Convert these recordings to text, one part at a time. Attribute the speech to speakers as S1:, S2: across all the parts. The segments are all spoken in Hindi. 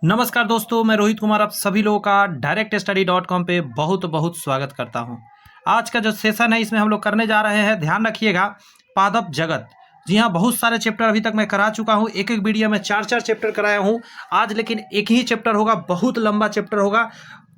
S1: नमस्कार दोस्तों, मैं रोहित कुमार आप सभी लोगों का directstudy.com पे बहुत बहुत स्वागत करता हूं। आज का जो सेशन है इसमें हम लोग करने जा रहे हैं, ध्यान रखिएगा, पादप जगत। जी हाँ, बहुत सारे चैप्टर अभी तक मैं करा चुका हूं, एक एक वीडियो में चार चार चैप्टर कराया हूं। आज लेकिन एक ही चैप्टर होगा, बहुत लंबा चैप्टर होगा,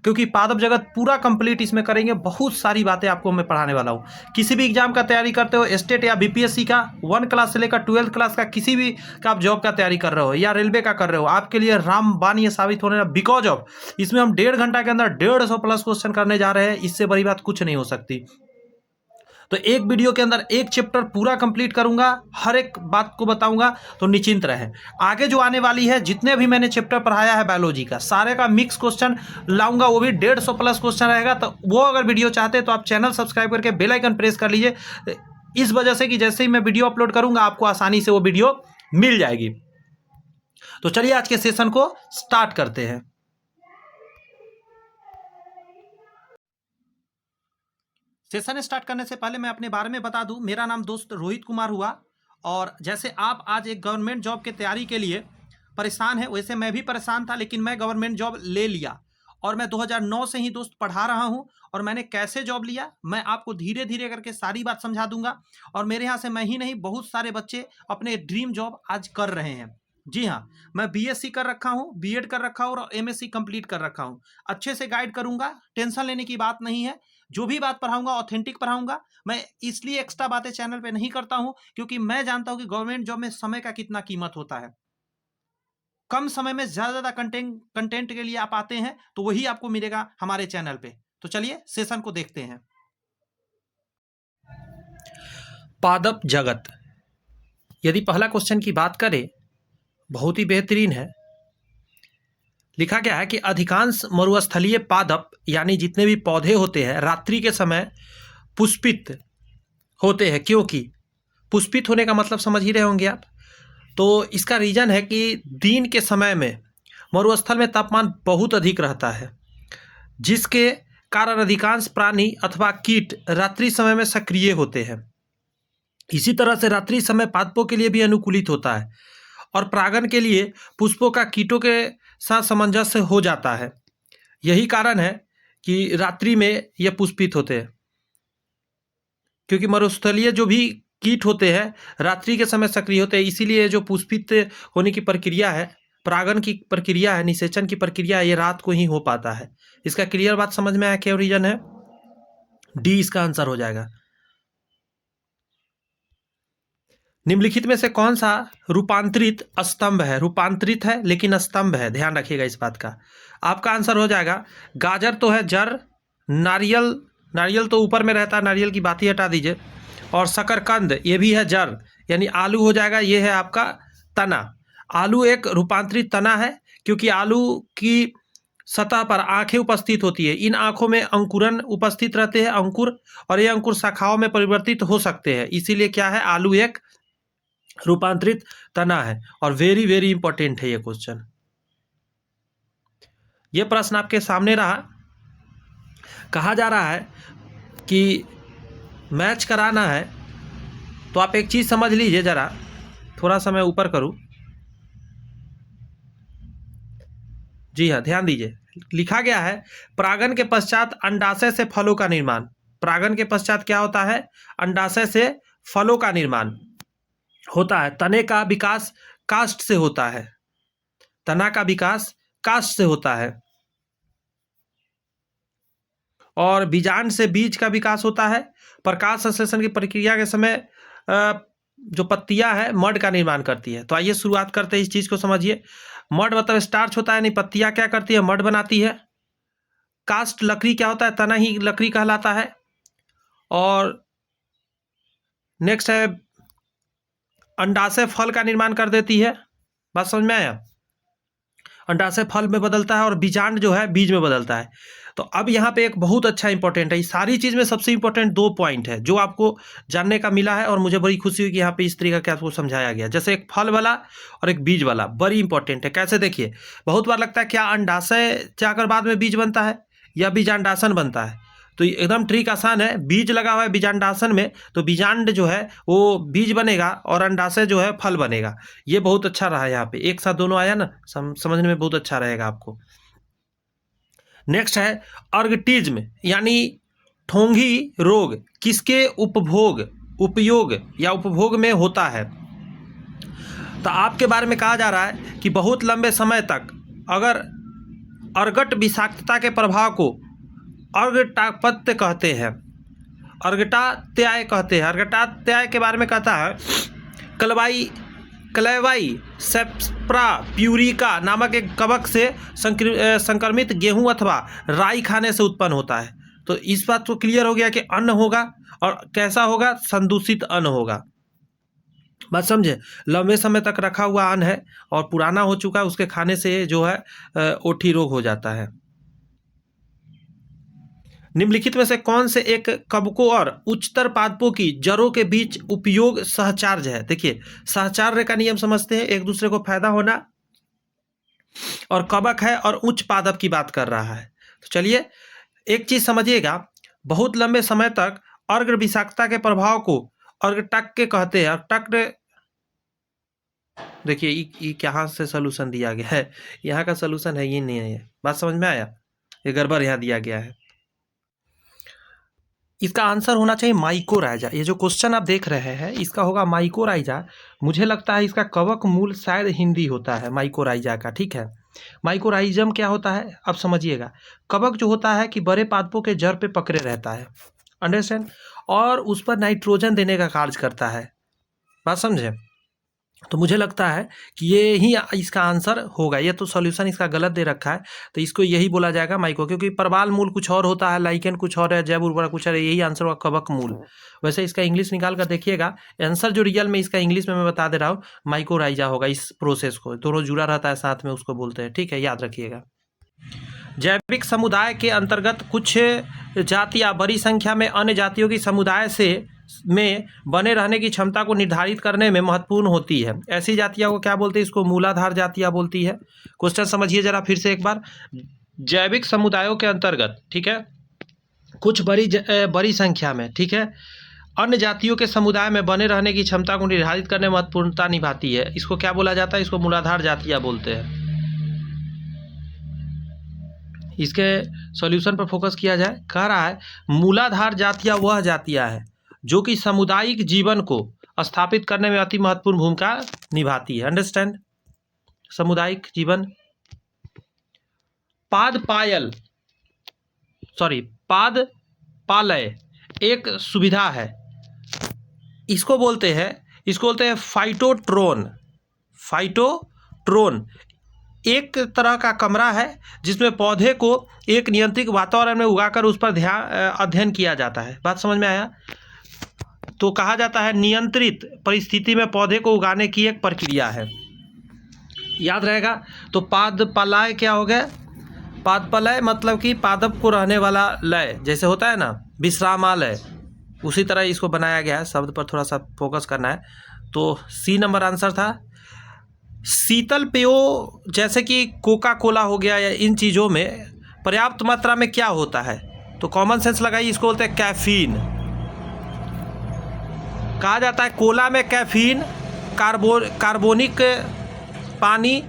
S1: क्योंकि पादप जगत पूरा कंप्लीट इसमें करेंगे। बहुत सारी बातें आपको मैं पढ़ाने वाला हूँ। किसी भी एग्जाम का तैयारी करते हो, स्टेट या बीपीएससी का 1 क्लास से लेकर 12th क्लास का, किसी भी का आप जॉब का तैयारी कर रहे हो या रेलवे का कर रहे हो, आपके लिए रामबाण ये साबित होने वाला। बिकॉज ऑफ इसमें हम 1.5 घंटा के अंदर 150 प्लस क्वेश्चन करने जा रहे हैं। इससे बड़ी बात कुछ नहीं हो सकती। तो एक वीडियो के अंदर एक चैप्टर पूरा कंप्लीट करूंगा, हर एक बात को बताऊंगा, तो निश्चिंत रहे। आगे जो आने वाली है, जितने भी मैंने चैप्टर पढ़ाया है बायोलॉजी का, सारे का मिक्स क्वेश्चन लाऊंगा, वो भी 150 प्लस क्वेश्चन रहेगा। तो वो अगर वीडियो चाहते हैं तो आप चैनल सब्सक्राइब करके बेल आइकन प्रेस कर लीजिए, इस वजह से कि जैसे ही मैं वीडियो अपलोड करूंगा आपको आसानी से वो वीडियो मिल जाएगी। तो चलिए आज के सेशन को स्टार्ट करते हैं। सेशन स्टार्ट करने से पहले मैं अपने बारे में बता दूं, मेरा नाम दोस्त रोहित कुमार हुआ। और जैसे आप आज एक गवर्नमेंट जॉब की तैयारी के लिए परेशान है, वैसे मैं भी परेशान था, लेकिन मैं गवर्नमेंट जॉब ले लिया। और मैं 2009 से ही दोस्त पढ़ा रहा हूं। और मैंने कैसे जॉब लिया, मैं आपको धीरे धीरे करके सारी बात समझा दूंगा। और मेरे यहाँ से मैं ही नहीं, बहुत सारे बच्चे अपने ड्रीम जॉब आज कर रहे हैं। जी हाँ, मैं बीएससी कर रखा हूँ, बीएड कर रखा हूँ और एमएससी कंप्लीट कर रखा हूँ। अच्छे से गाइड करूंगा, टेंशन लेने की बात नहीं है। जो भी बात पढ़ाऊंगा ऑथेंटिक पढ़ाऊंगा। मैं इसलिए एक्स्ट्रा बातें चैनल पे नहीं करता हूं, क्योंकि मैं जानता हूं कि गवर्नमेंट जॉब में समय का कितना कीमत होता है। कम समय में ज्यादा कंटेंट के लिए आप आते हैं, तो वही आपको मिलेगा हमारे चैनल पे। तो चलिए सेशन को देखते हैं। पादप जगत, यदि पहला क्वेश्चन की बात करें, बहुत ही बेहतरीन है। लिखा गया है कि अधिकांश मरुस्थलीय पादप यानी जितने भी पौधे होते हैं रात्रि के समय पुष्पित होते हैं। क्योंकि पुष्पित होने का मतलब समझ ही रहे होंगे आप। तो इसका रीजन है कि दिन के समय में मरुस्थल में तापमान बहुत अधिक रहता है, जिसके कारण अधिकांश प्राणी अथवा कीट रात्रि समय में सक्रिय होते हैं। इसी तरह से रात्रि समय पादपों के लिए भी अनुकूलित होता है और परागण के लिए पुष्पों का कीटों के साथ सामंजस्य हो जाता है। यही कारण है कि रात्रि में यह पुष्पित होते हैं, क्योंकि मरुस्थलीय जो भी कीट होते हैं रात्रि के समय सक्रिय होते हैं। इसीलिए जो पुष्पित होने की प्रक्रिया है, परागण की प्रक्रिया है, निषेचन की प्रक्रिया है, ये रात को ही हो पाता है। इसका क्लियर बात समझ में आया? क्या रीजन है? डी इसका आंसर हो जाएगा। निम्नलिखित में से कौन सा रूपांतरित स्तंभ है? रूपांतरित है लेकिन स्तंभ है, ध्यान रखिएगा इस बात का। आपका आंसर हो जाएगा गाजर तो है जड़, नारियल, नारियल तो ऊपर में रहता है, नारियल की बात ही हटा दीजिए। और शकरकंद ये भी है जड़, यानी आलू हो जाएगा, ये है आपका तना। आलू एक रूपांतरित तना है, क्योंकि आलू की सतह पर आंखें उपस्थित होती है। इन आंखों में अंकुरन उपस्थित रहते हैं, अंकुर, और ये अंकुर शाखाओं में परिवर्तित हो सकते हैं। इसीलिए क्या है, आलू एक रूपांतरित तना है। और वेरी वेरी इंपॉर्टेंट है ये क्वेश्चन। ये प्रश्न आपके सामने रहा। कहा जा रहा है कि मैच कराना है, तो आप एक चीज समझ लीजिए जरा, थोड़ा सा मैं ऊपर करूं। जी हाँ, ध्यान दीजिए। लिखा गया है परागण के पश्चात अंडाशय से फलों का निर्माण। परागण के पश्चात क्या होता है? अंडाशय से फलों का निर्माण होता है। तने का विकास काष्ठ से होता है। तना का विकास काष्ठ से होता है। और बीजांड से बीज का विकास होता है। प्रकाश संश्लेषण की प्रक्रिया के समय जो पत्तियां है मड का निर्माण करती है। तो आइए शुरुआत करते हैं, इस चीज को समझिए। मड मतलब स्टार्च होता है, नहीं, पत्तियां क्या करती है? मड बनाती है। कास्ट लकड़ी क्या होता है? तना ही लकड़ी कहलाता है। और नेक्स्ट है अंडाशय फल का निर्माण कर देती है। बात समझ में आया? अंडाशय फल में बदलता है और बीजांड जो है बीज में बदलता है। तो अब यहाँ पे एक बहुत अच्छा इंपॉर्टेंट है, इस सारी चीज में सबसे इंपॉर्टेंट 2 पॉइंट है जो आपको जानने का मिला है। और मुझे बड़ी खुशी हुई कि यहाँ पे इस तरीके का आपको समझाया गया, जैसे एक फल वाला और एक बीज वाला, बड़ी इंपॉर्टेंट है। कैसे? देखिए, बहुत बार लगता है क्या अंडाशय जाकर बाद में बीज बनता है या बीज अंडाशन बनता है? तो एकदम ट्रिक आसान है। बीज लगा हुआ है बीजांडासन में, तो बीजांड जो है वो बीज बनेगा और अंडाशय जो है फल बनेगा। ये बहुत अच्छा रहा यहाँ पे, एक साथ दोनों आया ना, समझने में बहुत अच्छा रहेगा आपको। नेक्स्ट है अर्गटिज्म यानी ठोंगी रोग किसके उपयोग या उपभोग में होता है। तो आपके बारे में कहा जा रहा है कि बहुत लंबे समय तक अगर अर्गट विषाक्तता के प्रभाव को अर्गटापत्य कहते हैं, अर्गटात्याय कहते हैं। अर्गटात्याय के बारे में कहता है क्लेवाई सेप्रा प्यूरिका नामक एक कवक से संक्रमित गेहूं अथवा राई खाने से उत्पन्न होता है। तो इस बात को क्लियर हो गया कि अन्न होगा और कैसा होगा, संदूषित अन्न होगा। बात समझे, लंबे समय तक रखा हुआ अन्न है और पुराना हो चुका है, उसके खाने से जो है ओठी रोग हो जाता है। निम्नलिखित में से कौन से एक कवकों और उच्चतर पादपों की जड़ों के बीच उपयोग सहचार्य है। देखिए सहचार्य का नियम समझते हैं, एक दूसरे को फायदा होना, और कवक है और उच्च पादप की बात कर रहा है। तो चलिए एक चीज समझिएगा, बहुत लंबे समय तक अर्ग विषाक्तता के प्रभाव को अर्गटक के कहते हैं। अर्गटक देखिए ये कहाँ से सोल्यूशन दिया गया है, यहाँ का सोल्यूशन है, ये नहीं है। बात समझ में आया, ये गड़बड़ यहाँ दिया गया है। इसका आंसर होना चाहिए माइकोराइजा। ये जो क्वेश्चन आप देख रहे हैं इसका होगा माइकोराइजा। मुझे लगता है इसका कवक मूल शायद हिंदी होता है माइकोराइजा का, ठीक है। माइकोराइजम क्या होता है अब समझिएगा। कवक जो होता है कि बड़े पादपों के जड़ पे पकड़े रहता है, अंडरस्टैंड, और उस पर नाइट्रोजन देने का कार्य करता है। बात समझे, तो मुझे लगता है कि ये ही इसका आंसर होगा। ये तो सॉल्यूशन इसका गलत दे रखा है, तो इसको यही बोला जाएगा माइको, क्योंकि परबाल मूल कुछ और होता है, लाइकेन कुछ और है, जैव उर्वरक कुछ है, यही आंसर होगा कवक मूल। वैसे इसका इंग्लिश निकाल कर देखिएगा, आंसर जो रियल में इसका इंग्लिश में मैं बता दे रहा हूँ माइकोराइजा होगा। इस प्रोसेस को दोनों जुड़ा रहता है साथ में, उसको बोलते हैं, ठीक है, याद रखिएगा। जैविक समुदाय के अंतर्गत कुछ जातियाँ बड़ी संख्या में अन्य जातियों की समुदाय से में बने रहने की क्षमता को निर्धारित करने में महत्वपूर्ण होती है। ऐसी जातियों को क्या बोलते हैं, इसको मूलाधार जातियाँ बोलती है। क्वेश्चन समझिए जरा फिर से एक बार। जैविक समुदायों के अंतर्गत, ठीक है, कुछ बड़ी संख्या में, ठीक है, अन्य जातियों के समुदाय में बने रहने की क्षमता को निर्धारित करने में महत्वपूर्णता निभाती है। इसको क्या बोला जाता है, इसको मूलाधार जातियाँ बोलते हैं। इसके सॉल्यूशन पर फोकस किया जाए। कह रहा है मूलाधार जातियाँ वह जातियाँ है जो कि सामुदायिक जीवन को स्थापित करने में अति महत्वपूर्ण भूमिका निभाती है। अंडरस्टैंड, सामुदायिक जीवन। पादपालय एक सुविधा है, इसको बोलते हैं फाइटोट्रोन। फाइटोट्रोन एक तरह का कमरा है जिसमें पौधे को एक नियंत्रित वातावरण में उगाकर उस पर अध्ययन किया जाता है। बात समझ में आया, तो कहा जाता है नियंत्रित परिस्थिति में पौधे को उगाने की एक प्रक्रिया है, याद रहेगा। तो पादपालय क्या हो गया, पादपालय मतलब कि पादप को रहने वाला लय, जैसे होता है ना विश्रामालय, उसी तरह इसको बनाया गया है। शब्द पर थोड़ा सा फोकस करना है। तो सी नंबर आंसर था। शीतल पेयों जैसे कि कोका कोला हो गया, या इन चीज़ों में पर्याप्त मात्रा में क्या होता है, तो कॉमन सेंस लगाइए, इसको बोलते हैं कैफीन। कहा जाता है कोला में कैफीन, कार्बोनिक पानी,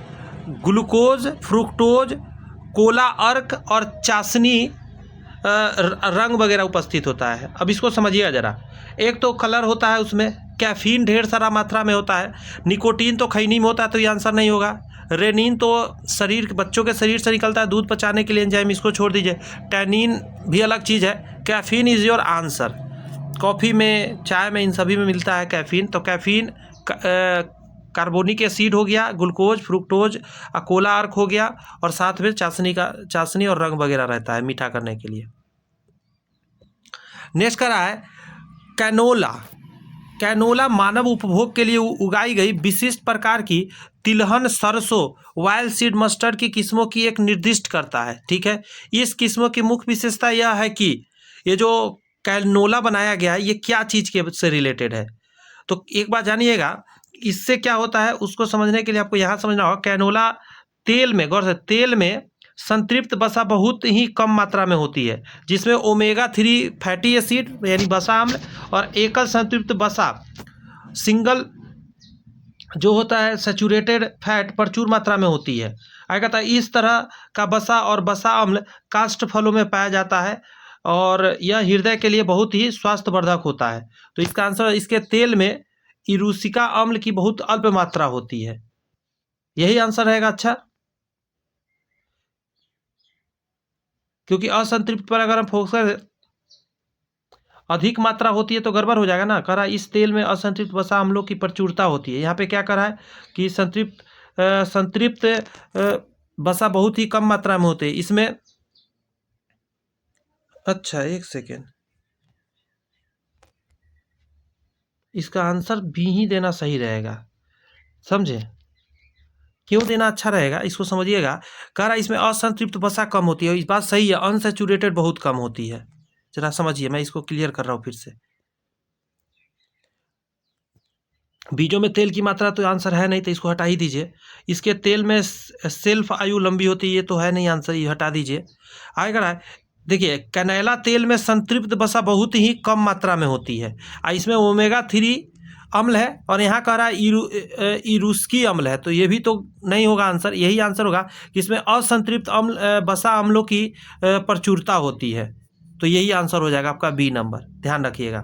S1: ग्लूकोज, फ्रुक्टोज, कोला अर्क और चाशनी रंग वगैरह उपस्थित होता है। अब इसको समझिएगा जरा। एक तो कलर होता है, उसमें कैफीन ढेर सारा मात्रा में होता है, निकोटीन तो खैनी में होता है, तो ये आंसर नहीं होगा। रेनिन तो बच्चों के शरीर से निकलता है दूध पचाने के लिए एंजाइम, इसको छोड़ दीजिए। टैनिन भी अलग चीज़ है। Caffeine is your answer. Coffee में, चाय में, इन सभी में मिलता है कैफीन। तो कैफीन कार्बोनिक एसिड हो गया, ग्लूकोज, फ्रुक्टोज, कोला अर्क हो गया, और साथ में चाशनी और रंग वगैरह रहता है मीठा करने के लिए। नेक्स्ट कर रहा है कैनोला। कैनोला मानव उपभोग के लिए उगाई गई विशिष्ट प्रकार की तिलहन, सरसों, वाइल्ड सीड मस्टर्ड की किस्मों की एक निर्दिष्ट करता है, ठीक है। इस किस्मों की मुख्य विशेषता यह है कि ये जो कैनोला बनाया गया है ये क्या चीज़ के से रिलेटेड है। तो एक बात जानिएगा, इससे क्या होता है उसको समझने के लिए आपको यहाँ समझना होगा। कैनोला तेल में, गौर से, तेल में संतृप्त वसा बहुत ही कम मात्रा में होती है, जिसमें ओमेगा 3 फैटी एसिड यानी वसा अम्ल और एकल संतृप्त वसा सिंगल जो होता है सैचुरेटेड फैट प्रचुर मात्रा में होती है। आगे कहता है इस तरह का वसा और वसा अम्ल काष्ठ फलों में पाया जाता है और यह हृदय के लिए बहुत ही स्वास्थ्यवर्धक होता है। तो इसका आंसर, इसके तेल में इरूसिका अम्ल की बहुत अल्प मात्रा होती है, यही आंसर रहेगा। अच्छा, क्योंकि असंतृप्त पर अगर हम फोकस करें अधिक मात्रा होती है तो गड़बड़ हो जाएगा ना। कह रहा है इस तेल में असंतृप्त वसा अम्लों की प्रचुरता होती है। यहाँ पे क्या कह रहा है कि संतृप्त वसा बहुत ही कम मात्रा में होते हैं इसमें। अच्छा, एक सेकेंड, इसका आंसर बी ही देना सही रहेगा, समझे? क्यों देना अच्छा रहेगा इसको समझिएगा। कह रहा है इसमें असंतृप्त वसा कम होती है, इस बात सही है, अनसैचुरेटेड बहुत कम होती है। जरा समझिए, मैं इसको क्लियर कर रहा हूँ फिर से। बीजों में तेल की मात्रा तो आंसर है नहीं, तो इसको हटा ही दीजिए। इसके तेल में सेल्फ आयु लंबी होती है, ये तो है नहीं आंसर, ये हटा दीजिए। आगे रहा है, देखिए कैनेला तेल में संतृप्त वसा बहुत ही कम मात्रा में होती है, इसमें ओमेगा 3 अम्ल है और यहाँ कह रहा है इरूस्की अम्ल है, तो ये भी तो नहीं होगा आंसर। यही आंसर होगा कि इसमें असंतृप्त वसा अम्लों की प्रचुरता होती है, तो यही आंसर हो जाएगा आपका बी नंबर। ध्यान रखिएगा,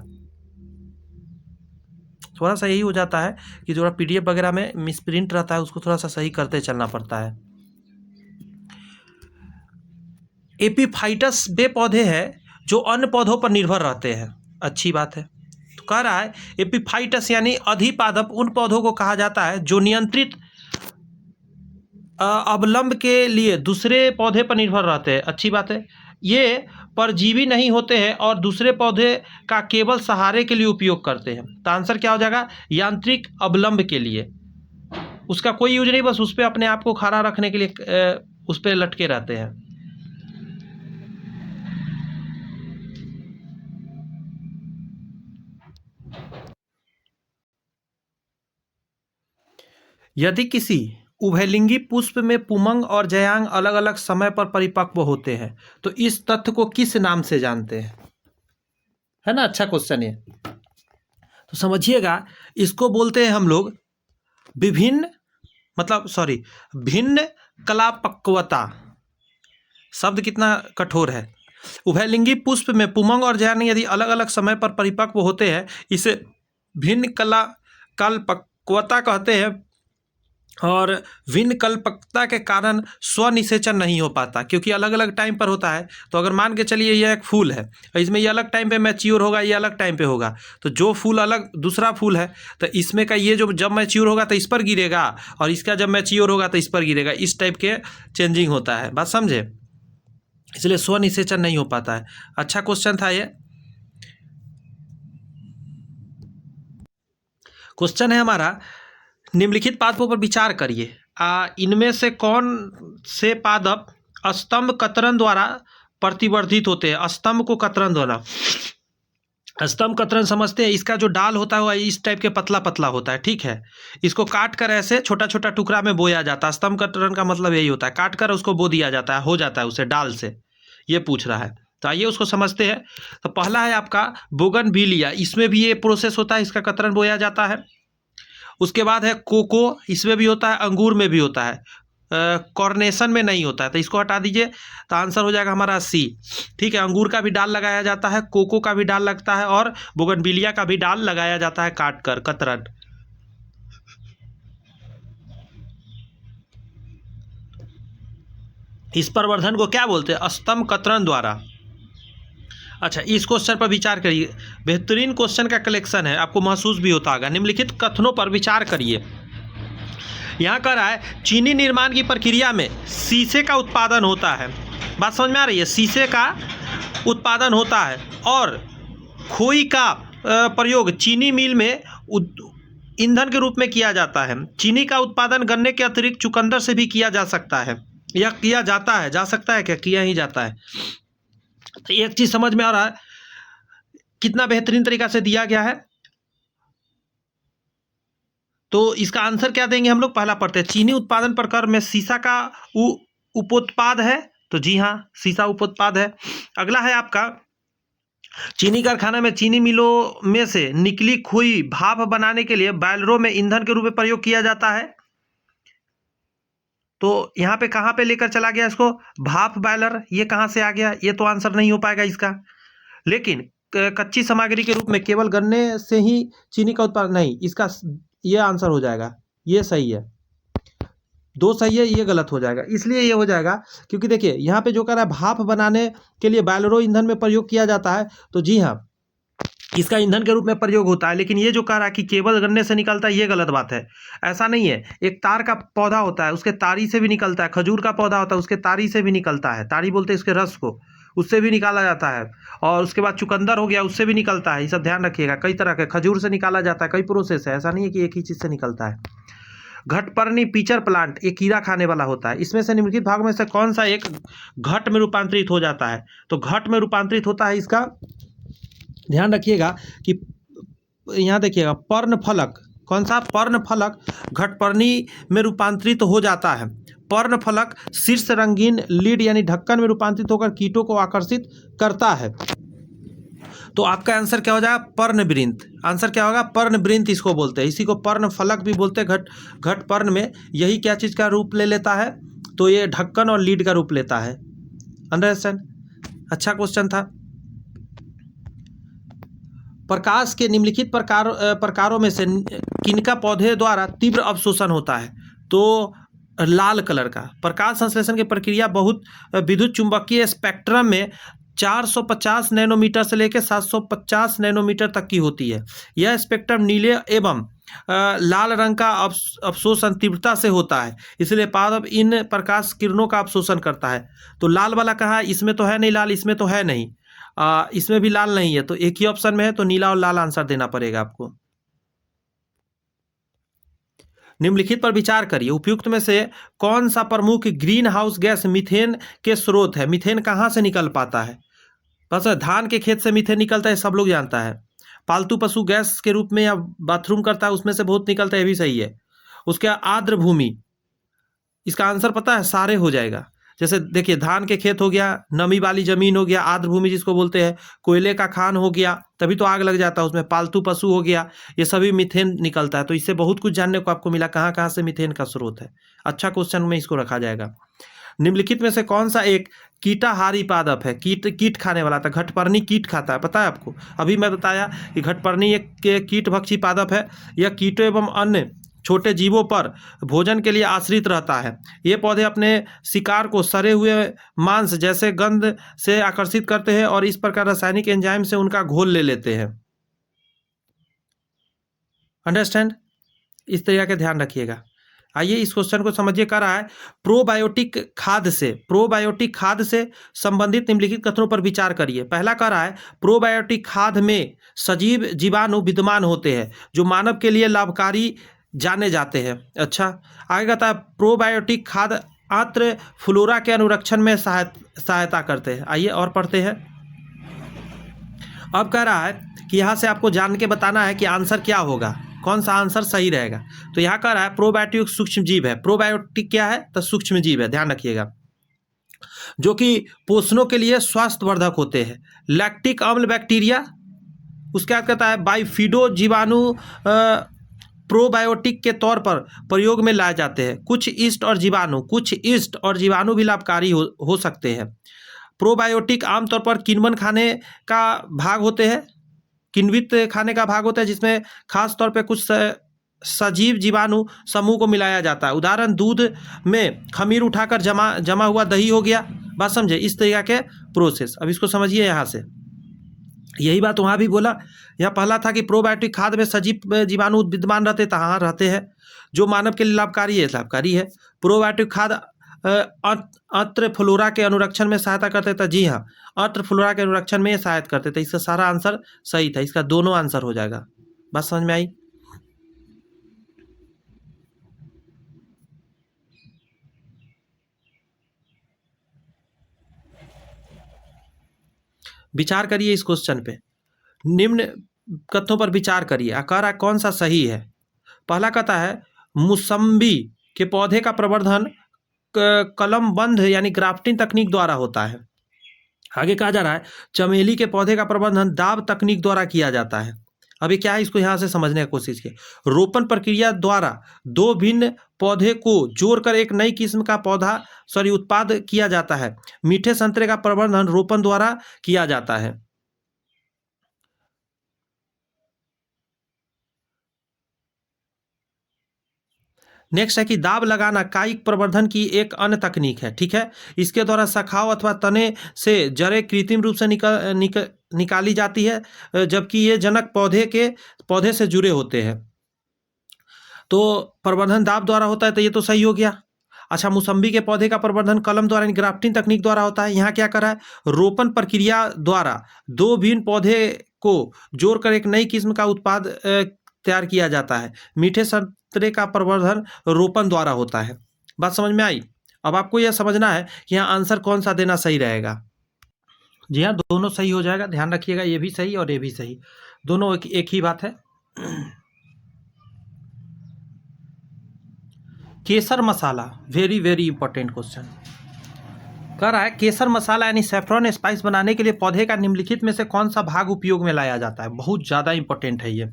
S1: थोड़ा सा यही हो जाता है कि जो PDF वगैरह में मिसप्रिंट रहता है उसको थोड़ा सा सही करते चलना पड़ता है। एपीफाइटस वे पौधे हैं जो अन्य पौधों पर निर्भर रहते हैं। अच्छी बात है। तो कह रहा है एपीफाइटस यानी अधिपादप उन पौधों को कहा जाता है जो नियंत्रित अवलंब के लिए दूसरे पौधे पर निर्भर रहते हैं। अच्छी बात है। ये परजीवी नहीं होते हैं और दूसरे पौधे का केवल सहारे के लिए उपयोग करते हैं। तो आंसर क्या हो जाएगा? यांत्रिक अवलंब के लिए। उसका कोई यूज नहीं, बस उस पर अपने आप को खड़ा रखने के लिए उस पर लटके रहते हैं। यदि किसी उभयलिंगी पुष्प में पुमंग और जयांग अलग अलग समय पर परिपक्व होते हैं तो इस तथ्य को किस नाम से जानते हैं? है ना, अच्छा क्वेश्चन है। तो समझिएगा, इसको बोलते हैं हम लोग भिन्न कलापक्वता। शब्द कितना कठोर है। उभयलिंगी पुष्प में पुमंग और जयांग यदि अलग अलग समय पर परिपक्व होते हैं इसे भिन्न कलापक्वता कहते हैं। और भिन्न कल्पकता के कारण स्वनिषेचन नहीं हो पाता, क्योंकि अलग अलग टाइम पर होता है। तो अगर मान के चलिए ये एक फूल है, इसमें ये अलग टाइम पे मैच्योर होगा, ये अलग टाइम पे होगा, तो जो फूल अलग दूसरा फूल है तो इसमें का ये जो जब मैच्योर होगा तो इस पर गिरेगा और इसका जब मैच्योर होगा तो इस पर गिरेगा। इस टाइप के चेंजिंग होता है, बात समझे? इसलिए स्वनिषेचन नहीं हो पाता है। अच्छा क्वेश्चन था ये। क्वेश्चन है हमारा, निम्नलिखित पादपों पर विचार करिए। इनमें से कौन से पादप स्तंभ कतरन द्वारा प्रतिवर्धित होते हैं? स्तंभ को कतरन द्वारा, स्तंभ कतरन समझते हैं। इसका जो डाल होता है वो इस टाइप के पतला पतला होता है, ठीक है। इसको काट कर ऐसे छोटा छोटा टुकड़ा में बोया जाता है। स्तंभ कतरन का मतलब यही होता है, काट कर उसको बो दिया जाता है, हो जाता है उसे डाल से। ये पूछ रहा है, तो आइए उसको समझते हैं। तो पहला है आपका बोगनविलिया, इसमें भी ये प्रोसेस होता है, इसका कतरन बोया जाता है। उसके बाद है कोको, इसमें भी होता है, अंगूर में भी होता है, कॉर्नेशन में नहीं होता है, तो इसको हटा दीजिए। तो आंसर हो जाएगा हमारा सी, ठीक है। अंगूर का भी डाल लगाया जाता है, कोको का भी डाल लगता है और बोगनविलिया का भी डाल लगाया जाता है काट कर, कतरन। इस प्रवर्धन को क्या बोलते हैं? स्तंभ कतरन द्वारा। अच्छा, इस क्वेश्चन पर विचार करिए। बेहतरीन क्वेश्चन का कलेक्शन है, आपको महसूस भी होता होगा। निम्नलिखित कथनों पर विचार करिए। यहाँ कह रहा है चीनी निर्माण की प्रक्रिया में शीशे का उत्पादन होता है। बात समझ में आ रही है? शीशे का उत्पादन होता है और खोई का प्रयोग चीनी मिल में ईंधन के रूप में किया जाता है। चीनी का उत्पादन गन्ने के अतिरिक्त चुकंदर से भी किया जा सकता है, या किया जाता है, जा सकता है क्या, किया ही जाता है। तो एक चीज समझ में आ रहा है कितना बेहतरीन तरीका से दिया गया है। तो इसका आंसर क्या देंगे हम लोग? पहला पढ़ते हैं, चीनी उत्पादन प्रक्रिया में शीशा का उपोत्पाद है? तो जी हाँ, सीसा उपोत्पाद है। अगला है आपका, चीनी कारखाना में चीनी मिलों में से निकली खुई भाप बनाने के लिए बॉयलरों में ईंधन के रूप में प्रयोग किया जाता है। तो यहाँ पे कहाँ पे लेकर चला गया इसको, भाप बॉयलर, ये कहाँ से आ गया? ये तो आंसर नहीं हो पाएगा इसका। लेकिन कच्ची सामग्री के रूप में केवल गन्ने से ही चीनी का उत्पादन नहीं, इसका ये आंसर हो जाएगा, ये सही है। दो सही है, ये गलत हो जाएगा। इसलिए ये हो जाएगा क्योंकि देखिए यहाँ पे जो कह रहा है भाप बनाने के लिए बॉयलरों ईंधन में प्रयोग किया जाता है, तो जी हाँ, इसका ईंधन के रूप में प्रयोग होता है। लेकिन ये जो कह रहा है कि केवल गन्ने से निकलता है, ये गलत बात है। ऐसा नहीं है, एक तार का पौधा होता है, उसके तारी से भी निकलता है। खजूर का पौधा होता है, उसके तारी से भी निकलता है। तारी बोलते हैं इसके रस को, उससे भी निकाला जाता है। और उसके बाद चुकंदर हो गया, उससे भी निकलता है। ये सब ध्यान रखिएगा, कई तरह के खजूर से निकाला जाता है, कई प्रोसेस है, ऐसा नहीं है कि एक ही चीज़ से निकलता है। घटपर्णी पीचर प्लांट एक कीड़ा खाने वाला होता है। इसमें से निम्नलिखित भाग में से कौन सा एक घट में रूपांतरित हो जाता है? तो घट में रूपांतरित होता है, इसका ध्यान रखिएगा कि यहाँ देखिएगा पर्णफलक, कौन सा? पर्णफलक घटपर्णी में रूपांतरित हो जाता है। पर्णफलक शीर्ष रंगीन लीड यानी ढक्कन में रूपांतरित होकर कीटों को आकर्षित करता है। तो आपका आंसर क्या हो जाएगा? पर्णवृंत। आंसर क्या होगा? पर्णवृंत इसको बोलते हैं, इसी को पर्णफलक भी बोलते हैं। घट पर्ण में यही क्या चीज़ का रूप ले लेता है? तो ये ढक्कन और लीड का रूप लेता है। अंडरस्टैंड? अच्छा क्वेश्चन था। प्रकाश के निम्नलिखित प्रकारों में से किनका पौधे द्वारा तीव्र अवशोषण होता है? तो लाल कलर का। प्रकाश संश्लेषण की प्रक्रिया बहुत विद्युत चुंबकीय स्पेक्ट्रम में 450 नैनोमीटर से लेकर 750 नैनोमीटर तक की होती है। यह स्पेक्ट्रम नीले एवं लाल रंग का अवशोषण तीव्रता से होता है, इसलिए पादप इन प्रकाश किरणों का अवशोषण करता है। तो लाल वाला कहाँ है? इसमें तो है नहीं लाल, इसमें तो है नहीं, इसमें भी लाल नहीं है, तो एक ही ऑप्शन में है, तो नीला और लाल आंसर देना पड़ेगा आपको। निम्नलिखित पर विचार करिए, उपयुक्त में से कौन सा प्रमुख ग्रीन हाउस गैस मीथेन के स्रोत है? मीथेन कहाँ से निकल पाता है? बस धान के खेत से मीथेन निकलता है, सब लोग जानता है। पालतू पशु गैस के रूप में या बाथरूम करता है, उसमें से बहुत निकलता है, ये भी सही है। उसके आर्द्र भूमि, इसका आंसर पता है? सारे हो जाएगा। जैसे देखिए धान के खेत हो गया, नमी वाली जमीन हो गया, आर्द्र भूमि जिसको बोलते हैं, कोयले का खान हो गया, तभी तो आग लग जाता है उसमें। पालतू पशु हो गया, ये सभी मीथेन निकलता है। तो इससे बहुत कुछ जानने को आपको मिला, कहाँ कहाँ से मीथेन का स्रोत है। अच्छा क्वेश्चन में इसको रखा जाएगा। निम्नलिखित में से कौन सा एक कीटाहारी पादप है? कीट खाने वाला था। घटपर्णी कीट खाता है, पता है आपको? अभी मैं बताया कि घटपर्णी एक कीटभक्षी पादप है। यह कीटों एवं अन्य छोटे जीवों पर भोजन के लिए आश्रित रहता है। ये पौधे अपने शिकार को सड़े हुए मांस जैसे गंध से आकर्षित करते हैं और इस प्रकार रासायनिक एंजाइम से उनका घोल ले लेते हैं। अंडरस्टैंड? इस तरह का ध्यान रखिएगा। आइए इस क्वेश्चन को समझिए। कर रहा है प्रोबायोटिक खाद्य से संबंधित निम्नलिखित कथनों पर विचार करिए। पहला कह रहा है प्रोबायोटिक खाद्य में सजीव जीवाणु विद्यमान होते हैं जो मानव के लिए लाभकारी जाने जाते हैं। अच्छा, आगे कहता है प्रोबायोटिक खाद्य आंत्र फ्लोरा के अनुरक्षण में सहायता करते हैं। आइए और पढ़ते हैं। अब कह रहा है कि यहाँ से आपको जान के बताना है कि आंसर क्या होगा, कौन सा आंसर सही रहेगा। तो यहाँ कह रहा है प्रोबायोटिक सूक्ष्म जीव है। प्रोबायोटिक क्या है? तो सूक्ष्म जीव है, ध्यान रखिएगा, जो कि पोषणों के लिए स्वास्थ्यवर्धक होते हैं। लैक्टिक अम्ल बैक्टीरिया, उसके बाद कहता है बाइफिडो जीवाणु प्रोबायोटिक के तौर पर प्रयोग में लाए जाते हैं। कुछ ईस्ट और जीवाणु भी लाभकारी हो सकते हैं। प्रोबायोटिक आमतौर पर किण्वन खाने का भाग होते हैं, किण्वित खाने का भाग होता है, जिसमें खास तौर पे कुछ सजीव जीवाणु समूह को मिलाया जाता है। उदाहरण दूध में खमीर उठाकर जमा हुआ दही हो गया। बात समझे? इस तरीके के प्रोसेस। अब इसको समझिए यहाँ से, यही बात वहाँ भी बोला। यहाँ पहला था कि प्रोबायोटिक खाद्य में सजीव जीवाणु विद्यमान रहते, हाँ रहते हैं, जो मानव के लिए लाभकारी है। प्रोबायोटिक खाद्य अत्र फ्लोरा के अनुरक्षण में सहायता करते थे। जी हाँ, अत्र फ्लोरा के अनुरक्षण में सहायता करते थे। इसका सारा आंसर सही था, इसका दोनों आंसर हो जाएगा। बात समझ में आई? विचार करिए इस क्वेश्चन पे, निम्न कथनों पर विचार करिए, आकार कौन सा सही है। पहला कहता है मुसम्बी के पौधे का प्रवर्धन कलम बंध यानी ग्राफ्टिंग तकनीक द्वारा होता है। आगे कहा जा रहा है चमेली के पौधे का प्रबंधन दाब तकनीक द्वारा किया जाता है। अभी क्या है, इसको यहाँ से समझने की कोशिश की। रोपण प्रक्रिया द्वारा दो भिन्न पौधे को जोड़कर एक नई किस्म का उत्पाद किया जाता है। मीठे संतरे का प्रबंधन रोपण द्वारा किया जाता है। नेक्स्ट है कि दाब लगाना कायिक प्रवर्धन की एक अन्य तकनीक है। ठीक है, इसके द्वारा शाखाओं अथवा तने से जड़ें कृत्रिम रूप से निकाली जाती है, जबकि ये जनक पौधे से जुड़े होते हैं। तो प्रवर्धन दाब द्वारा होता है, तो ये तो सही हो गया। अच्छा, मौसम्बी के पौधे का प्रवर्धन कलम द्वारा यानी ग्राफ्टिंग तकनीक द्वारा होता है। यहाँ क्या करा है, रोपण प्रक्रिया द्वारा दो भिन्न पौधे को जोड़कर एक नई किस्म का उत्पाद तैयार किया जाता है। मीठे संतरे का प्रवर्धन रोपण द्वारा होता है। बात समझ में आई? अब आपको यह समझना है कि यहाँ आंसर कौन सा देना सही रहेगा। जी हाँ, दोनों सही हो जाएगा, ध्यान रखिएगा, ये भी सही और ये भी सही, दोनों एक ही बात है। केसर मसाला, वेरी वेरी इंपॉर्टेंट क्वेश्चन कह रहा है केसर मसाला यानी सैफरन स्पाइस बनाने के लिए पौधे का निम्नलिखित में से कौन सा भाग उपयोग में लाया जाता है। बहुत ज़्यादा इंपॉर्टेंट है ये।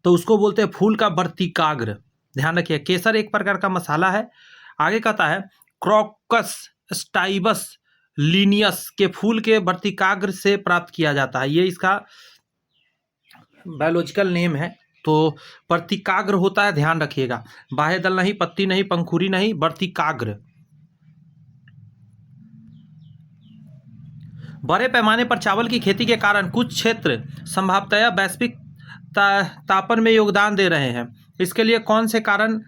S1: तो उसको बोलते हैं फूल का वर्तिकाग्र। ध्यान रखिए, केसर एक प्रकार का मसाला है। आगे कहता है क्रोकस स्टाइबस लीनियस के फूल के वर्तिकाग्र से प्राप्त किया जाता है। ये इसका बायोलॉजिकल नेम है। तो वर्तिकाग्र होता है, ध्यान रखिएगा, बाह्य दल नहीं, पत्ती नहीं, पंखुड़ी नहीं, वर्तिकाग्र। बड़े पैमाने पर चावल की खेती के कारण कुछ क्षेत्र संभवतया वैश्विक तापन में योगदान दे रहे हैं। इसके लिए कौन से कारण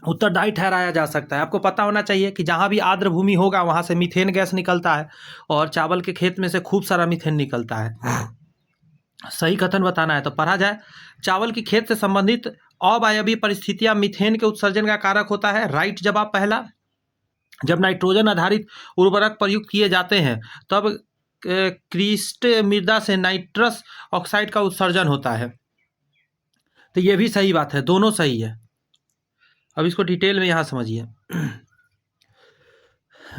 S1: उत्तरदायी ठहराया जा सकता है? आपको पता होना चाहिए कि जहाँ भी आर्द्र भूमि होगा वहाँ से मीथेन गैस निकलता है, और चावल के खेत में से खूब सारा मीथेन निकलता है। सही कथन बताना है तो पढ़ा जाए। चावल की खेत से संबंधित अवायवीय परिस्थितियां मीथेन के उत्सर्जन का कारक होता है। राइट जवाब पहला। जब नाइट्रोजन आधारित उर्वरक प्रयुक्त किए जाते हैं तब क्रिस्ट मृदा से नाइट्रस ऑक्साइड का उत्सर्जन होता है। तो ये भी सही बात है, दोनों सही है। अब इसको डिटेल में यहाँ समझिए।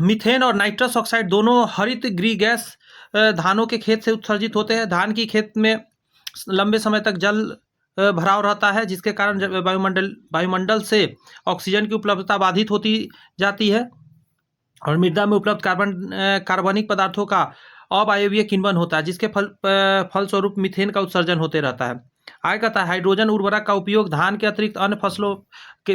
S1: मीथेन और नाइट्रस ऑक्साइड दोनों हरित गृह गैस धानों के खेत से उत्सर्जित होते हैं। धान की खेत में लंबे समय तक जल भराव रहता है, जिसके कारण वायुमंडल से ऑक्सीजन की उपलब्धता बाधित होती जाती है और मृदा में उपलब्ध कार्बनिक पदार्थों का अवायवीय किण्वन होता है, जिसके फलस्वरूप मीथेन का उत्सर्जन होते रहता है। आगे कहता है हाइड्रोजन उर्वरक का उपयोग धान के अतिरिक्त अन्य फसलों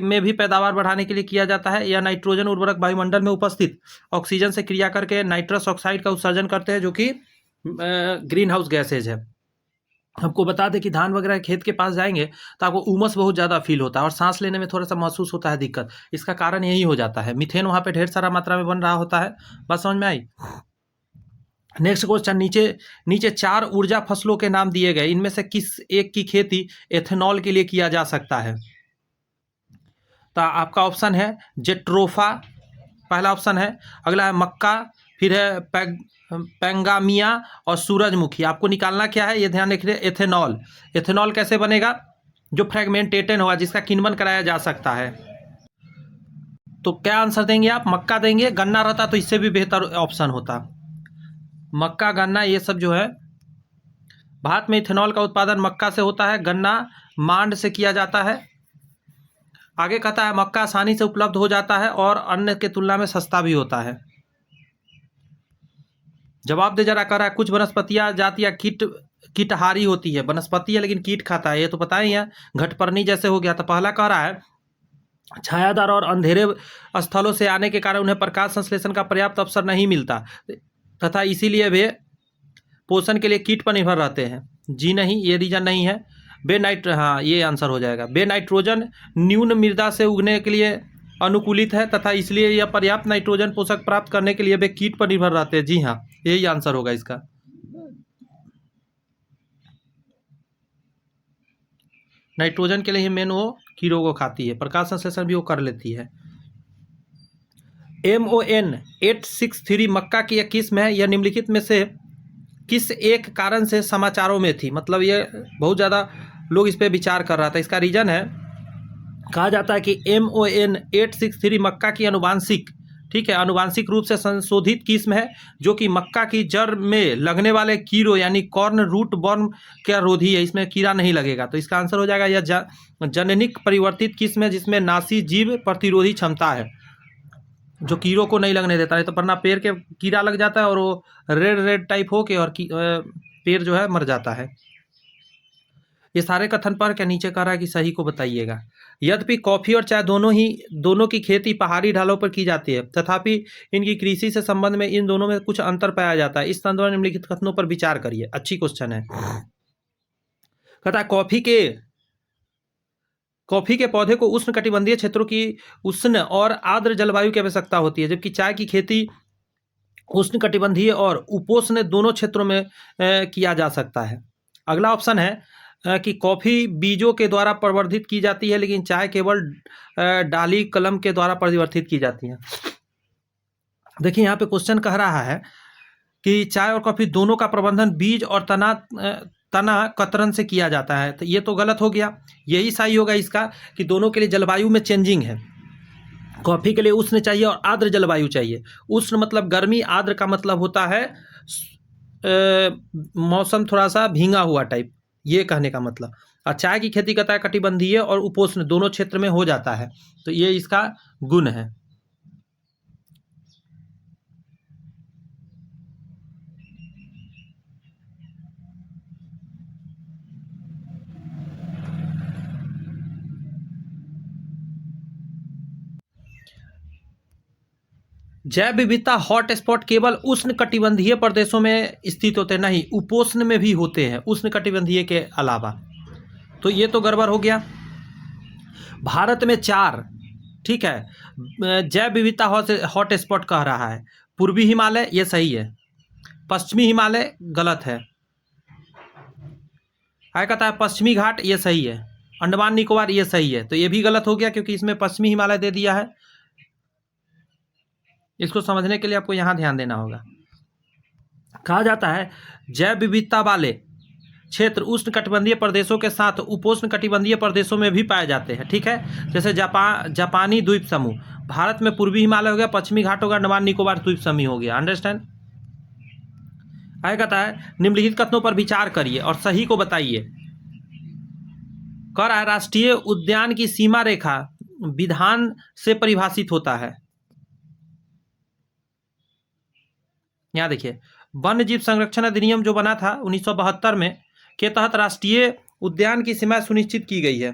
S1: में भी पैदावार बढ़ाने के लिए किया जाता है। यह नाइट्रोजन उर्वरक वायुमंडल में उपस्थित ऑक्सीजन से क्रिया करके नाइट्रस ऑक्साइड का उत्सर्जन करते हैं, जो कि ग्रीन हाउस गैसेज है। आपको बता दें कि धान वगैरह खेत के पास जाएंगे तो आपको उमस बहुत ज़्यादा फील होता है और सांस लेने में थोड़ा सा महसूस होता है दिक्कत। इसका कारण यही हो जाता है, मीथेन वहाँ पे ढेर सारा मात्रा में बन रहा होता है। बात समझ में आई? नेक्स्ट क्वेश्चन, नीचे 4 ऊर्जा फसलों के नाम दिए गए, इनमें से किस एक की खेती एथेनॉल के लिए किया जा सकता है? तो आपका ऑप्शन है जेट्रोफा, पहला ऑप्शन है। अगला है मक्का, फिर है पेंगामिया और सूरजमुखी। आपको निकालना क्या है, ये ध्यान रखिए। एथेनॉल, एथेनॉल कैसे बनेगा? जो फ्रेगमेंटेटेड होगा, जिसका किण्वन कराया जा सकता है। तो क्या आंसर देंगे आप? मक्का देंगे। गन्ना रहता तो इससे भी बेहतर ऑप्शन होता। मक्का, गन्ना, ये सब जो है, भारत में इथेनॉल का उत्पादन मक्का से होता है, गन्ना मांड से किया जाता है। आगे कहता है मक्का आसानी से उपलब्ध हो जाता है और अन्य के तुलना में सस्ता भी होता है। जवाब दे जरा। कह रहा है कुछ वनस्पतियां जातियां कीटहारी होती है। वनस्पति है लेकिन कीट खाता है, ये तो पता ही है। घटपर्णी जैसे हो गया। तो पहला कह रहा है छायादार और अंधेरे स्थलों से आने के कारण उन्हें प्रकाश संश्लेषण का पर्याप्त अवसर नहीं मिलता तथा इसीलिए वे पोषण के लिए कीट पर निर्भर रहते हैं। जी नहीं, ये रीजन नहीं है। हाँ, ये आंसर हो जाएगा। नाइट्रोजन न्यून मृदा से उगने के लिए अनुकूलित है तथा इसलिए यह पर्याप्त नाइट्रोजन पोषक प्राप्त करने के लिए वे कीट पर निर्भर रहते हैं। जी हाँ, यही आंसर होगा इसका। नाइट्रोजन के लिए मेन वो कीड़ों को खाती है, प्रकाश संश्लेषण भी वो कर लेती है। MON 863 मक्का की एक किस्म है। यह निम्नलिखित में से किस एक कारण से समाचारों में थी? मतलब ये बहुत ज़्यादा लोग इस पर विचार कर रहा था। इसका रीज़न है कहा जाता है कि MON 863 मक्का की अनुवांशिक, ठीक है, अनुवांशिक रूप से संशोधित किस्म है जो कि मक्का की जड़ में लगने वाले कीड़ों यानी कॉर्न रूट वर्म का रोधी है, इसमें कीड़ा नहीं लगेगा। तो इसका आंसर हो जाएगा यह जननिक परिवर्तित किस्म है जिसमें नासी जीव प्रतिरोधी क्षमता है, जो कीड़ों को नहीं लगने देता है। तो वरना पेड़ के कीड़ा लग जाता है और वो रेड रेड टाइप हो के और पेड़ जो है मर जाता है। ये सारे कथन पर क्या नीचे कह रहा है कि सही को बताइएगा। यद्यपि कॉफी और चाय दोनों की खेती पहाड़ी ढालों पर की जाती है, तथापि इनकी कृषि से संबंध में इन दोनों में कुछ अंतर पाया जाता है। इस संदर्भ में निम्नलिखित कथनों पर विचार करिए। अच्छी क्वेश्चन है। कहता है कॉफी के पौधे को उष्ण कटिबंधीय क्षेत्रों की उष्ण और आर्द्र जलवायु की आवश्यकता होती है, जबकि चाय की खेती उष्ण कटिबंधीय और उपोष्ण दोनों क्षेत्रों में किया जा सकता है। अगला ऑप्शन है कि कॉफी बीजों के द्वारा प्रवर्धित की जाती है, लेकिन चाय केवल डाली कलम के द्वारा परिवर्तित की जाती है। देखिए यहाँ पे क्वेश्चन कह रहा है कि चाय और कॉफी दोनों का प्रबंधन बीज और तना कतरन से किया जाता है। तो ये तो गलत हो गया। यही सही होगा इसका कि दोनों के लिए जलवायु में चेंजिंग है। कॉफी के लिए उष्ण चाहिए और आर्द्र जलवायु चाहिए। उष्ण मतलब गर्मी, आर्द्र का मतलब होता है मौसम थोड़ा सा भींगा हुआ टाइप, ये कहने का मतलब। और चाय की खेती करता है कटिबंधीय और उपोष्ण दोनों क्षेत्र में हो जाता है। तो ये इसका गुण है। जैव विविधता हॉटस्पॉट केवल उष्ण कटिबंधीय प्रदेशों में स्थित होते नहीं, उपोष्ण में भी होते हैं उष्ण कटिबंधीय के अलावा। तो ये तो गड़बड़ हो गया। भारत में 4, ठीक है, जैव विविधता हॉटस्पॉट कह रहा है। पूर्वी हिमालय, ये सही है। पश्चिमी हिमालय गलत है। आगे कहता है पश्चिमी घाट, ये सही है। अंडमान निकोबार, ये सही है। तो ये भी गलत हो गया क्योंकि इसमें पश्चिमी हिमालय दे दिया है। इसको समझने के लिए आपको यहाँ ध्यान देना होगा। कहा जाता है जैव विविधता वाले क्षेत्र उष्ण कटिबंधीय प्रदेशों के साथ उपोष्ण कटिबंधीय प्रदेशों में भी पाए जाते हैं, ठीक है। जैसे जापानी द्वीप समूह, भारत में पूर्वी हिमालय हो गया, पश्चिमी घाट हो गया, अंडमान निकोबार द्वीप समूह हो गया। अंडरस्टैंड। आगे कहता है निम्नलिखित कथनों पर विचार करिए और सही को बताइए। कह रहा है राष्ट्रीय उद्यान की सीमा रेखा विधान से परिभाषित होता है। यहाँ देखिए, वन्य जीव संरक्षण अधिनियम जो बना था 1972 में के तहत राष्ट्रीय उद्यान की सीमा सुनिश्चित की गई है।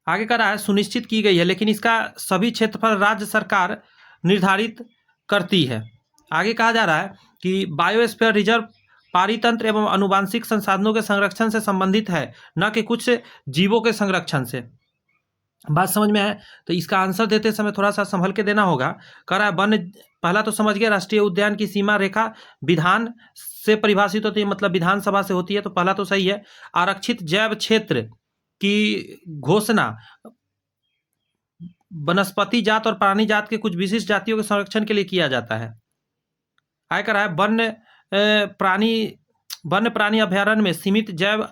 S1: आगे कह रहा है सुनिश्चित की गई है, लेकिन इसका सभी क्षेत्रफल राज्य सरकार निर्धारित करती है। आगे कहा जा रहा है कि बायोस्फीयर रिजर्व पारितंत्र एवं आनुवंशिक संसाधनों के संरक्षण से संबंधित है, न कि कुछ जीवों के संरक्षण से। बात समझ में है? तो इसका आंसर देते समय थोड़ा सा संभल के देना होगा। कह रहा है वन्य, पहला तो समझ गया राष्ट्रीय उद्यान की सीमा रेखा विधान से परिभाषित होती है, मतलब विधानसभा से होती है। तो पहला तो सही है। आरक्षित जैव क्षेत्र की घोषणा वनस्पति जात और प्राणी जात के कुछ विशिष्ट जातियों के संरक्षण के लिए किया जाता है। आगे कह रहा है वन्य प्राणी अभ्यारण्य में सीमित जैव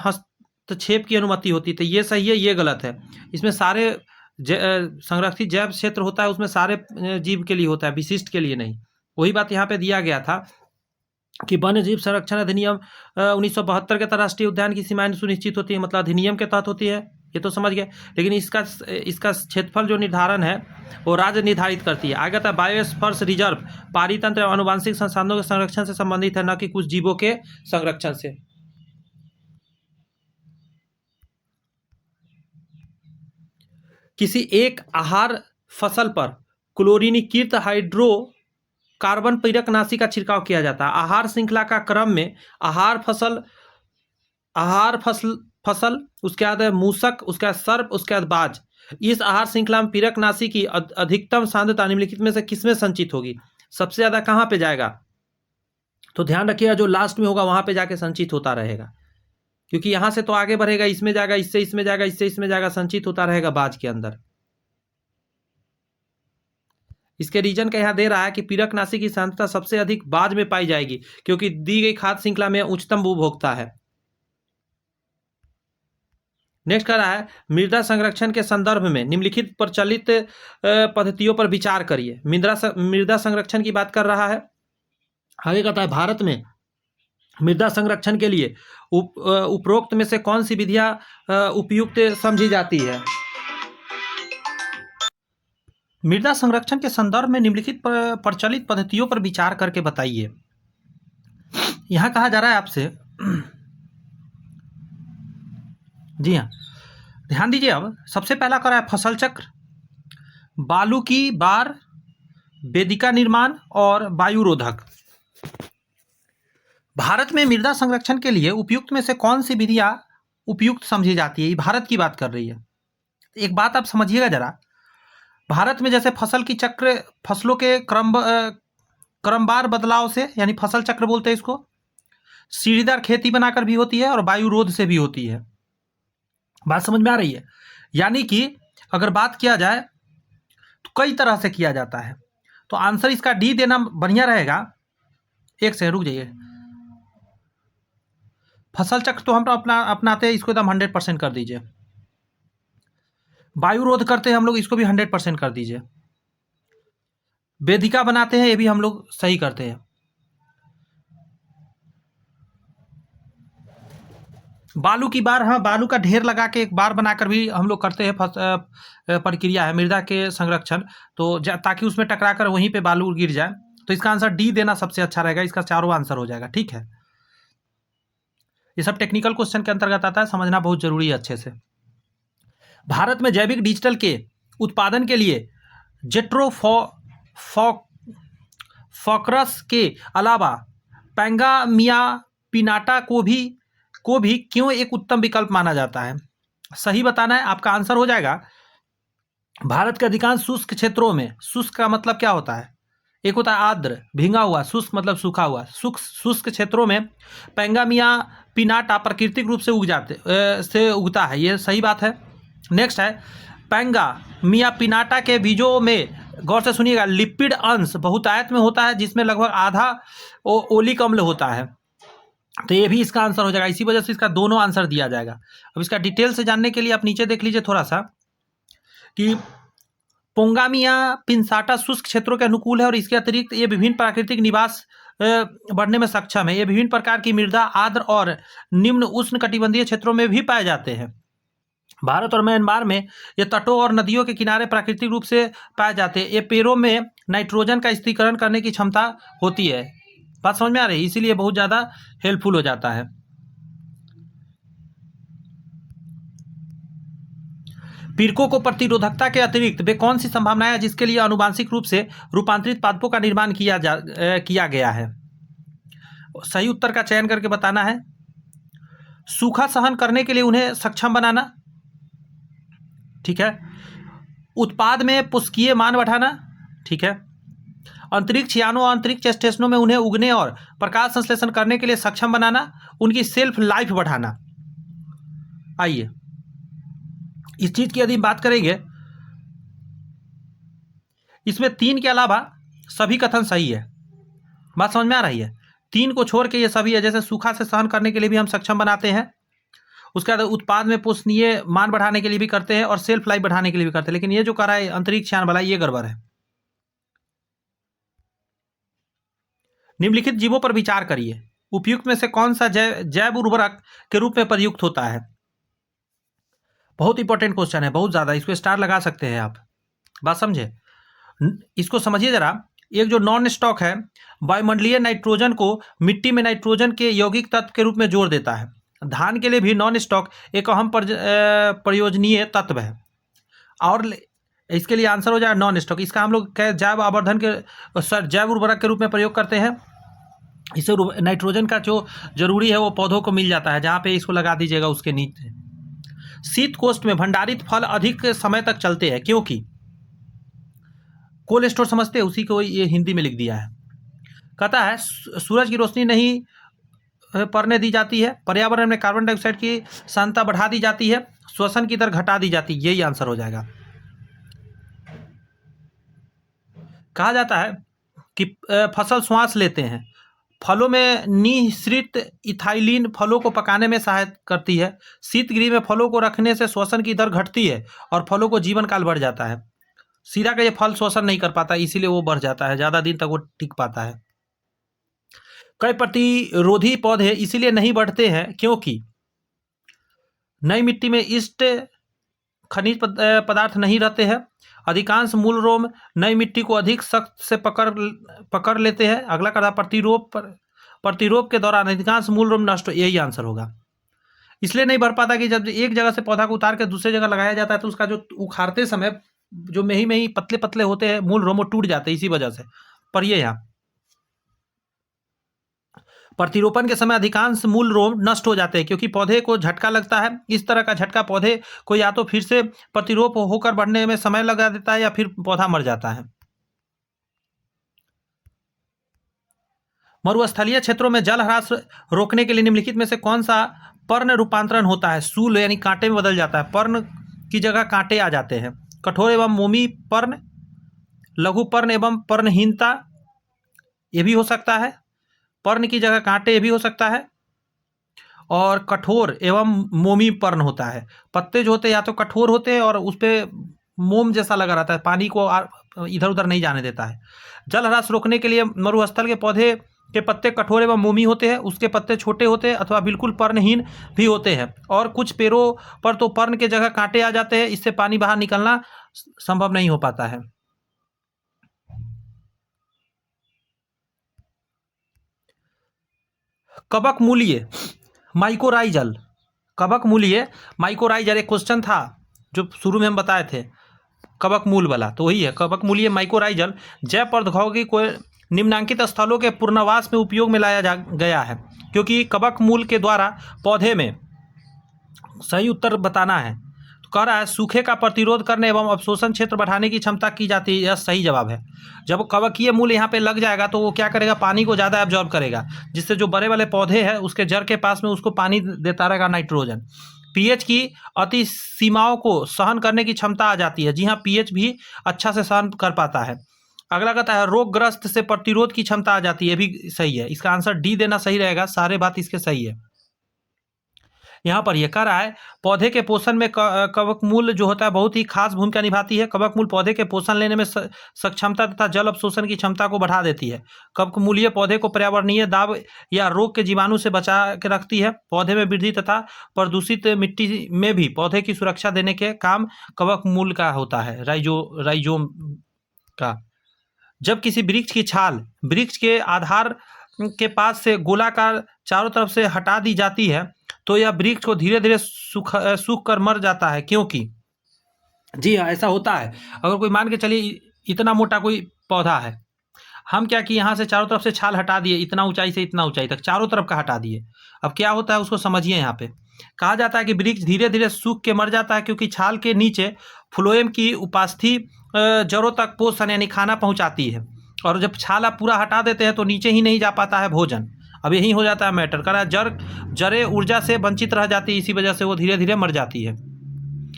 S1: हस्तक्षेप की अनुमति होती है। तो ये सही है, ये गलत है। इसमें सारे संरक्षित जैव क्षेत्र होता है, उसमें सारे जीव के लिए होता है, विशिष्ट के लिए नहीं। वही बात यहाँ पे दिया गया था कि वन्य जीव संरक्षण अधिनियम 1972 के तहत राष्ट्रीय उद्यान की सीमाएं सुनिश्चित होती है, मतलब अधिनियम के तहत होती है, ये तो समझ गए। लेकिन इसका क्षेत्रफल जो निर्धारण है वो राज्य निर्धारित करती है। आगे था बायोस्फीयर रिजर्व पारितंत्र एवं आनुवंशिक संसाधनों के संरक्षण से संबंधित है, न कि कुछ जीवों के संरक्षण से। किसी एक आहार फसल पर क्लोरीनीकृत हाइड्रोकार्बन प्रेरकनाशी का छिड़काव किया जाता है। आहार श्रृंखला का क्रम में आहार फसल उसके बाद मूसक, उसके बाद सर्प, उसके बाद बाज। इस आहार श्रृंखला में प्रेरकनाशी की अधिकतम सांद्रता निम्नलिखित में से किसमें संचित होगी? सबसे ज्यादा कहाँ पे जाएगा? तो ध्यान रखिएगा जो लास्ट में होगा वहां पे जाके संचित होता रहेगा, क्योंकि यहां से तो आगे बढ़ेगा, इसमें जाएगा, इससे इसमें जाएगा, इससे इसमें जाएगा, संचित होता रहेगा बाज के अंदर। इसके रीजन का यहाँ दे रहा है कि प्रेरकनाशी की सांद्रता सबसे अधिक बाज में पाई जाएगी, क्योंकि दी गई खाद्य श्रृंखला में उच्चतम उपभोक्ता है। नेक्स्ट कह रहा है मृदा संरक्षण के संदर्भ में निम्नलिखित प्रचलित पद्धतियों पर विचार करिए। मृदा संरक्षण की बात कर रहा है। आगे कहता है भारत में मृदा संरक्षण के लिए उपरोक्त में से कौन सी विधियां उपयुक्त समझी जाती है। मृदा संरक्षण के संदर्भ में निम्नलिखित प्रचलित पद्धतियों पर विचार करके बताइए। यहां कहा जा रहा है आपसे, जी हाँ, ध्यान दीजिए। अब सबसे पहला करा है फसल चक्र, बालू की बार, वेदिका निर्माण और वायुरोधक। भारत में मृदा संरक्षण के लिए उपयुक्त में से कौन सी विधियां उपयुक्त समझी जाती है। ये भारत की बात कर रही है। एक बात आप समझिएगा जरा, भारत में जैसे फसलों के क्रमवार बदलाव से, यानी फसल चक्र बोलते हैं इसको, सीढ़ीदार खेती बनाकर भी होती है और वायुरोध से भी होती है। बात समझ में आ रही है। यानी कि अगर बात किया जाए तो कई तरह से किया जाता है। तो आंसर इसका डी देना बढ़िया रहेगा। एक सेकंड रुक जाइए। फसल चक्र तो हम अपनाते हैं, इसको एकदम 100% कर दीजिए। वायुरोध करते हैं हम लोग, इसको भी 100% कर दीजिए। वेदिका बनाते हैं, ये भी हम लोग सही करते हैं। बालू की बार, हाँ, बालू का ढेर लगा के एक बार बनाकर भी हम लोग करते हैं। प्रक्रिया है मृदा के संरक्षण, तो ताकि उसमें टकरा कर वहीं पे बालू गिर जाए। तो इसका आंसर डी देना सबसे अच्छा रहेगा। इसका चारों आंसर हो जाएगा। ठीक है, ये सब टेक्निकल क्वेश्चन के अंतर्गत आता है, समझना बहुत जरूरी है अच्छे से। भारत में जैविक डिजिटल के उत्पादन के लिए जेट्रोफॉकरस के अलावा पैंगामिया पिनाटा को भी क्यों एक उत्तम विकल्प माना जाता है। सही बताना है। आपका आंसर हो जाएगा, भारत के अधिकांश शुष्क क्षेत्रों में, शुष्क का मतलब क्या होता है, एक होता है आर्द्र, भींगा हुआ, शुष्क मतलब सूखा हुआ, शुष्क क्षेत्रों में पैंगामिया पिनाटा प्राकृतिक रूप से उगता है। ये सही बात है। नेक्स्ट है पैंगामिया पिनाटा के बीजों में, गौर से सुनिएगा, लिपिड अंश बहुतायत में होता है, जिसमें लगभग आधा ओलिक अम्ल होता है। तो ये भी इसका आंसर हो जाएगा। इसी वजह से इसका दोनों आंसर दिया जाएगा। अब इसका डिटेल से जानने के लिए आप नीचे देख लीजिए थोड़ा सा कि पोंगामिया पिंसाटा शुष्क क्षेत्रों के अनुकूल है और इसके अतिरिक्त ये विभिन्न प्राकृतिक निवास बढ़ने में सक्षम है। ये विभिन्न प्रकार की मृदा, आर्द्र और निम्न उष्ण कटिबंधीय क्षेत्रों में भी पाए जाते हैं। भारत और म्यांमार में ये तटों और नदियों के किनारे प्राकृतिक रूप से पाए जाते हैं। ये पेड़ों में नाइट्रोजन का स्थिरीकरण करने की क्षमता होती है। बात समझ में आ रही है, इसीलिए बहुत ज़्यादा हेल्पफुल हो जाता है। पीड़कों को प्रतिरोधकता के अतिरिक्त वे कौन सी संभावनाएं हैं जिसके लिए आनुवांशिक रूप से रूपांतरित पादपों का निर्माण किया गया है। सही उत्तर का चयन करके बताना है। सूखा सहन करने के लिए उन्हें सक्षम बनाना, ठीक है। उत्पाद में पुष्कीय मान बढ़ाना, ठीक है। अंतरिक्ष यानों, अंतरिक्ष स्टेशनों में उन्हें उगने और प्रकाश संश्लेषण करने के लिए सक्षम बनाना, उनकी सेल्फ लाइफ बढ़ाना। आइए इस चीज की यदि बात करेंगे, इसमें 3 के अलावा सभी कथन सही है। बात समझ में आ रही है। 3 को छोड़ के ये सभी है। जैसे सूखा से सहन करने के लिए भी हम सक्षम बनाते हैं, उसके बाद उत्पाद में पोषणीय मान बढ़ाने के लिए भी करते हैं और सेल्फ लाइफ बढ़ाने के लिए भी करते हैं। लेकिन ये जो कर रहा है अंतरिक्ष यान वाला, ये गड़बड़ है। निम्नलिखित जीवों पर विचार करिए। उपयुक्त में से कौन सा जैव उर्वरक के रूप में प्रयुक्त होता है। बहुत इंपॉर्टेंट क्वेश्चन है, बहुत ज्यादा। इसको स्टार लगा सकते हैं आप। बात समझे, इसको समझिए जरा। एक जो नॉन स्टॉक है, वायुमंडलीय नाइट्रोजन को मिट्टी में नाइट्रोजन के यौगिक तत्व के रूप में जोड़ देता है। धान के लिए भी नॉन स्टॉक एक अहम प्रयोजनीय तत्व है। और इसके लिए आंसर हो जाएगा नॉन स्टॉक। इसका हम लोग जैव आवर्धन के जैव उर्वरक के रूप में प्रयोग करते हैं। इससे नाइट्रोजन का जो जरूरी है वो पौधों को मिल जाता है। जहाँ पे इसको लगा दीजिएगा उसके नीचे। शीतकोष्ठ में भंडारित फल अधिक समय तक चलते हैं क्योंकि, कोल्ड स्टोर समझते हैं, उसी को ये हिंदी में लिख दिया है। कहता है सूरज की रोशनी नहीं पड़ने दी जाती है, पर्यावरण में कार्बन डाइऑक्साइड की सांद्रता बढ़ा दी जाती है, श्वसन की दर घटा दी जाती है। यही आंसर हो जाएगा। कहा जाता है कि फसल श्वास लेते हैं, फलों में निःसृत इथाइलिन फलों को पकाने में सहायता करती है। शीतगृह में फलों को रखने से श्वसन की दर घटती है और फलों को जीवन काल बढ़ जाता है। सीधा का ये फल श्वसन नहीं कर पाता, इसीलिए वो बढ़ जाता है, ज़्यादा दिन तक वो टिक पाता है। कई प्रतिरोधी पौधे इसीलिए नहीं बढ़ते हैं क्योंकि नई मिट्टी में ईस्ट खनिज पदार्थ नहीं रहते हैं। अधिकांश मूल रोम नई मिट्टी को अधिक सख्त से पकड़ लेते हैं। अगला कथा प्रतिरोध के दौरान अधिकांश मूल रोम नष्ट, यही आंसर होगा। इसलिए नहीं बढ़ पाता कि जब एक जगह से पौधा को उतार के दूसरे जगह लगाया जाता है तो उसका जो उखाड़ते समय जो में ही पतले पतले होते हैं मूल रोम, वो टूट जाते हैं इसी वजह से। पर ये यहाँ प्रतिरोपण के समय अधिकांश मूल रोम नष्ट हो जाते हैं क्योंकि पौधे को झटका लगता है। इस तरह का झटका पौधे को या तो फिर से प्रतिरोप होकर बढ़ने में समय लगा देता है या फिर पौधा मर जाता है। मरुस्थलीय क्षेत्रों में जल ह्रास रोकने के लिए निम्नलिखित में से कौन सा पर्ण रूपांतरण होता है? शूल यानी कांटे में बदल जाता है, पर्ण की जगह कांटे आ जाते हैं। कठोर एवं मोमी पर्ण, लघु पर्ण एवं पर्णहीनता, ये भी हो सकता है। पर्ण की जगह कांटे, ये भी हो सकता है। और कठोर एवं मोमी पर्ण होता है। पत्ते जो होते हैं या तो कठोर होते हैं और उस पर मोम जैसा लगा रहता है, पानी को इधर उधर नहीं जाने देता है। जल ह्रास रोकने के लिए मरुस्थल के पौधे के पत्ते कठोर एवं मोमी होते हैं, उसके पत्ते छोटे होते हैं अथवा बिल्कुल पर्णहीन भी होते हैं। और कुछ पेड़ों पर तो पर्ण के जगह कांटे आ जाते हैं, इससे पानी बाहर निकलना संभव नहीं हो पाता है। कवक मूलीय माइकोराइजल, कवक मूलीय माइकोराइजल एक क्वेश्चन था जो शुरू में हम बताए थे, कवक मूल वाला, तो वही है। कवक मूलीय माइकोराइजल जैव प्रौद्योगिकी को निम्नांकित स्थलों के पुनर्वास में उपयोग में लाया गया है क्योंकि कवक मूल के द्वारा पौधे में, सही उत्तर बताना है। तो कह रहा है सूखे का प्रतिरोध करने एवं अवशोषण क्षेत्र बढ़ाने की क्षमता की जाती है, यह सही जवाब है। जब कवकीय मूल यहाँ पे लग जाएगा तो वो क्या करेगा, पानी को ज़्यादा एब्जॉर्ब करेगा, जिससे जो बड़े वाले पौधे हैं उसके जड़ के पास में उसको पानी देता रहेगा, नाइट्रोजन। पीएच की अति सीमाओं को सहन करने की क्षमता आ जाती है। जी हाँ, पीएच भी अच्छा से सहन कर पाता है। अगला कहता है रोगग्रस्त से प्रतिरोध की क्षमता आ जाती है, भी सही है। इसका आंसर डी देना सही रहेगा, सारे बात इसके सही है। यहाँ पर यह कह रहा है पौधे के पोषण में कवकमूल जो होता है बहुत ही खास भूमिका निभाती है। कवकमूल पौधे के पोषण लेने में सक्षमता तथा जल अवशोषण की क्षमता को बढ़ा देती है। कवकमूलीय पौधे को पर्यावरणीय दाब या रोग के जीवाणु से बचा के रखती है। पौधे में वृद्धि तथा प्रदूषित मिट्टी में भी पौधे की सुरक्षा देने के काम कवकमूल का होता है, राइजोम का। जब किसी वृक्ष की छाल वृक्ष के आधार के पास से गोलाकार चारों तरफ से हटा दी जाती है तो यह वृक्ष को धीरे धीरे सूख कर मर जाता है, क्योंकि जी हाँ ऐसा होता है। अगर कोई मान के चलिए इतना मोटा कोई पौधा है, हम क्या कि यहाँ से चारों तरफ से छाल हटा दिए, इतना ऊंचाई से इतना ऊंचाई तक चारों तरफ का हटा दिए। अब क्या होता है उसको समझिए। यहाँ पे कहा जाता है कि वृक्ष धीरे धीरे सूख के मर जाता है क्योंकि छाल के नीचे फ्लोएम की उपस्थिति जड़ों तक पोषण यानी खाना पहुँचाती है, और जब छाल आप पूरा हटा देते हैं तो नीचे ही नहीं जा पाता है भोजन। अब यही हो जाता है मैटर, करा जड़ें ऊर्जा से वंचित रह जाती है, इसी वजह से वो धीरे धीरे मर जाती है।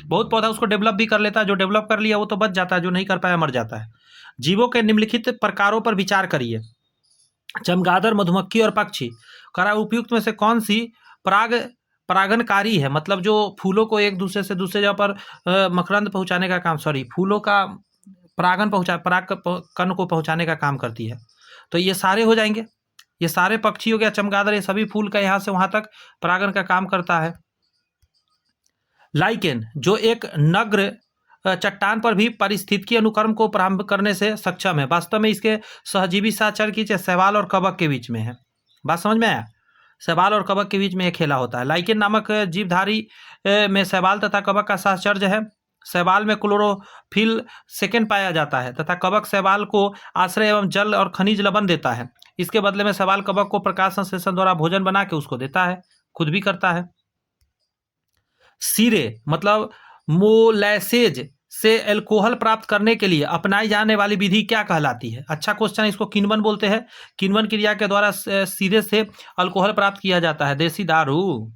S1: बहुत पौधा उसको डेवलप भी कर लेता है, जो डेवलप कर लिया वो तो बच जाता है, जो नहीं कर पाया मर जाता है। जीवों के निम्नलिखित प्रकारों पर विचार करिए। चमगादड़, मधुमक्खी और पक्षी। करा उपयुक्त में से कौन सी परागणकारी है, मतलब जो फूलों को एक दूसरे से दूसरे जगह पर मकरंद पहुंचाने का काम, फूलों का परागकण को पहुंचाने का काम करती है। तो ये सारे हो जाएंगे, ये सारे पक्षी हो गया, चमगादड़, ये सभी फूल का यहाँ से वहाँ तक परागण का काम करता है। लाइकेन जो एक नग्न चट्टान पर भी पारिस्थितिकी अनुक्रम को प्रारंभ करने से सक्षम है। वास्तव में इसके सहजीवी साचर की शैवाल और कवक के बीच में है। बात समझ में आया? शैवाल और कवक के बीच में एक खेला होता है। लाइकेन नामक जीवधारी में शैवाल तथा कवक का साहचर्य है। शैवाल में क्लोरोफिल सेकेंड पाया जाता है तथा कवक शैवाल को आश्रय एवं जल और खनिज लवण देता है। इसके बदले में शैवाल कवक को प्रकाश संश्लेषण द्वारा भोजन बना के उसको देता है, खुद भी करता है। सीरे मतलब मोलैसेज से अल्कोहल प्राप्त करने के लिए अपनाई जाने वाली विधि क्या कहलाती है? अच्छा क्वेश्चन है, इसको किण्वन बोलते हैं। किण्वन क्रिया के द्वारा सीरे से अल्कोहल प्राप्त किया जाता है, देसी दारू।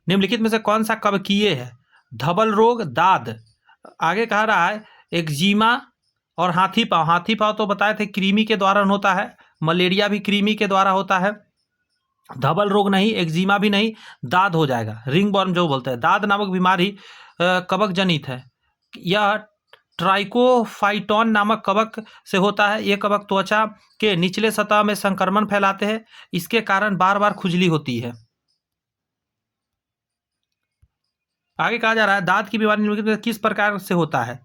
S1: निम्नलिखित में से कौन सा कवकीय है? धवल रोग, दाद। आगे कह रहा है एक्जिमा और हाथी पाँव, हाथी पाँव तो बताए थे कृमि के द्वारा होता है, मलेरिया भी कृमि के द्वारा होता है। धवल रोग नहीं, एक्जिमा भी नहीं, दाद हो जाएगा, रिंग वर्म जो बोलते हैं। दाद नामक बीमारी कवक जनित है। यह ट्राइकोफाइटॉन नामक कवक से होता है। ये कवक त्वचा के निचले सतह में संक्रमण फैलाते हैं, इसके कारण बार बार खुजली होती है। आगे कहा जा रहा है दांत की बीमारी निम्नलिखित किस प्रकार से होता है,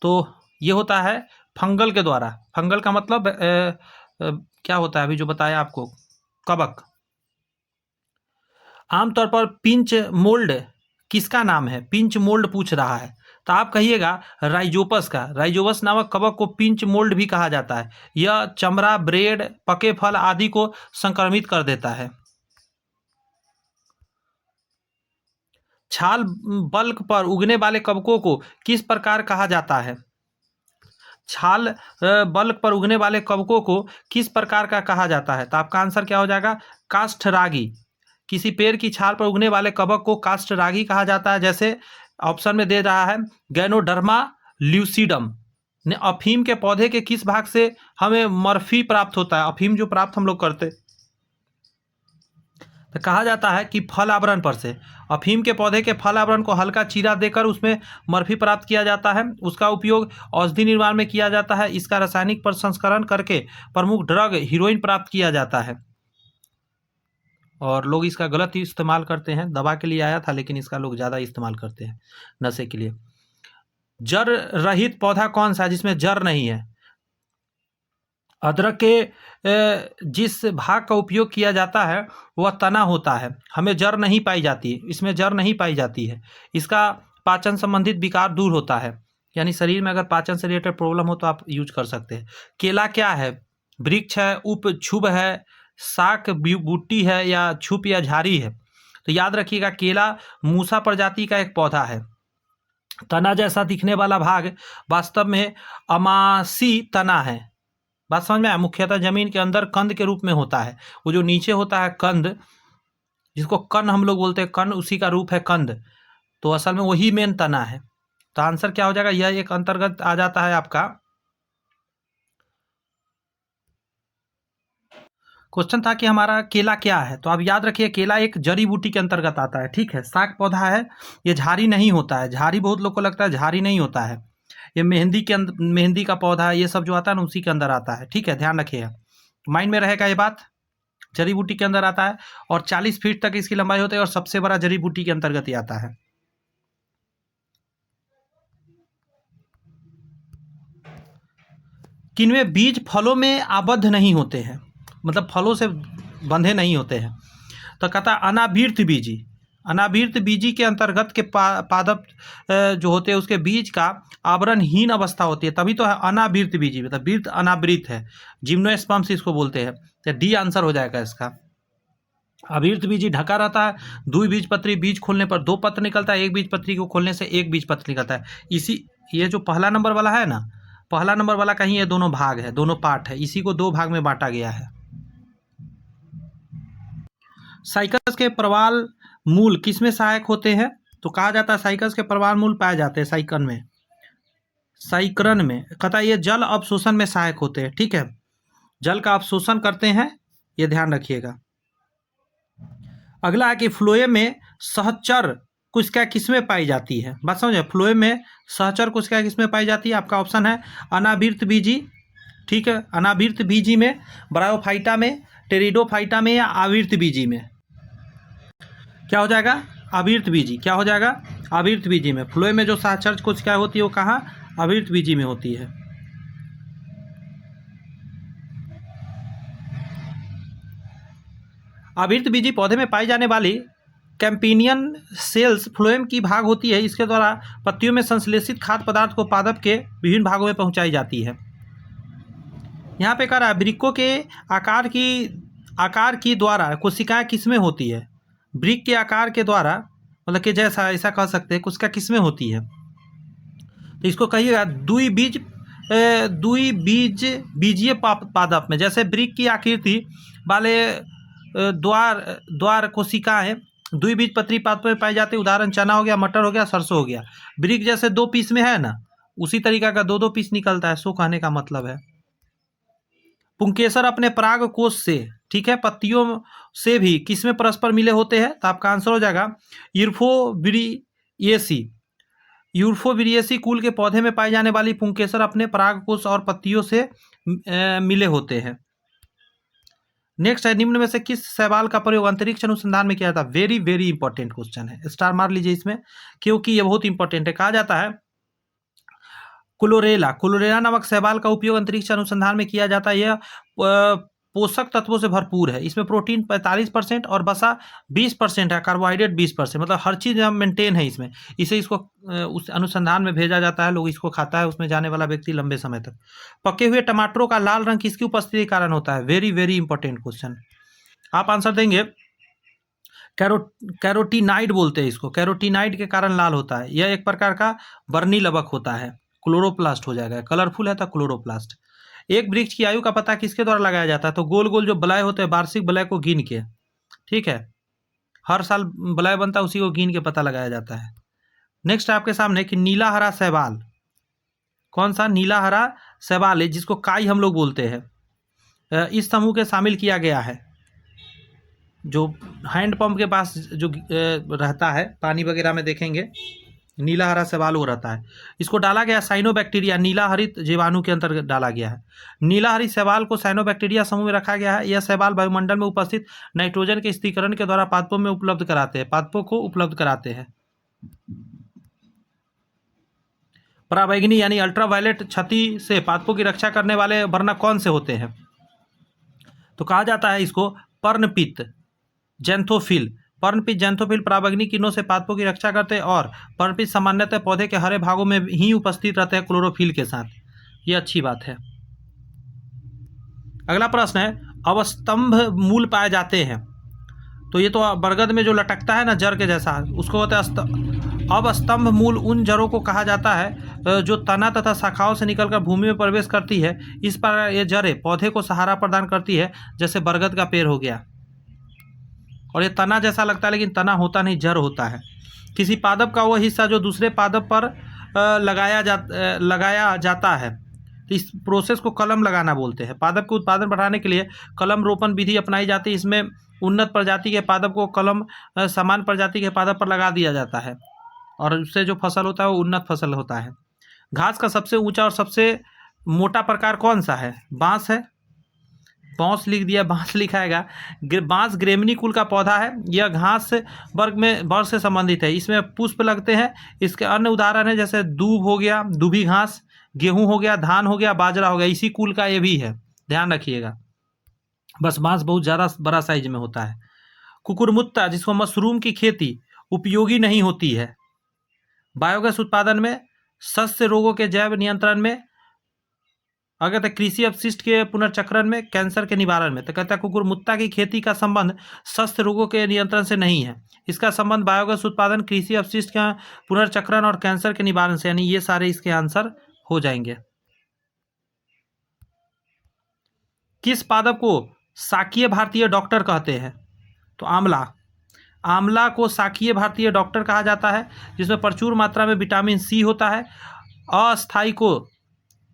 S1: तो ये होता है फंगल के द्वारा। फंगल का मतलब क्या होता है, अभी जो बताया आपको, कवक। आमतौर पर पिंच मोल्ड किसका नाम है, पिंच मोल्ड पूछ रहा है, तो आप कहिएगा राइजोपस का। राइजोपस नामक कवक को पिंच मोल्ड भी कहा जाता है। यह चमड़ा, ब्रेड, पके फल आदि को संक्रमित कर देता है। छाल बल्क पर उगने वाले कवकों को किस प्रकार कहा जाता है, छाल बल्क पर उगने वाले कवकों को किस प्रकार का कहा जाता है, तो आपका आंसर क्या हो जाएगा, काष्ठरागी। किसी पेड़ की छाल पर उगने वाले कवक को काष्ठरागी कहा जाता है। जैसे ऑप्शन में दे रहा है गैनोडर्मा ल्यूसिडम। अफीम के पौधे के किस भाग से हमें मर्फी प्राप्त होता है, अफीम जो प्राप्त हम लोग करते, तो कहा जाता है कि फल आवरण पर से। अफीम के पौधे के फल आवरण को हल्का चीरा देकर उसमें मर्फी प्राप्त किया जाता है। उसका उपयोग औषधि निर्माण में किया जाता है। इसका रासायनिक प्रसंस्करण करके प्रमुख ड्रग हीरोइन प्राप्त किया जाता है। और लोग इसका गलत ही इस्तेमाल करते हैं, दवा के लिए आया था लेकिन इसका लोग ज़्यादा इस्तेमाल करते हैं नशे के लिए। जड़ रहित पौधा कौन सा है जिसमें जड़ नहीं है, अदरक के जिस भाग का उपयोग किया जाता है वह तना होता है, हमें जड़ नहीं पाई जाती, इसमें जड़ नहीं पाई जाती है। इसका पाचन संबंधित विकार दूर होता है, यानी शरीर में अगर पाचन से रिलेटेड प्रॉब्लम हो तो आप यूज कर सकते हैं। केला क्या है, वृक्ष है, उपछुब है, शाक बूटी है, या छुप या झाड़ी है, तो याद रखिएगा केला मूसा प्रजाति का एक पौधा है। तना जैसा दिखने वाला भाग वास्तव में अमासी तना है। बात समझ में आया, मुख्यतः जमीन के अंदर कंद के रूप में होता है। वो जो नीचे होता है कंद, जिसको कण हम लोग बोलते हैं, कण उसी का रूप है कंद, तो असल में वही मेन तना है। तो आंसर क्या हो जाएगा, यह एक अंतर्गत आ जाता है आपका। क्वेश्चन था कि हमारा केला क्या है, तो आप याद रखिए केला एक जड़ी बूटी के अंतर्गत आता है, ठीक है, शाक पौधा है, ये झाड़ी नहीं होता है। झाड़ी बहुत लोग को लगता है झाड़ी नहीं होता है, ये मेहंदी के अंदर, मेहंदी का पौधा है, ये सब जो आता है ना उसी के अंदर आता है, ठीक है, ध्यान रखिएगा, माइंड में रहेगा ये बात। जड़ी बूटी के अंदर आता है और 40 फीट तक इसकी लंबाई होती है और सबसे बड़ा जड़ी बूटी के अंतर्गत ही आता है। किनमें बीज फलों में आबद्ध नहीं होते हैं, मतलब फलों से बंधे नहीं होते हैं, तो कहता है अनावृत बीजी। अनावृत बीजी के अंतर्गत के पादप जो होते हैं उसके बीज का आवरणहीन अवस्था होती है, तभी तो है अनावृत बीजी, मतलब वृत्त अनावृत है, जिम्नोस्पर्म्स इसको बोलते हैं। तो डी आंसर हो जाएगा इसका। आवृत बीजी ढका रहता है, द्विबीजपत्री, बीज खोलने पर 2 पत्र निकलता है, एक बीजपत्री को खोलने से 1 बीजपत्र निकलता है। इसी ये जो पहला नंबर वाला है ना, पहला नंबर वाला का ही ये दोनों भाग है, दोनों पार्ट है, इसी को 2 भाग में बांटा गया है। साइकस के प्रवाल मूल किसमें सहायक होते हैं, तो कहा जाता है साइकस के प्रवाल मूल पाए जाते हैं साइकन में, साइकरन में। कहता है ये जल अवशोषण में सहायक होते हैं, ठीक है, जल का अवशोषण करते हैं, ये ध्यान रखिएगा। अगला है कि फ्लोएम में सहचर कोशिका किसमें पाई जाती है, बात समझे, फ्लोएम में सहचर कोशिका किसमें पाई जाती है, आपका ऑप्शन है अनावृत बीजी, ठीक है, अनावृत बीजी में, ब्रायोफाइटा में, टेरिडोफाइटा में, या आवृत बीजी में। क्या हो जाएगा, आवृत बीजी, क्या हो जाएगा, आवृत बीजी में। फ्लोएम में जो सहचर कोशिका होती है वो कहाँ, आवृत बीजी में होती है। आवृत बीजी पौधे में पाई जाने वाली कैंपिनियन सेल्स फ्लोएम की भाग होती है, इसके द्वारा पत्तियों में संश्लेषित खाद्य पदार्थ को पादप के विभिन्न भागों में पहुंचाई जाती है। यहाँ पे कह रहा है वृक्कों के आकार की द्वारा कोशिकाएं किसमें होती है, वृक्क के आकार के द्वारा, मतलब कि जैसा ऐसा कह सकते हैं कोशिका किसमें होती है, तो इसको कहिएगा द्विबीजीय पादप में। जैसे वृक्क की आकृति वाले द्वार कोशिकाएं द्विबीजपत्री पादप में पाई जाती है, उदाहरण चना हो गया, मटर हो गया, सरसों हो गया। वृक्क जैसे 2 पीस में है ना, उसी तरीका का 2-2 पीस निकलता है, सो कहने का मतलब है। पुंकेसर अपने पराग कोश से, ठीक है, पत्तियों से भी किसमें परस्पर मिले होते हैं? तो आपका आंसर हो जाएगा यूर्फोबिरियेसी। यूर्फोबिरियेसी कुल के पौधे में पाई जाने वाली पुंकेसर अपने परागकोश और पत्तियों से मिले होते हैं। नेक्स्ट है, निम्न में से किस शैवाल का प्रयोग अंतरिक्ष अनुसंधान में किया जाता है? वेरी वेरी इंपॉर्टेंट क्वेश्चन है, स्टार मार लीजिए इसमें, क्योंकि ये बहुत इंपॉर्टेंट है। कहा जाता है क्लोरेला नामक शैवाल का उपयोग अंतरिक्ष अनुसंधान में किया जाता है। यह पोषक तत्वों से भरपूर है। इसमें प्रोटीन 45% और वसा 20% है, कार्बोहाइड्रेट 20%, मतलब हर चीज़ मेंटेन है इसमें। इसे इसको उस अनुसंधान में भेजा जाता है, लोग इसको खाता है, उसमें जाने वाला व्यक्ति लंबे समय तक। पके हुए टमाटरों का लाल रंग किसकी उपस्थिति के कारण होता है? Very very important question. आप आंसर देंगे कैरोटीनाइड बोलते हैं इसको, कैरोटीनाइड के कारण लाल होता है। यह एक प्रकार का बर्नी लवक होता है, क्लोरोप्लास्ट हो जाएगा, कलरफुल है तो क्लोरोप्लास्ट। एक वृक्ष की आयु का पता किसके द्वारा लगाया जाता है? तो गोल गोल जो बलय होते हैं, वार्षिक बलय को गिन के, ठीक है, हर साल बलय बनता है, उसी को गिन के पता लगाया जाता है। नेक्स्ट आपके सामने कि नीला हरा शैवाल, कौन सा नीला हरा शैवाल है जिसको काई हम लोग बोलते हैं, इस समूह के शामिल किया गया है। जो हैंडपंप के पास जो रहता है, पानी वगैरह में देखेंगे नीला हरा शैवाल वो रहता है। इसको डाला गया साइनोबैक्टीरिया, नीला हरित जीवाणु के अंतर्गत डाला गया है। नीला हरित शैवाल को साइनोबैक्टीरिया समूह में रखा गया है। यह शैवाल वायुमंडल में उपस्थित नाइट्रोजन के स्थिरीकरण के द्वारा पादपों में उपलब्ध कराते हैं, पादपों को उपलब्ध कराते हैं। पराबैंगनी यानी अल्ट्रावायलेट क्षति से पादपों की रक्षा करने वाले वर्णक कौन से होते हैं? तो कहा जाता है इसको पर्णपित जैंथोफिल। पर्णपित जैंथोफिल पराबैंगनी किरणों से पादपों की रक्षा करते हैं, और पर्णपित सामान्यतः पौधे के हरे भागों में ही उपस्थित रहते हैं क्लोरोफिल के साथ। ये अच्छी बात है। अगला प्रश्न है, अवस्तंभ मूल पाए जाते हैं। तो ये तो बरगद में जो लटकता है ना जड़ के जैसा, उसको होता है अवस्तंभ मूल। उन जड़ों को कहा जाता है जो तना तथा शाखाओं से निकलकर भूमि में प्रवेश करती है। इस पर ये जड़ें पौधे को सहारा प्रदान करती है, जैसे बरगद का पेड़ हो गया। और ये तना जैसा लगता है, लेकिन तना होता नहीं, जड़ होता है। किसी पादप का वो हिस्सा जो दूसरे पादप पर लगाया जाता है, तो इस प्रोसेस को कलम लगाना बोलते हैं। पादप के उत्पादन बढ़ाने के लिए कलम रोपण विधि अपनाई जाती है। इसमें उन्नत प्रजाति के पादप को कलम समान प्रजाति के पादप पर लगा दिया जाता है, और उससे जो फसल होता है वो उन्नत फसल होता है। घास का सबसे ऊंचा और सबसे मोटा प्रकार कौन सा है? बांस है, बांस लिख दिया, बांस लिखाएगा। बांस ग्रेमनी कुल का पौधा है। यह घास वर्ग से संबंधित है। इसमें पुष्प लगते हैं। इसके अन्य उदाहरण है जैसे दूब हो गया, दूबी घास, गेहूं हो गया, धान हो गया, बाजरा हो गया, इसी कुल का ये भी है, ध्यान रखिएगा। बस बांस बहुत ज़्यादा बड़ा साइज में होता है। कुकुरमुत्ता, जिसको मशरूम की खेती उपयोगी नहीं होती है। बायोगैस उत्पादन में, सस्य रोगों के जैव नियंत्रण में, अगर तो कृषि अपशिष्ट के पुनर्चक्रण में, कैंसर के निवारण में। तो कहता है कुकुरमुत्ता की खेती का संबंध सस्य रोगों के नियंत्रण से नहीं है। इसका संबंध बायोगैस उत्पादन, कृषि अपशिष्ट का पुनर्चक्रण और कैंसर के निवारण से, यानी ये सारे इसके आंसर हो जाएंगे। किस पादप को शाकीय भारतीय डॉक्टर कहते हैं? तो आंवला। आंवला को शाकीय भारतीय डॉक्टर कहा जाता है, जिसमें प्रचुर मात्रा में विटामिन सी होता है।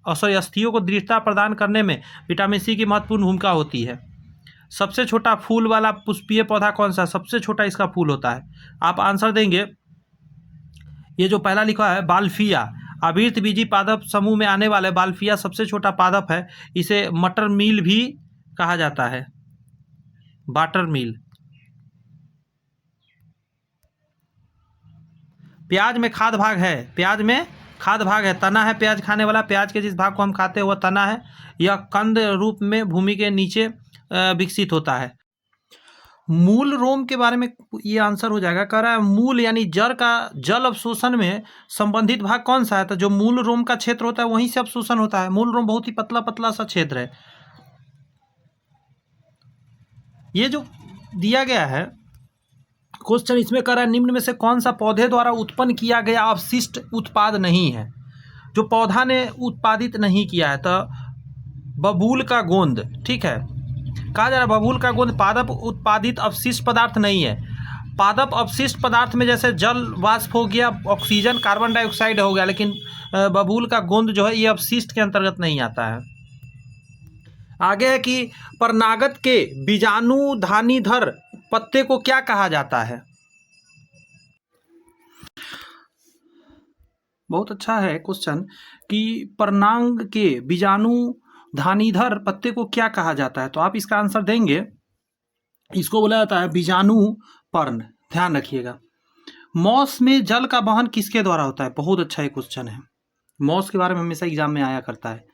S1: अस्थियों को दृढ़ता प्रदान करने में विटामिन सी की महत्वपूर्ण भूमिका होती है। सबसे छोटा फूल वाला पुष्पीय पौधा कौन सा? सबसे छोटा इसका फूल होता है। आप आंसर देंगे, ये जो पहला लिखा है बाल्फिया, आवृत बीजी पादप समूह में आने वाले बाल्फिया सबसे छोटा पादप है। इसे मटर मील भी कहा जाता है, वाटर मील। प्याज में खाद्य भाग है, प्याज में खाद्य भाग है, तना है प्याज खाने वाला। प्याज के जिस भाग को हम खाते हैं वह तना है। यह कंद रूप में भूमि के नीचे विकसित होता है। मूल रोम के बारे में ये आंसर हो जाएगा। कह रहा है मूल यानी जड़ का जल अवशोषण में संबंधित भाग कौन सा है? तो जो मूल रोम का क्षेत्र होता है वहीं से अवशोषण होता है। मूल रोम बहुत ही पतला पतला सा क्षेत्र है। ये जो दिया गया है क्वेश्चन, इसमें कह रहा है निम्न में से कौन सा पौधे द्वारा उत्पन्न किया गया अवशिष्ट उत्पाद नहीं है, जो पौधा ने उत्पादित नहीं किया है? तो बबूल का गोंद, ठीक है, कहा जा रहा है बबूल का गोंद पादप उत्पादित अवशिष्ट पदार्थ नहीं है। पादप अवशिष्ट पदार्थ में जैसे जल वाष्प हो गया, ऑक्सीजन, कार्बन डाइऑक्साइड हो गया, लेकिन बबूल का गोंद जो है ये अपशिष्ट के अंतर्गत नहीं आता है। आगे है कि परनागत के बीजाणुधानीधर पत्ते को क्या कहा जाता है। बहुत अच्छा है क्वेश्चन कि परनांग के बीजाणुधानीधर पत्ते को क्या कहा जाता है। तो आप इसका आंसर देंगे, इसको बोला जाता है बीजाणु पर्ण। ध्यान रखिएगा। मॉस में जल का वहन किसके द्वारा होता है। बहुत अच्छा ये क्वेश्चन है, मॉस के बारे में हमेशा एग्जाम में आया करता है।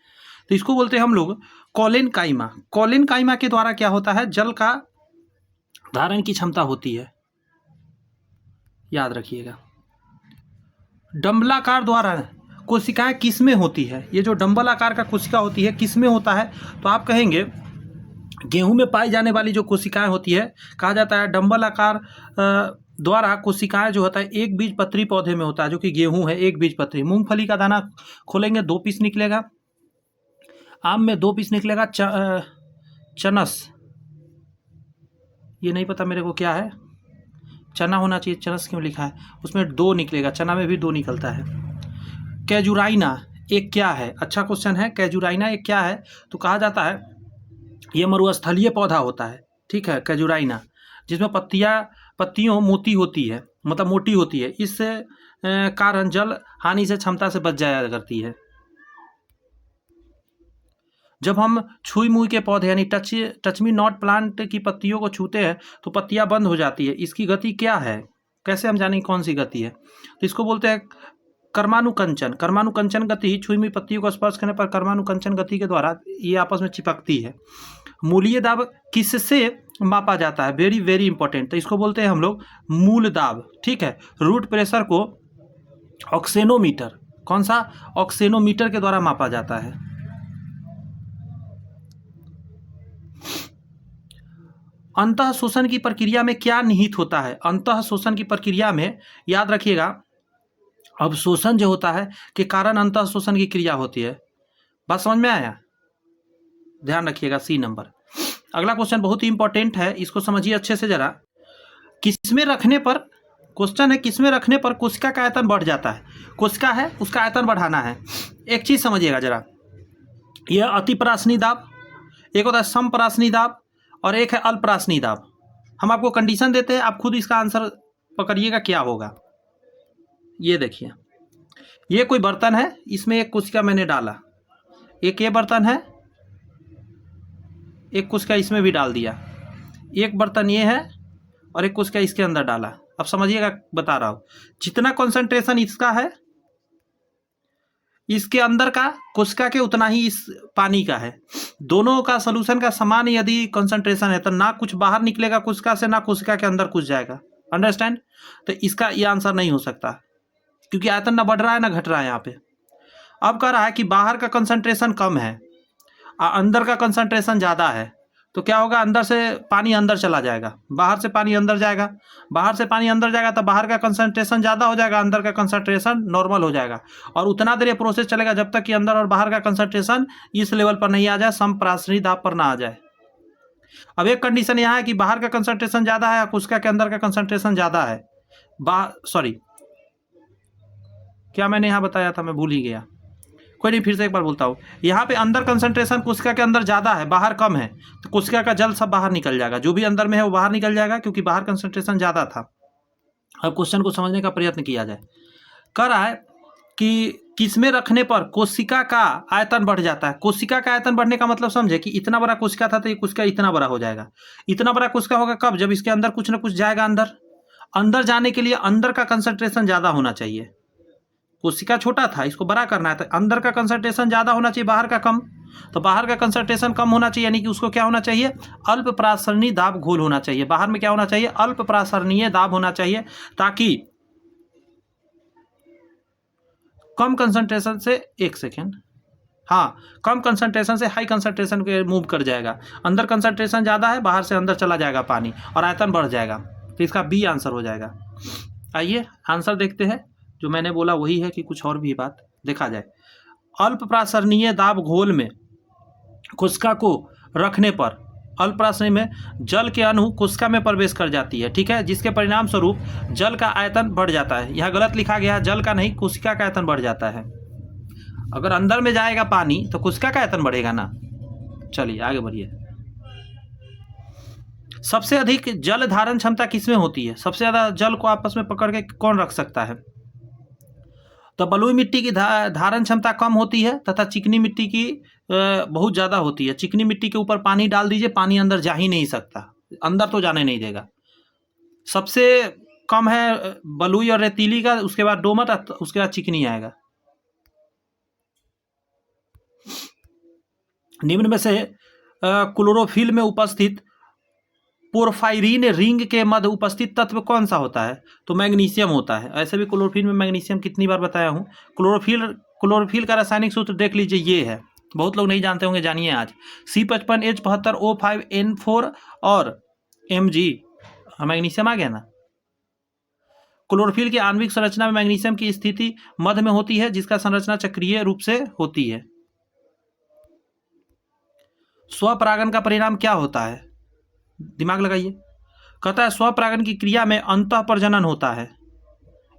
S1: तो इसको बोलते हैं हम लोग कॉलेनकाइमा। कॉलेनकाइमा के द्वारा क्या होता है, जल का धारण की क्षमता होती है, याद रखिएगा। डंबलाकार द्वारा कोशिकाएं किस में होती है। ये जो डंबल आकार का कोशिका होती है किस में होता है, तो आप कहेंगे गेहूं में पाई जाने वाली जो कोशिकाएं होती है, कहा जाता है डंबल आकार द्वारा कोशिकाएं जो होता है एक बीजपत्री पौधे में होता है, जो कि गेहूं है एक बीजपत्री। मूंगफली का दाना खोलेंगे 2 पीस निकलेगा, आम में 2 पीस निकलेगा, चनस ये नहीं पता मेरे को क्या है, चना होना चाहिए, चनस क्यों लिखा है, उसमें 2 निकलेगा, चना में भी 2 निकलता है। कैजुराइना एक क्या है, अच्छा क्वेश्चन है। कैजुराइना एक क्या है, तो कहा जाता है ये मरुस्थलीय पौधा होता है, ठीक है, कैजुराइना, जिसमें पत्तियों मोटी होती है, मतलब मोटी होती है। इस कारण जल हानि से क्षमता से बच जाया करती है। जब हम छुई मुई के पौधे यानी टच मी नॉट प्लांट की पत्तियों को छूते हैं तो पत्तियां बंद हो जाती है। इसकी गति क्या है, कैसे हम जानेंगे कौन सी गति है, तो इसको बोलते हैं कर्मानुकंचन। कर्मानुकंचन गति, छुई मुई पत्तियों को स्पर्श करने पर कर्मानुकंचन गति के द्वारा ये आपस में चिपकती है। मूलीय दाब किससे मापा जाता है, वेरी वेरी इंपॉर्टेंट, तो इसको बोलते हैं हम लोग मूल दाब, ठीक है। रूट प्रेशर को ऑक्सेनोमीटर, कौन सा, ऑक्सेनोमीटर के द्वारा मापा जाता है। अंतः शोषण की प्रक्रिया में क्या निहित होता है। अंतः शोषण की प्रक्रिया में याद रखिएगा अवशोषण जो होता है के कारण अंतः शोषण की क्रिया होती है। बात समझ में आया, ध्यान रखिएगा। सी नंबर। अगला क्वेश्चन बहुत ही इंपॉर्टेंट है, इसको समझिए अच्छे से जरा। किसमें रखने पर, क्वेश्चन है किसमें रखने पर कोशिका का आयतन बढ़ जाता है। कोशिका है उसका आयतन बढ़ाना है। एक चीज समझिएगा जरा, यह अतिप्रासनी दाब, एक होता है समप्रासनी दाब और एक है अल्पप्रासनी दाब। हम आपको कंडीशन देते हैं, आप खुद इसका आंसर पकड़िएगा क्या होगा। ये देखिए, ये कोई बर्तन है, इसमें एक कोशिका मैंने डाला, एक ये बर्तन है, एक कोशिका इसमें भी डाल दिया, एक बर्तन ये है और एक कोशिका इसके अंदर डाला। अब समझिएगा, बता रहा हूँ, जितना कंसंट्रेशन इसका है इसके अंदर का कोशिका के उतना ही इस पानी का है। दोनों का सोल्यूशन का समान यदि कंसंट्रेशन है तो ना कुछ बाहर निकलेगा कोशिका से, ना कोशिका के अंदर कुछ जाएगा। अंडरस्टैंड। तो इसका ये आंसर नहीं हो सकता, क्योंकि आयतन ना बढ़ रहा है ना घट रहा है यहाँ पे। अब कह रहा है कि बाहर का कंसंट्रेशन कम है और अंदर का कंसंट्रेशन ज़्यादा है, तो क्या होगा, अंदर से पानी अंदर चला जाएगा, बाहर से पानी अंदर जाएगा, बाहर से पानी अंदर जाएगा तो बाहर का कंसंट्रेशन ज़्यादा हो जाएगा, अंदर का कंसंट्रेशन नॉर्मल हो जाएगा। और उतना देर ये प्रोसेस चलेगा जब तक कि अंदर और बाहर का कंसंट्रेशन इस लेवल पर नहीं आ जाए, समप्रासनी दाब पर ना आ जाए। अब एक कंडीशन यहाँ है कि बाहर का कंसंट्रेशन ज़्यादा है, कोशिका के अंदर का कंसंट्रेशन ज़्यादा है। सॉरी, क्या मैंने यहाँ बताया था, मैं भूल ही गया, कोई नहीं, फिर से एक बार बोलता हूँ। यहाँ पे अंदर कंसंट्रेशन कोशिका के अंदर ज़्यादा है, बाहर कम है, तो कोशिका का जल सब बाहर निकल जाएगा, जो भी अंदर में है वो बाहर निकल जाएगा, क्योंकि बाहर कंसंट्रेशन ज़्यादा था। अब क्वेश्चन को समझने का प्रयत्न किया जाए। कह रहा है कि किसमें रखने पर कोशिका का आयतन बढ़ जाता है। कोशिका का आयतन बढ़ने का मतलब समझे कि इतना बड़ा कोशिका था तो ये कोशिका इतना बड़ा हो जाएगा। इतना बड़ा कोशिका होगा कब, जब इसके अंदर कुछ ना कुछ जाएगा अंदर। अंदर जाने के लिए अंदर का कंसंट्रेशन ज़्यादा होना चाहिए। कोशिका छोटा था, इसको बड़ा करना है तो अंदर का कंसंट्रेशन ज़्यादा होना चाहिए, बाहर का कम। तो बाहर का कंसंट्रेशन कम होना चाहिए, यानी कि उसको क्या होना चाहिए, अल्प प्रासरणीय दाब घोल होना चाहिए। बाहर में क्या होना चाहिए, अल्प प्रासरणीय दाब होना चाहिए, ताकि कम कंसंट्रेशन से, एक सेकेंड, हाँ, कम कंसंट्रेशन से हाई कंसंट्रेशन के मूव कर जाएगा। अंदर कंसंट्रेशन ज़्यादा है, बाहर से अंदर चला जाएगा पानी और आयतन बढ़ जाएगा। तो इसका बी आंसर हो जाएगा। आइए आंसर देखते हैं। जो मैंने बोला वही है कि कुछ और भी बात देखा जाए। अल्प प्रासरणीय दाब घोल में कोशिका को रखने पर अल्प प्रासरणीय में जल के अणु कोशिका में प्रवेश कर जाती है, ठीक है, जिसके परिणाम स्वरूप जल का आयतन बढ़ जाता है। यहाँ गलत लिखा गया है, जल का नहीं, कोशिका का आयतन बढ़ जाता है। अगर अंदर में जाएगा पानी तो कोशिका का आयतन बढ़ेगा ना। चलिए आगे बढ़िए। सबसे अधिक जल धारण क्षमता किसमें होती है? सबसे ज़्यादा जल को आपस में पकड़ के कौन रख सकता है? तो बलुई मिट्टी की धारण क्षमता कम होती है तथा चिकनी मिट्टी की बहुत ज़्यादा होती है। चिकनी मिट्टी के ऊपर पानी डाल दीजिए, पानी अंदर जा ही नहीं सकता, अंदर तो जाने नहीं देगा। सबसे कम है बलुई और रेतीली का, उसके बाद दोमट, उसके बाद चिकनी आएगा। निम्न में से क्लोरोफिल में उपस्थित पोरफायरिन रिंग के मध्य उपस्थित तत्व कौन सा होता है? तो मैग्नीशियम होता है। ऐसे भी क्लोरोफिल में मैग्नीशियम कितनी बार बताया हूँ। क्लोरोफिल का रासायनिक सूत्र देख लीजिए, ये है, बहुत लोग नहीं जानते होंगे, जानिए आज। C55H75O5N4 और Mg, मैग्नीशियम आ गया ना। क्लोरोफिल की आणविक संरचना में मैग्नीशियम की स्थिति मध्य में होती है, जिसका संरचना चक्रीय रूप से होती है। स्वपरागन का परिणाम क्या होता है? दिमाग लगाइए। कहता है स्वपरागन की क्रिया में अंतःप्रजनन होता है।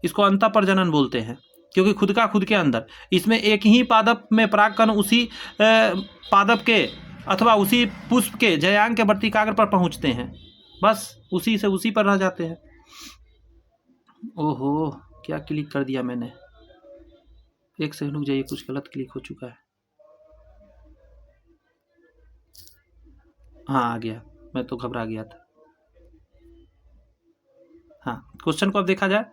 S1: इसको अंतःप्रजनन बोलते हैं, क्योंकि खुद का खुद के अंदर, इसमें एक ही पादप में परागकण उसी पादप के अथवा उसी पुष्प के जयांग के वर्तिकाग्र पर पहुंचते हैं, बस उसी से उसी पर रह जाते हैं। ओहो, क्या क्लिक कर दिया मैंने, एक सेकंड रुक जाइए, कुछ गलत क्लिक हो चुका है। हाँ आ गया, मैं तो घबरा गया था। हाँ, क्वेश्चन को अब देखा जाए।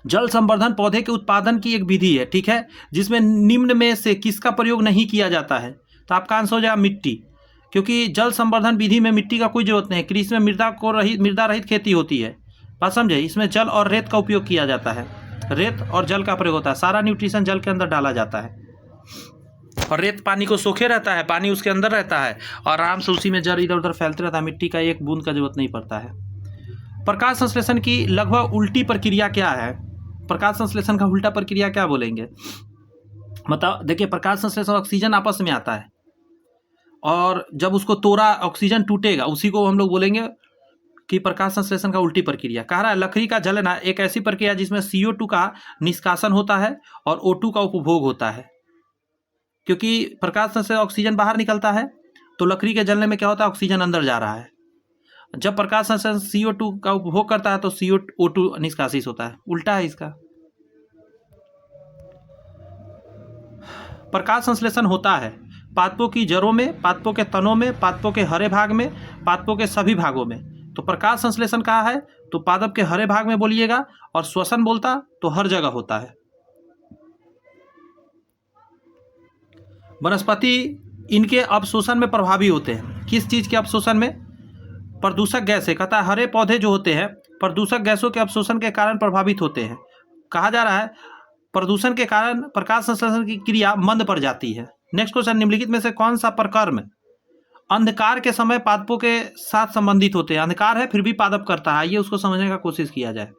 S1: जल संवर्धन पौधे के उत्पादन की एक विधि है, ठीक है, जिसमें निम्न में से किसका प्रयोग नहीं किया जाता है? तो आपका आंसर हो जाएगा मिट्टी, क्योंकि जल संवर्धन विधि में मिट्टी का कोई जरूरत नहीं है। कृषि में मृदा रहित खेती होती है, बात समझे। इसमें जल और रेत का उपयोग किया जाता है, रेत और जल का प्रयोग होता है। सारा न्यूट्रिशन जल के अंदर डाला जाता है, और रेत पानी को सोखे रहता है, पानी उसके अंदर रहता है और आराम से उसी में जल इधर उधर फैलते रहता है। मिट्टी का एक बूंद का जरूरत नहीं पड़ता है। प्रकाश संश्लेषण की लगभग उल्टी प्रक्रिया क्या है? प्रकाश संश्लेषण का उल्टा प्रक्रिया क्या बोलेंगे? मतलब देखिए, प्रकाश संश्लेषण ऑक्सीजन आपस में आता है, और जब उसको तोड़ा ऑक्सीजन टूटेगा, उसी को हम लोग बोलेंगे कि प्रकाश संश्लेषण का उल्टी प्रक्रिया। कह रहा है लकड़ी का जलना एक ऐसी प्रक्रिया जिसमें CO2 का निष्कासन होता है और O2 का उपभोग होता है। क्योंकि प्रकाश संश्लेषण ऑक्सीजन बाहर निकलता है, तो लकड़ी के जलने में क्या होता है, ऑक्सीजन अंदर जा रहा है। जब प्रकाश संश्लेषण CO2 का उपभोग करता है तो CO2 निष्कासित होता है, उल्टा है इसका। प्रकाश संश्लेषण होता है पादपों की जड़ों में, पादपों के तनों में, पादपों के हरे भाग में, पादपों के सभी भागों में। तो प्रकाश संश्लेषण कहा है तो पादप के हरे भाग में बोलिएगा, और श्वसन बोलता तो हर जगह होता है। वनस्पति इनके अवशोषण में प्रभावी होते हैं। किस चीज़ के अवशोषण में? प्रदूषक गैस से। कहता है हरे पौधे जो होते हैं प्रदूषक गैसों के अवशोषण के कारण प्रभावित होते हैं। कहा जा रहा है प्रदूषण के कारण प्रकाश संश्लेषण की क्रिया मंद पड़ जाती है। नेक्स्ट क्वेश्चन, निम्नलिखित में से कौन सा प्रकर्म अंधकार के समय पादपों के साथ संबंधित होते हैं? अंधकार है फिर भी पादप करता है, आइए उसको समझने का कोशिश किया जाए।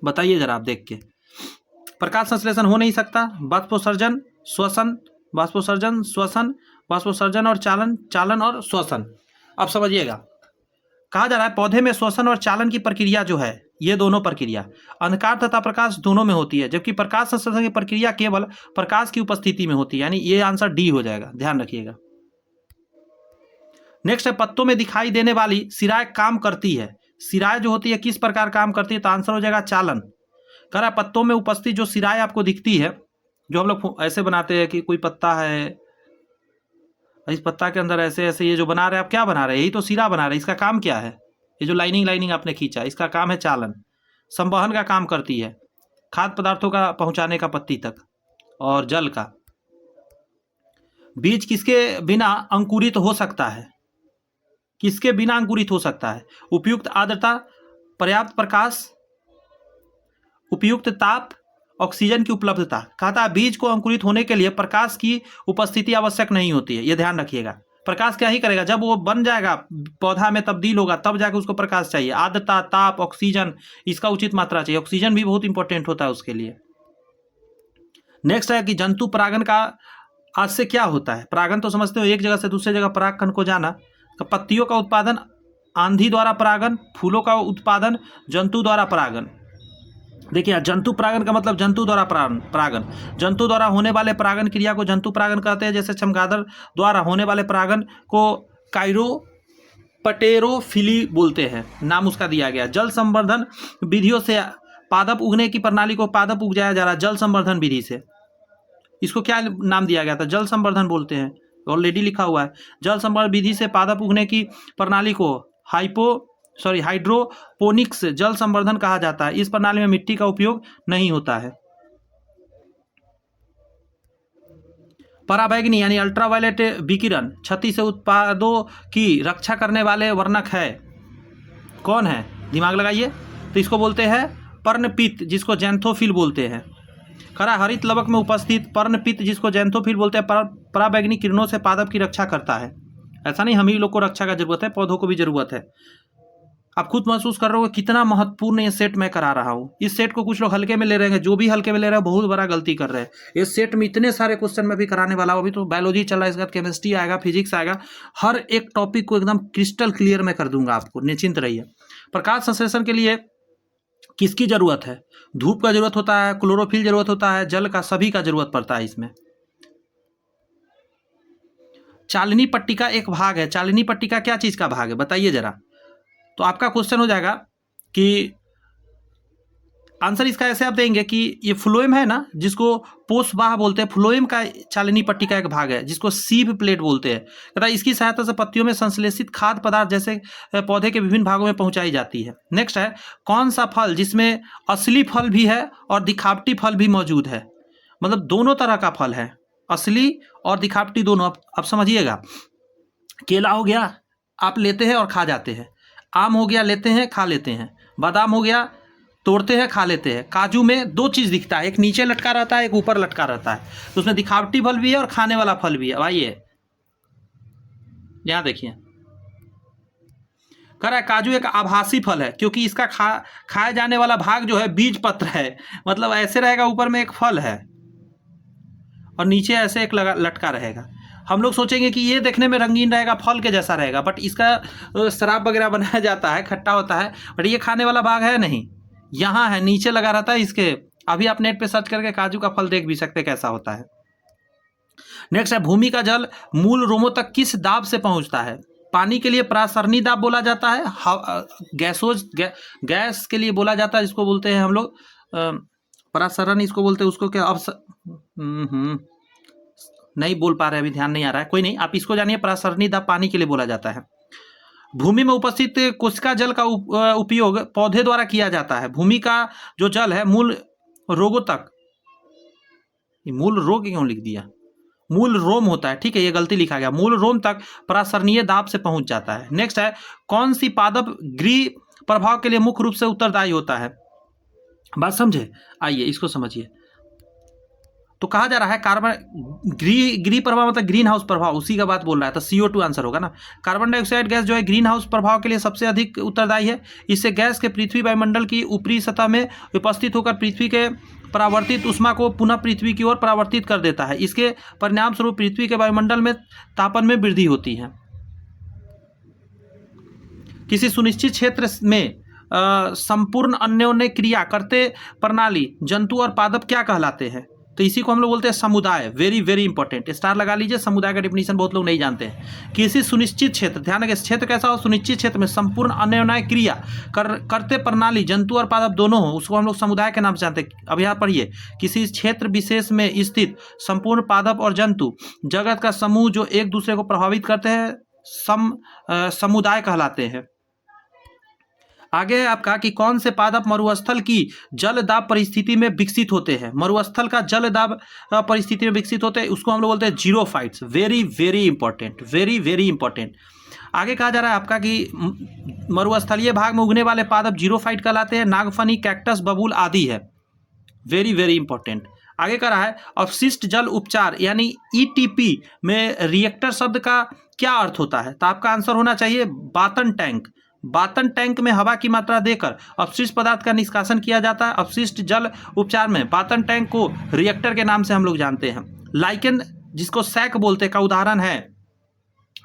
S1: बताइए जरा आप देख के। प्रकाश संश्लेषण हो नहीं सकता, वाष्पोत्सर्जन, श्वसन, वाष्पोत्सर्जन, श्वसन, वाष्पोत्सर्जन और चालन, चालन और श्वसन। अब समझिएगा, कहा जा रहा है पौधे में श्वसन और चालन की प्रक्रिया जो है, ये दोनों प्रक्रिया अंधकार तथा प्रकाश दोनों में होती है, जबकि प्रकाश संश्लेषण की प्रक्रिया केवल प्रकाश की उपस्थिति में होती है। यानी ये आंसर डी हो जाएगा, ध्यान रखिएगा। नेक्स्ट है पत्तों में दिखाई देने वाली सिराय काम करती है। सिराय जो होती है किस प्रकार काम करती है? तो आंसर हो जाएगा चालन। कह रहा है पत्तों में उपस्थित जो सिराय आपको दिखती है, जो हम लोग ऐसे बनाते हैं कि कोई पत्ता है, इस पत्ता के अंदर ऐसे ऐसे ये जो बना रहे हैं, आप क्या बना रहे हैं? यही तो सिरा बना रहे हैं। इसका काम क्या है? ये जो लाइनिंग आपने खींचा, इसका काम है चालन। संवहन का काम करती है, खाद्य पदार्थों का पहुंचाने का पत्ती तक, और जल का। बीज किसके बिना अंकुरित हो सकता है? किसके बिना अंकुरित हो सकता है? उपयुक्त आर्द्रता, पर्याप्त प्रकाश, उपयुक्त ताप, ऑक्सीजन की उपलब्धता। कहता है बीज को अंकुरित होने के लिए प्रकाश की उपस्थिति आवश्यक नहीं होती है, यह ध्यान रखिएगा। प्रकाश क्या ही करेगा, जब वो बन जाएगा पौधा में तब्दील होगा तब जाकर उसको प्रकाश चाहिए। आर्द्रता, ताप, ऑक्सीजन, इसका उचित मात्रा चाहिए। ऑक्सीजन भी बहुत इंपॉर्टेंट होता है उसके लिए। नेक्स्ट है कि जंतु परागन का आज से क्या होता है? परागन तो समझते हो, एक जगह से दूसरे जगह परागकण को जाना। पत्तियों का उत्पादन आंधी द्वारा परागन, फूलों का उत्पादन जंतु द्वारा परागन। देखिए जंतु परागन का मतलब जंतु द्वारा परागन, जंतु द्वारा होने वाले परागन क्रिया को जंतु परागन कहते हैं। जैसे चमगादड़ द्वारा होने वाले परागन को काइरोपटेरोफिली बोलते हैं, नाम उसका दिया गया। जल संवर्धन विधियों से पादप उगने की प्रणाली को पादप उगाया जा रहा है जल संवर्धन विधि से। इसको क्या नाम दिया गया था? जल संवर्धन बोलते हैं, ऑलरेडी लिखा हुआ है। जल संवर्धन विधि से पादप उगने की प्रणाली को हाइड्रोपोनिक्स जल संवर्धन कहा जाता है। इस प्रणाली में मिट्टी का उपयोग नहीं होता है। पराबैंगनी यानी अल्ट्रावायलेट विकिरण क्षति से उत्पादों की रक्षा करने वाले वर्णक है। कौन है? दिमाग लगाइए। तो इसको बोलते हैं पर्णपित्त, जिसको जैंथोफिल बोलते हैं। खरा हरित लवक में उपस्थित पर्णपित्त, जिसको जैंथोफिल बोलते हैं, पराबैंगनी किरणों से पादप की रक्षा करता है। ऐसा नहीं हम ही लोग को रक्षा का जरूरत है, पौधों को भी जरूरत है। आप खुद महसूस कर रहे हो कितना महत्वपूर्ण ये सेट मैं करा रहा हूँ। इस सेट को कुछ लोग हल्के में ले रहे हैं, जो भी हल्के में ले रहे हैं बहुत बड़ा गलती कर रहे हैं। इस सेट में इतने सारे क्वेश्चन मैं भी कराने वाला हूँ। अभी तो बायोलॉजी चल रहा है, इसके बाद केमिस्ट्री आएगा, फिजिक्स आएगा। हर एक टॉपिक को एकदम क्रिस्टल क्लियर में कर दूंगा आपको, निश्चिंत रहिए। प्रकाश संश्लेषण के लिए किसकी जरूरत है? धूप का जरूरत होता है, क्लोरोफिल जरूरत होता है, जल का, सभी का जरूरत पड़ता है इसमें। चालनी पट्टिका एक भाग है। चालनी पट्टिका क्या चीज का भाग है बताइए जरा। तो आपका क्वेश्चन हो जाएगा कि आंसर इसका ऐसे आप देंगे कि ये फ्लोएम है ना, जिसको पोषवाह बोलते हैं, फ्लोएम का चालनी पट्टी का एक भाग है, जिसको सीव प्लेट बोलते हैं। तथा इसकी सहायता से पत्तियों में संश्लेषित खाद्य पदार्थ जैसे पौधे के विभिन्न भागों में पहुंचाई जाती है। नेक्स्ट है कौन सा फल जिसमें असली फल भी है और दिखावटी फल भी मौजूद है? मतलब दोनों तरह का फल है, असली और दिखावटी दोनों। अब समझिएगा, केला हो गया आप लेते हैं और खा जाते हैं, आम हो गया लेते हैं खा लेते हैं, बादाम हो गया तोड़ते हैं खा लेते हैं। काजू में दो चीज़ दिखता है, एक नीचे लटका रहता है, एक ऊपर लटका रहता है। तो उसमें दिखावटी फल भी है और खाने वाला फल भी है। आइए यहाँ देखिए, कह रहा है काजू एक आभासी फल है, क्योंकि इसका खाए जाने वाला भाग जो है बीज पत्र है। मतलब ऐसे रहेगा, ऊपर में एक फल है और नीचे ऐसे एक लटका रहेगा। हम लोग सोचेंगे कि ये देखने में रंगीन रहेगा, फल के जैसा रहेगा, बट इसका शराब वगैरह बनाया जाता है, खट्टा होता है, बट ये खाने वाला भाग है नहीं, यहाँ है, नीचे लगा रहता है इसके। अभी आप नेट पे सर्च करके काजू का फल देख भी सकते कैसा होता है। नेक्स्ट है भूमि का जल मूल रोमों तक किस दाब से पहुंचता है? पानी के लिए प्रासरणी दाब बोला जाता है, गैस के लिए बोला जाता है, जिसको बोलते हैं हम लोग प्रासरण, इसको बोलते हैं उसको क्या, अब नहीं बोल पा रहे, अभी ध्यान नहीं आ रहा है, कोई नहीं, आप इसको जानिए। प्रासरणी दाब पानी के लिए बोला जाता है। भूमि में उपस्थित कोशिका जल का उपयोग पौधे द्वारा किया जाता है। भूमि का जो जल है मूल रोगों तक, मूल रोग क्यों लिख दिया, मूल रोम होता है, ठीक है, ये गलती लिखा गया, मूल रोम तक प्रासरणीय दाब से पहुंच जाता है। नेक्स्ट है कौन सी पादप गृह प्रभाव के लिए मुख्य रूप से उत्तरदायी होता है? बात समझे, आइए इसको समझिए। तो कहा जा रहा है कार्बन गृह प्रभाव मतलब ग्रीन हाउस प्रभाव, उसी का बात बोल रहा है, तो CO2 आंसर होगा ना। कार्बन डाइऑक्साइड गैस जो है ग्रीन हाउस प्रभाव के लिए सबसे अधिक उत्तरदायी है। इससे गैस के पृथ्वी वायुमंडल की ऊपरी सतह में उपस्थित होकर पृथ्वी के परावर्तित ऊष्मा को पुनः पृथ्वी की ओर परावर्तित कर देता है। इसके परिणाम स्वरूप पृथ्वी के वायुमंडल में तापन में वृद्धि होती है। किसी सुनिश्चित क्षेत्र में संपूर्ण अन्योन्य क्रिया करते प्रणाली जंतु और पादप क्या कहलाते हैं? तो इसी को हम लोग बोलते हैं समुदाय। वेरी वेरी इंपॉर्टेंट, स्टार लगा लीजिए। समुदाय का डिफिनीशन बहुत लोग नहीं जानते हैं। किसी सुनिश्चित क्षेत्र, ध्यान रखिए क्षेत्र कैसा हो, सुनिश्चित क्षेत्र में संपूर्ण अन्योन्य क्रिया करते प्रणाली जंतु और पादप दोनों हो, उसको हम लोग समुदाय के नाम से जानते हैं। अब यहाँ पढ़िए, किसी क्षेत्र विशेष में स्थित संपूर्ण पादप और जंतु जगत का समूह जो एक दूसरे को प्रभावित करते हैं समुदाय कहलाते हैं। आगे है आपका कि कौन से पादप मरुस्थल की जल दाब परिस्थिति में विकसित होते हैं? मरुस्थल का जल दाब परिस्थिति में विकसित होते हैं, उसको हम लोग बोलते हैं xerophytes. Very very important, very very important. आगे कहा जा रहा है आपका कि मरुस्थलीय भाग में उगने वाले पादप जीरोफाइट कहलाते हैं। नागफनी, कैक्टस, बबूल आदि है। Very very important. आगे कह रहा है अपशिष्ट जल उपचार यानी ETP में रिएक्टर शब्द का क्या अर्थ होता है? तो आपका आंसर होना चाहिए बातन टैंक। बातन टैंक में हवा की मात्रा देकर अपशिष्ट पदार्थ का निष्कासन किया जाता है। अपशिष्ट जल उपचार में बातन टैंक को रिएक्टर के नाम से हम लोग जानते हैं। लाइकेन, जिसको सैक बोलते हैं, का उदाहरण है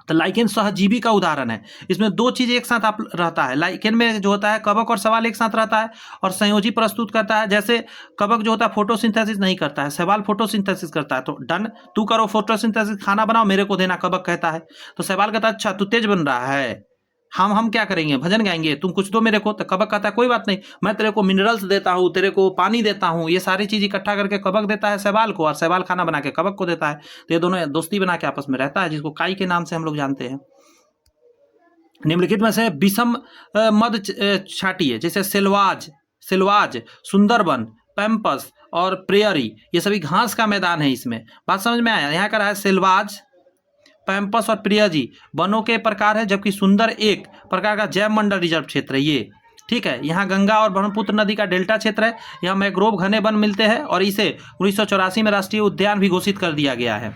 S1: तो लाइकेन सहजीवी का उदाहरण है। इसमें दो चीज़ एक साथ आप रहता है। लाइकेन में जो होता है कवक और शैवाल एक साथ रहता है और संयोजी प्रस्तुत करता है। जैसे कवक जो होता है फोटोसिंथेसिस नहीं करता है, शैवाल फोटोसिंथेसिस करता है। तो डन, तू करो फोटोसिंथेसिस, खाना बनाओ मेरे को देना, कवक कहता है। तो शैवाल कहता है अच्छा तू तेज बन रहा है, हम क्या करेंगे, भजन गाएंगे, तुम कुछ दो मेरे को। तो कवक कहता है कोई बात नहीं, मैं तेरे को मिनरल्स देता हूँ, तेरे को पानी देता हूँ। ये सारी चीज़ इकट्ठा करके कवक देता है शैवाल को, और शैवाल खाना बना के कवक को देता है। तो ये दोनों दोस्ती बना के आपस में रहता है, जिसको काई के नाम से हम लोग जानते हैं। निम्नलिखित में से विषम मद छाटिए, जैसे सिलवाज, सुंदरबन, पैम्पस और प्रेयरी, ये सभी घास का मैदान है। इसमें बात समझ में आया। यहाँ का रहा है सिलवाज, पैम्पस और प्रियजी वनों के प्रकार है, जबकि सुंदर एक प्रकार का जैव मंडल रिजर्व क्षेत्र है ये। ठीक है, यहाँ गंगा और ब्रह्मपुत्र नदी का डेल्टा क्षेत्र है। यहाँ मैग्रोव घने वन मिलते हैं और इसे 1984 में राष्ट्रीय उद्यान भी घोषित कर दिया गया है।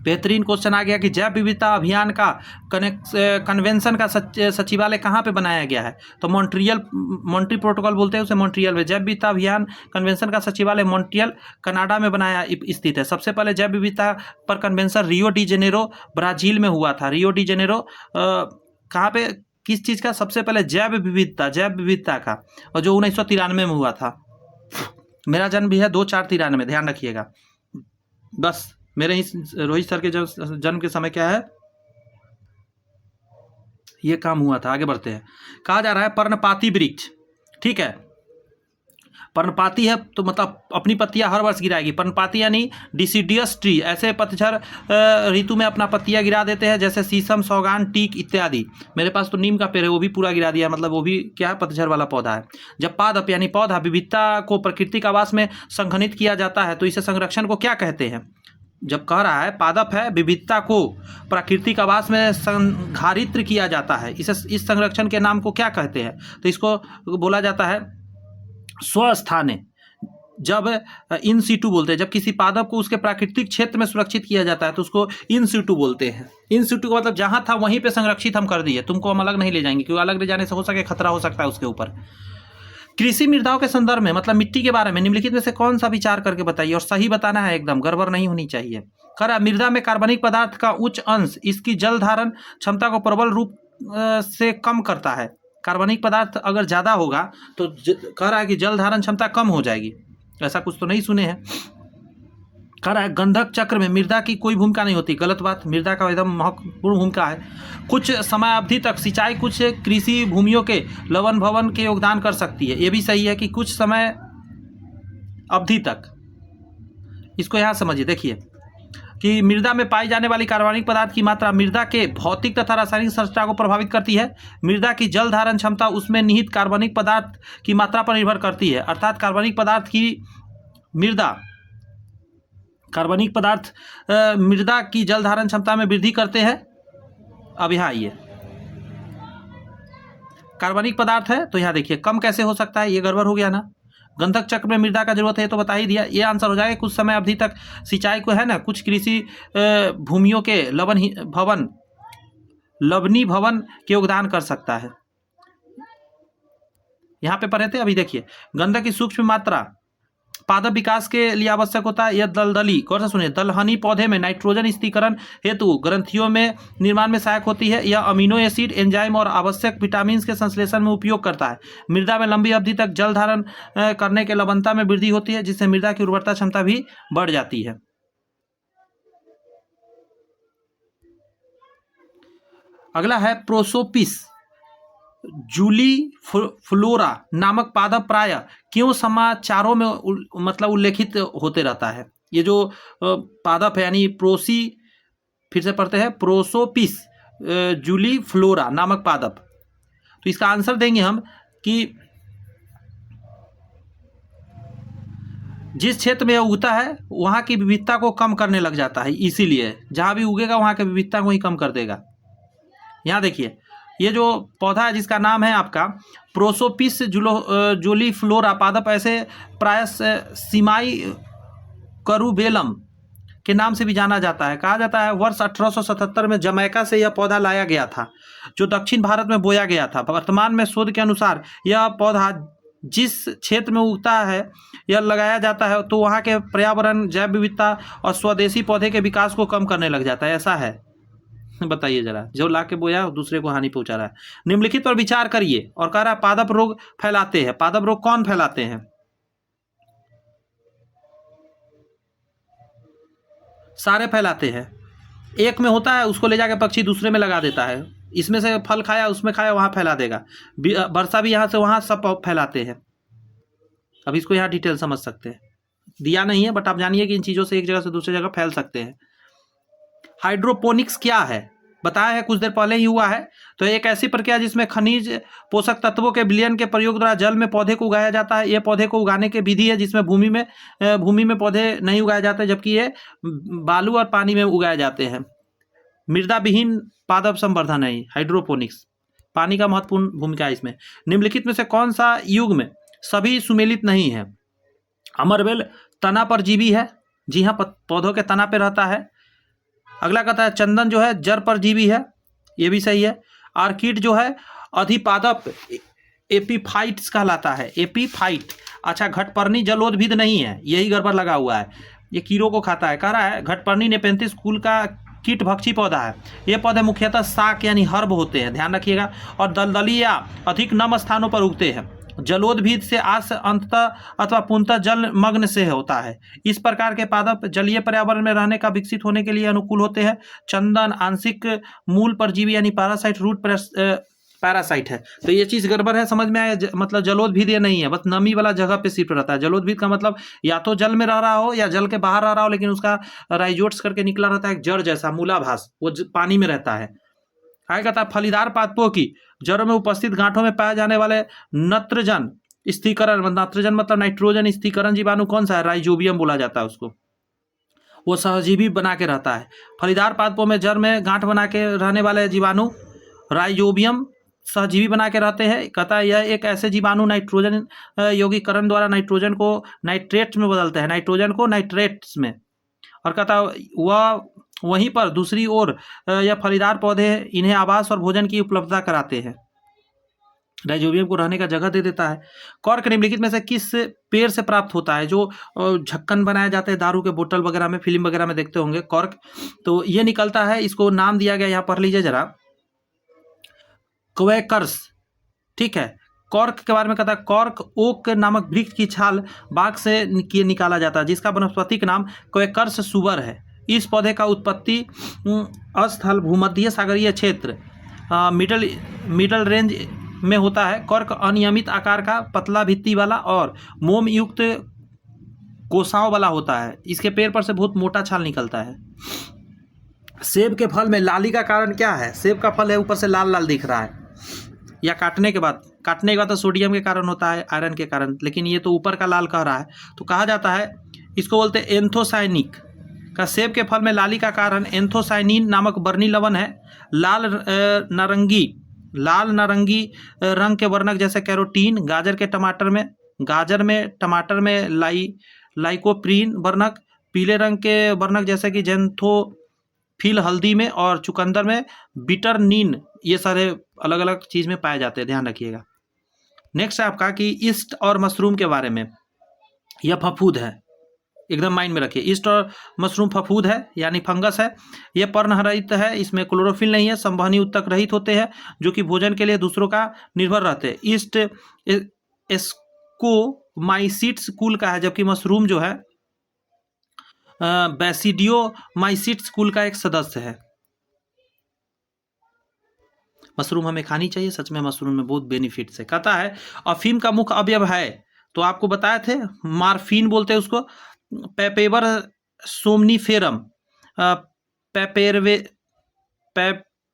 S1: बेहतरीन क्वेश्चन आ गया कि जैव विविधता अभियान का कन्वेंशन का सचिवालय कहाँ पे बनाया गया है। तो मॉन्ट्री प्रोटोकॉल बोलते हैं उसे, मॉन्ट्रियल में। जैव विविधता अभियान कन्वेंशन का सचिवालय मॉन्ट्रियल कनाडा में बनाया स्थित है। सबसे पहले जैव विविधता पर convention Rio de Janeiro Brazil में हुआ था। रियो डी जेनेरो कहाँ पे, किस चीज़ का, सबसे पहले जैव विविधता का, और जो 1993 में हुआ था। मेरा जन्म भी है 2/4/93, ध्यान रखिएगा। बस मेरे ही रोहित सर के जन्म के समय क्या है, ये काम हुआ था। आगे बढ़ते हैं। कहा जा रहा है पर्णपाती वृक्ष, ठीक है, पर्णपाती है तो मतलब अपनी पत्तियां हर वर्ष गिराएगी। पर्णपाती यानी डिसिडियस ट्री, ऐसे पतझड़ ऋतु में अपना पत्तियां गिरा देते हैं, जैसे शीशम, सौगान, टीक इत्यादि। मेरे पास तो नीम का पेड़ है, वो भी पूरा गिरा दिया, मतलब वो भी क्या है, पतझड़ वाला पौधा है। जब पादप यानी पौधा विविधता को प्राकृतिक आवास में संघनित किया जाता है तो इसे संरक्षण को क्या कहते हैं। जब कह रहा है पादप है, विविधता को प्राकृतिक आवास में संधारित किया जाता है, इस संरक्षण के नाम को क्या कहते हैं। तो इसको बोला जाता है स्वस्थाने। जब इन सीटू बोलते हैं, जब किसी पादप को उसके प्राकृतिक क्षेत्र में सुरक्षित किया जाता है तो उसको इन सीटू बोलते हैं। इन सीटू का मतलब जहां था वहीं पे संरक्षित हम कर दिए, तुमको हम अलग नहीं ले जाएंगे, क्योंकि अलग ले जाने से हो सके खतरा हो सकता है उसके ऊपर। कृषि मृदाओं के संदर्भ में, मतलब मिट्टी के बारे में, निम्नलिखित में से कौन सा विचार करके बताइए, और सही बताना है, एकदम गड़बड़ नहीं होनी चाहिए। खरा, मृदा में कार्बनिक पदार्थ का उच्च अंश इसकी जल धारण क्षमता को प्रबल रूप से कम करता है। कार्बनिक पदार्थ अगर ज़्यादा होगा तो कह रहा है कि जल धारण क्षमता कम हो जाएगी। ऐसा कुछ तो नहीं सुने हैं। कह रहा है गंधक चक्र में मृदा की कोई भूमिका नहीं होती। गलत बात, मृदा का एकदम महत्वपूर्ण भूमिका है। कुछ समय अवधि तक सिंचाई कुछ कृषि भूमियों के लवण भवन के योगदान कर सकती है। ये भी सही है कि कुछ समय अवधि तक। इसको यहाँ समझिए, देखिए कि मृदा में पाई जाने वाली कार्बनिक पदार्थ की मात्रा मृदा के भौतिक तथा रासायनिक संरचना को प्रभावित करती है। मृदा की जल धारण क्षमता उसमें निहित कार्बनिक पदार्थ की मात्रा पर निर्भर करती है। अर्थात कार्बनिक पदार्थ मृदा की जल धारण क्षमता में वृद्धि करते हैं। अब यहाँ आइए, कार्बनिक पदार्थ है तो यहाँ देखिए कम कैसे हो सकता है, ये गड़बड़ हो गया ना। गंधक चक्र में मृदा का जरूरत है तो बता ही दिया, ये आंसर हो जाएगा। कुछ समय अवधि तक सिंचाई को है ना, कुछ कृषि भूमियों के लवणी भवन के योगदान कर सकता है। यहाँ पे पढ़े थे, अभी देखिए गंधक की सूक्ष्म मात्रा पादप विकास के लिए आवश्यक होता है। यह दलदली, गौर से सुनिए, दलहनी पौधे में नाइट्रोजन स्थिरीकरण हेतु ग्रंथियों में निर्माण में सहायक होती है। यह अमीनो एसिड, एंजाइम और आवश्यक विटामिन के संश्लेषण में उपयोग करता है। मृदा में लंबी अवधि तक जल धारण करने के लवणता में वृद्धि होती है, जिससे मृदा की उर्वरता क्षमता भी बढ़ जाती है। अगला है प्रोसोपिस जूलीफ्लोरा नामक पादप प्राय क्यों समाचारों में मतलब उल्लेखित होते रहता है। ये जो पादप है यानी फिर से पढ़ते हैं, प्रोसोपिस जूलीफ्लोरा नामक पादप। तो इसका आंसर देंगे हम कि जिस क्षेत्र में यह उगता है वहाँ की विविधता को कम करने लग जाता है, इसीलिए जहाँ भी उगेगा वहाँ की विविधता को ही कम कर देगा। यहाँ देखिए ये जो पौधा है जिसका नाम है आपका प्रोसोपिस जूलीफ्लोरा पादप, ऐसे प्राय सिमाई करूबेलम के नाम से भी जाना जाता है। कहा जाता है वर्ष 1877 में जमैका से यह पौधा लाया गया था, जो दक्षिण भारत में बोया गया था। वर्तमान में शोध के अनुसार यह पौधा जिस क्षेत्र में उगता है यह लगाया जाता है तो वहाँ के पर्यावरण, जैव विविधता और स्वदेशी पौधे के विकास को कम करने लग जाता है। ऐसा है, बताइए जरा, जो ला के बोया दूसरे को हानि पहुंचा रहा है। निम्नलिखित पर विचार करिए और कह रहा है पादप रोग फैलाते हैं। पादप रोग कौन फैलाते हैं? सारे फैलाते हैं। एक में होता है उसको ले जाके पक्षी दूसरे में लगा देता है, इसमें से फल खाया उसमें खाया वहां फैला देगा। वर्षा भी यहाँ से वहां सब फैलाते हैं। अब इसको यहाँ डिटेल समझ सकते हैं, दिया नहीं है बट आप जानिए कि इन चीजों से एक जगह से दूसरी जगह फैल सकते हैं। हाइड्रोपोनिक्स क्या है बताया है, कुछ देर पहले ही हुआ है। तो एक ऐसी प्रक्रिया जिसमें खनिज पोषक तत्वों के विलयन के प्रयोग द्वारा जल में पौधे को उगाया जाता है। ये पौधे को उगाने की विधि है जिसमें भूमि में पौधे नहीं उगाए जाते, जबकि ये बालू और पानी में उगाए जाते हैं। मृदा विहीन पादप संवर्धन है हाइड्रोपोनिक्स। पानी का महत्वपूर्ण भूमिका है इसमें। निम्नलिखित में से कौन सा युग में सभी सुमेलित नहीं है? अमरबेल तना परजीवी है, जी हाँ, पौधों के तना पे रहता है। अगला कहता है चंदन जो है जड़ परजीवी है, ये भी सही है। आर्किड जो है अधिपादप एपीफाइट्स कहलाता है, एपीफाइट। अच्छा, घटपर्णी जलोद्भिद नहीं है, यही गड़बड़ लगा हुआ है, ये कीड़ों को खाता है। कह रहा है घटपर्णी नेपेंथिस कुल का कीट भक्षी पौधा है। ये पौधे मुख्यतः शाक यानी हर्ब होते हैं, ध्यान रखिएगा, और दलदली या अधिक नम स्थानों पर उगते हैं। जलोद्भिद से आस अंततः अथवा पूर्णतः जलमग्न से होता है। इस प्रकार के पादप जलीय पर्यावरण में रहने का विकसित होने के लिए अनुकूल होते हैं। चंदन आंशिक मूल परजीवी यानी पैरासाइट, रूट पैरासाइट है। तो ये चीज़ गड़बड़ है, समझ में आया? मतलब जलोद्भिद ये नहीं है, बस नमी वाला जगह पे शिफ्ट रहता है। जलोद्भिद का मतलब या तो जल में रह रहा हो या जल के बाहर रह रहा हो, लेकिन उसका राइजोट्स करके निकला रहता है एक जड़ जैसा मूलाभास, वो पानी में रहता है। आगे कहता है फलीदार पादपों की जड़ों में उपस्थित गांठों में पाए जाने वाले नत्रजन स्थिरीकरण, नत्रजन मतलब नाइट्रोजन स्थिरीकरण जीवाणु कौन सा है? राइजोबियम बोला जाता है उसको। वो सहजीवी बना के रहता है। फलीदार पादपों में जड़ में गांठ बना के रहने वाले जीवाणु राइजोबियम सहजीवी बना के रहते हैं। कहता है यह एक ऐसे जीवाणु नाइट्रोजन यौगिकरण द्वारा नाइट्रोजन को नाइट्रेट्स में बदलते हैं, नाइट्रोजन को नाइट्रेट्स में। और कहता है वह वहीं पर दूसरी ओर यह फलीदार पौधे इन्हें आवास और भोजन की उपलब्धता कराते हैं, राइजोबियम को रहने का जगह दे देता है। कॉर्क निम्नलिखित में से किस पेड़ से प्राप्त होता है? जो ढक्कन बनाए जाते हैं दारू के बोतल वगैरह में, फिल्म वगैरह में देखते होंगे कॉर्क, तो ये निकलता है। इसको नाम दिया गया, यहाँ पढ़ लीजिए जरा, क्वेकर्स। ठीक है, कॉर्क के बारे में कहता है कॉर्क ओक नामक वृक्ष की छाल बाग से निकाला जाता है, जिसका वनस्पतिक नाम क्वेकर्स सुबर है। इस पौधे का उत्पत्ति स्थल भूमध्य सागरीय क्षेत्र मिडल रेंज में होता है। कॉर्क अनियमित आकार का, पतला भित्ति वाला और मोम युक्त कोसाओं वाला होता है। इसके पेड़ पर से बहुत मोटा छाल निकलता है। सेब के फल में लाली का कारण क्या है? सेब का फल है ऊपर से लाल लाल दिख रहा है, या काटने के बाद तो सोडियम के कारण होता है, आयरन के कारण, लेकिन ये तो ऊपर का लाल कह रहा है, तो कहा जाता है इसको बोलते हैं एंथोसाइनिक का। सेब के फल में लाली का कारण एंथोसाइनिन नामक वर्णी लवण है। लाल नारंगी रंग के वर्णक जैसे कैरोटीन, गाजर में टमाटर में लाइकोप्रीन वर्णक, पीले रंग के वर्णक जैसे कि जेंथोफिल हल्दी में, और चुकंदर में बिटरनीन, ये सारे अलग अलग चीज़ में पाए जाते हैं, ध्यान रखिएगा। नेक्स्ट है आपका कि ईस्ट और मशरूम के बारे में। यह फफूद है, एकदम माइंड में रखिए। ईस्ट और मशरूम फफूद है यानी फंगस है। यह पर्णहरित है, इसमें क्लोरोफिल नहीं है, संवहनी ऊतक रहित होते हैं जो कि भोजन के लिए दूसरों का निर्भर रहते हैं। ईस्ट एस्कोमाइसिट्स कुल का है, जबकि मशरूम जो है बैसिडियोमाइसिट्स कुल का एक सदस्य है। मशरूम हमें खानी चाहिए, सच में मशरूम में बहुत बेनिफिट्स है। कहता है अफीम का मुख्य अवयव है, तो आपको बताए थे मार्फिन बोलते हैं उसको। पेपेवर सोमनीफेरम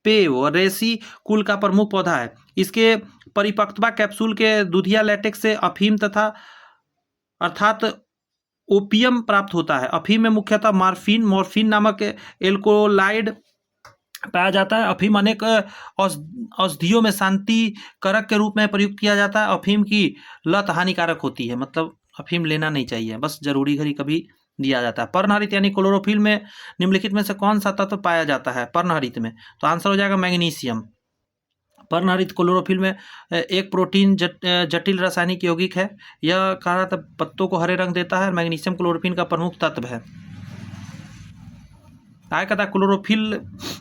S1: पेपेरेसी कुल का प्रमुख पौधा है। इसके परिपक्वता कैप्सूल के दूधिया लेटेक्स से अफीम तथा अर्थात ओपियम प्राप्त होता है। अफीम में मुख्यतः मॉर्फिन नामक एल्कोलाइड पाया जाता है। अफीम अनेक औषधियों में शांति कारक के रूप में प्रयुक्त किया जाता है। अफीम की लत हानिकारक होती है, मतलब अफीम लेना नहीं चाहिए, बस जरूरी घड़ी कभी दिया जाता है। पर्णहरित यानी क्लोरोफिल में निम्नलिखित में से कौन सा तत्व पाया जाता है पर्णहरित में? तो आंसर हो जाएगा मैग्नीशियम। पर्णहरित क्लोरोफिल में एक प्रोटीन जटिल रासायनिक यौगिक है। यह कह रहा था पत्तों को हरे रंग देता है। मैग्नीशियम क्लोरोफिल का प्रमुख तत्व है। आय कहता है क्लोरोफिल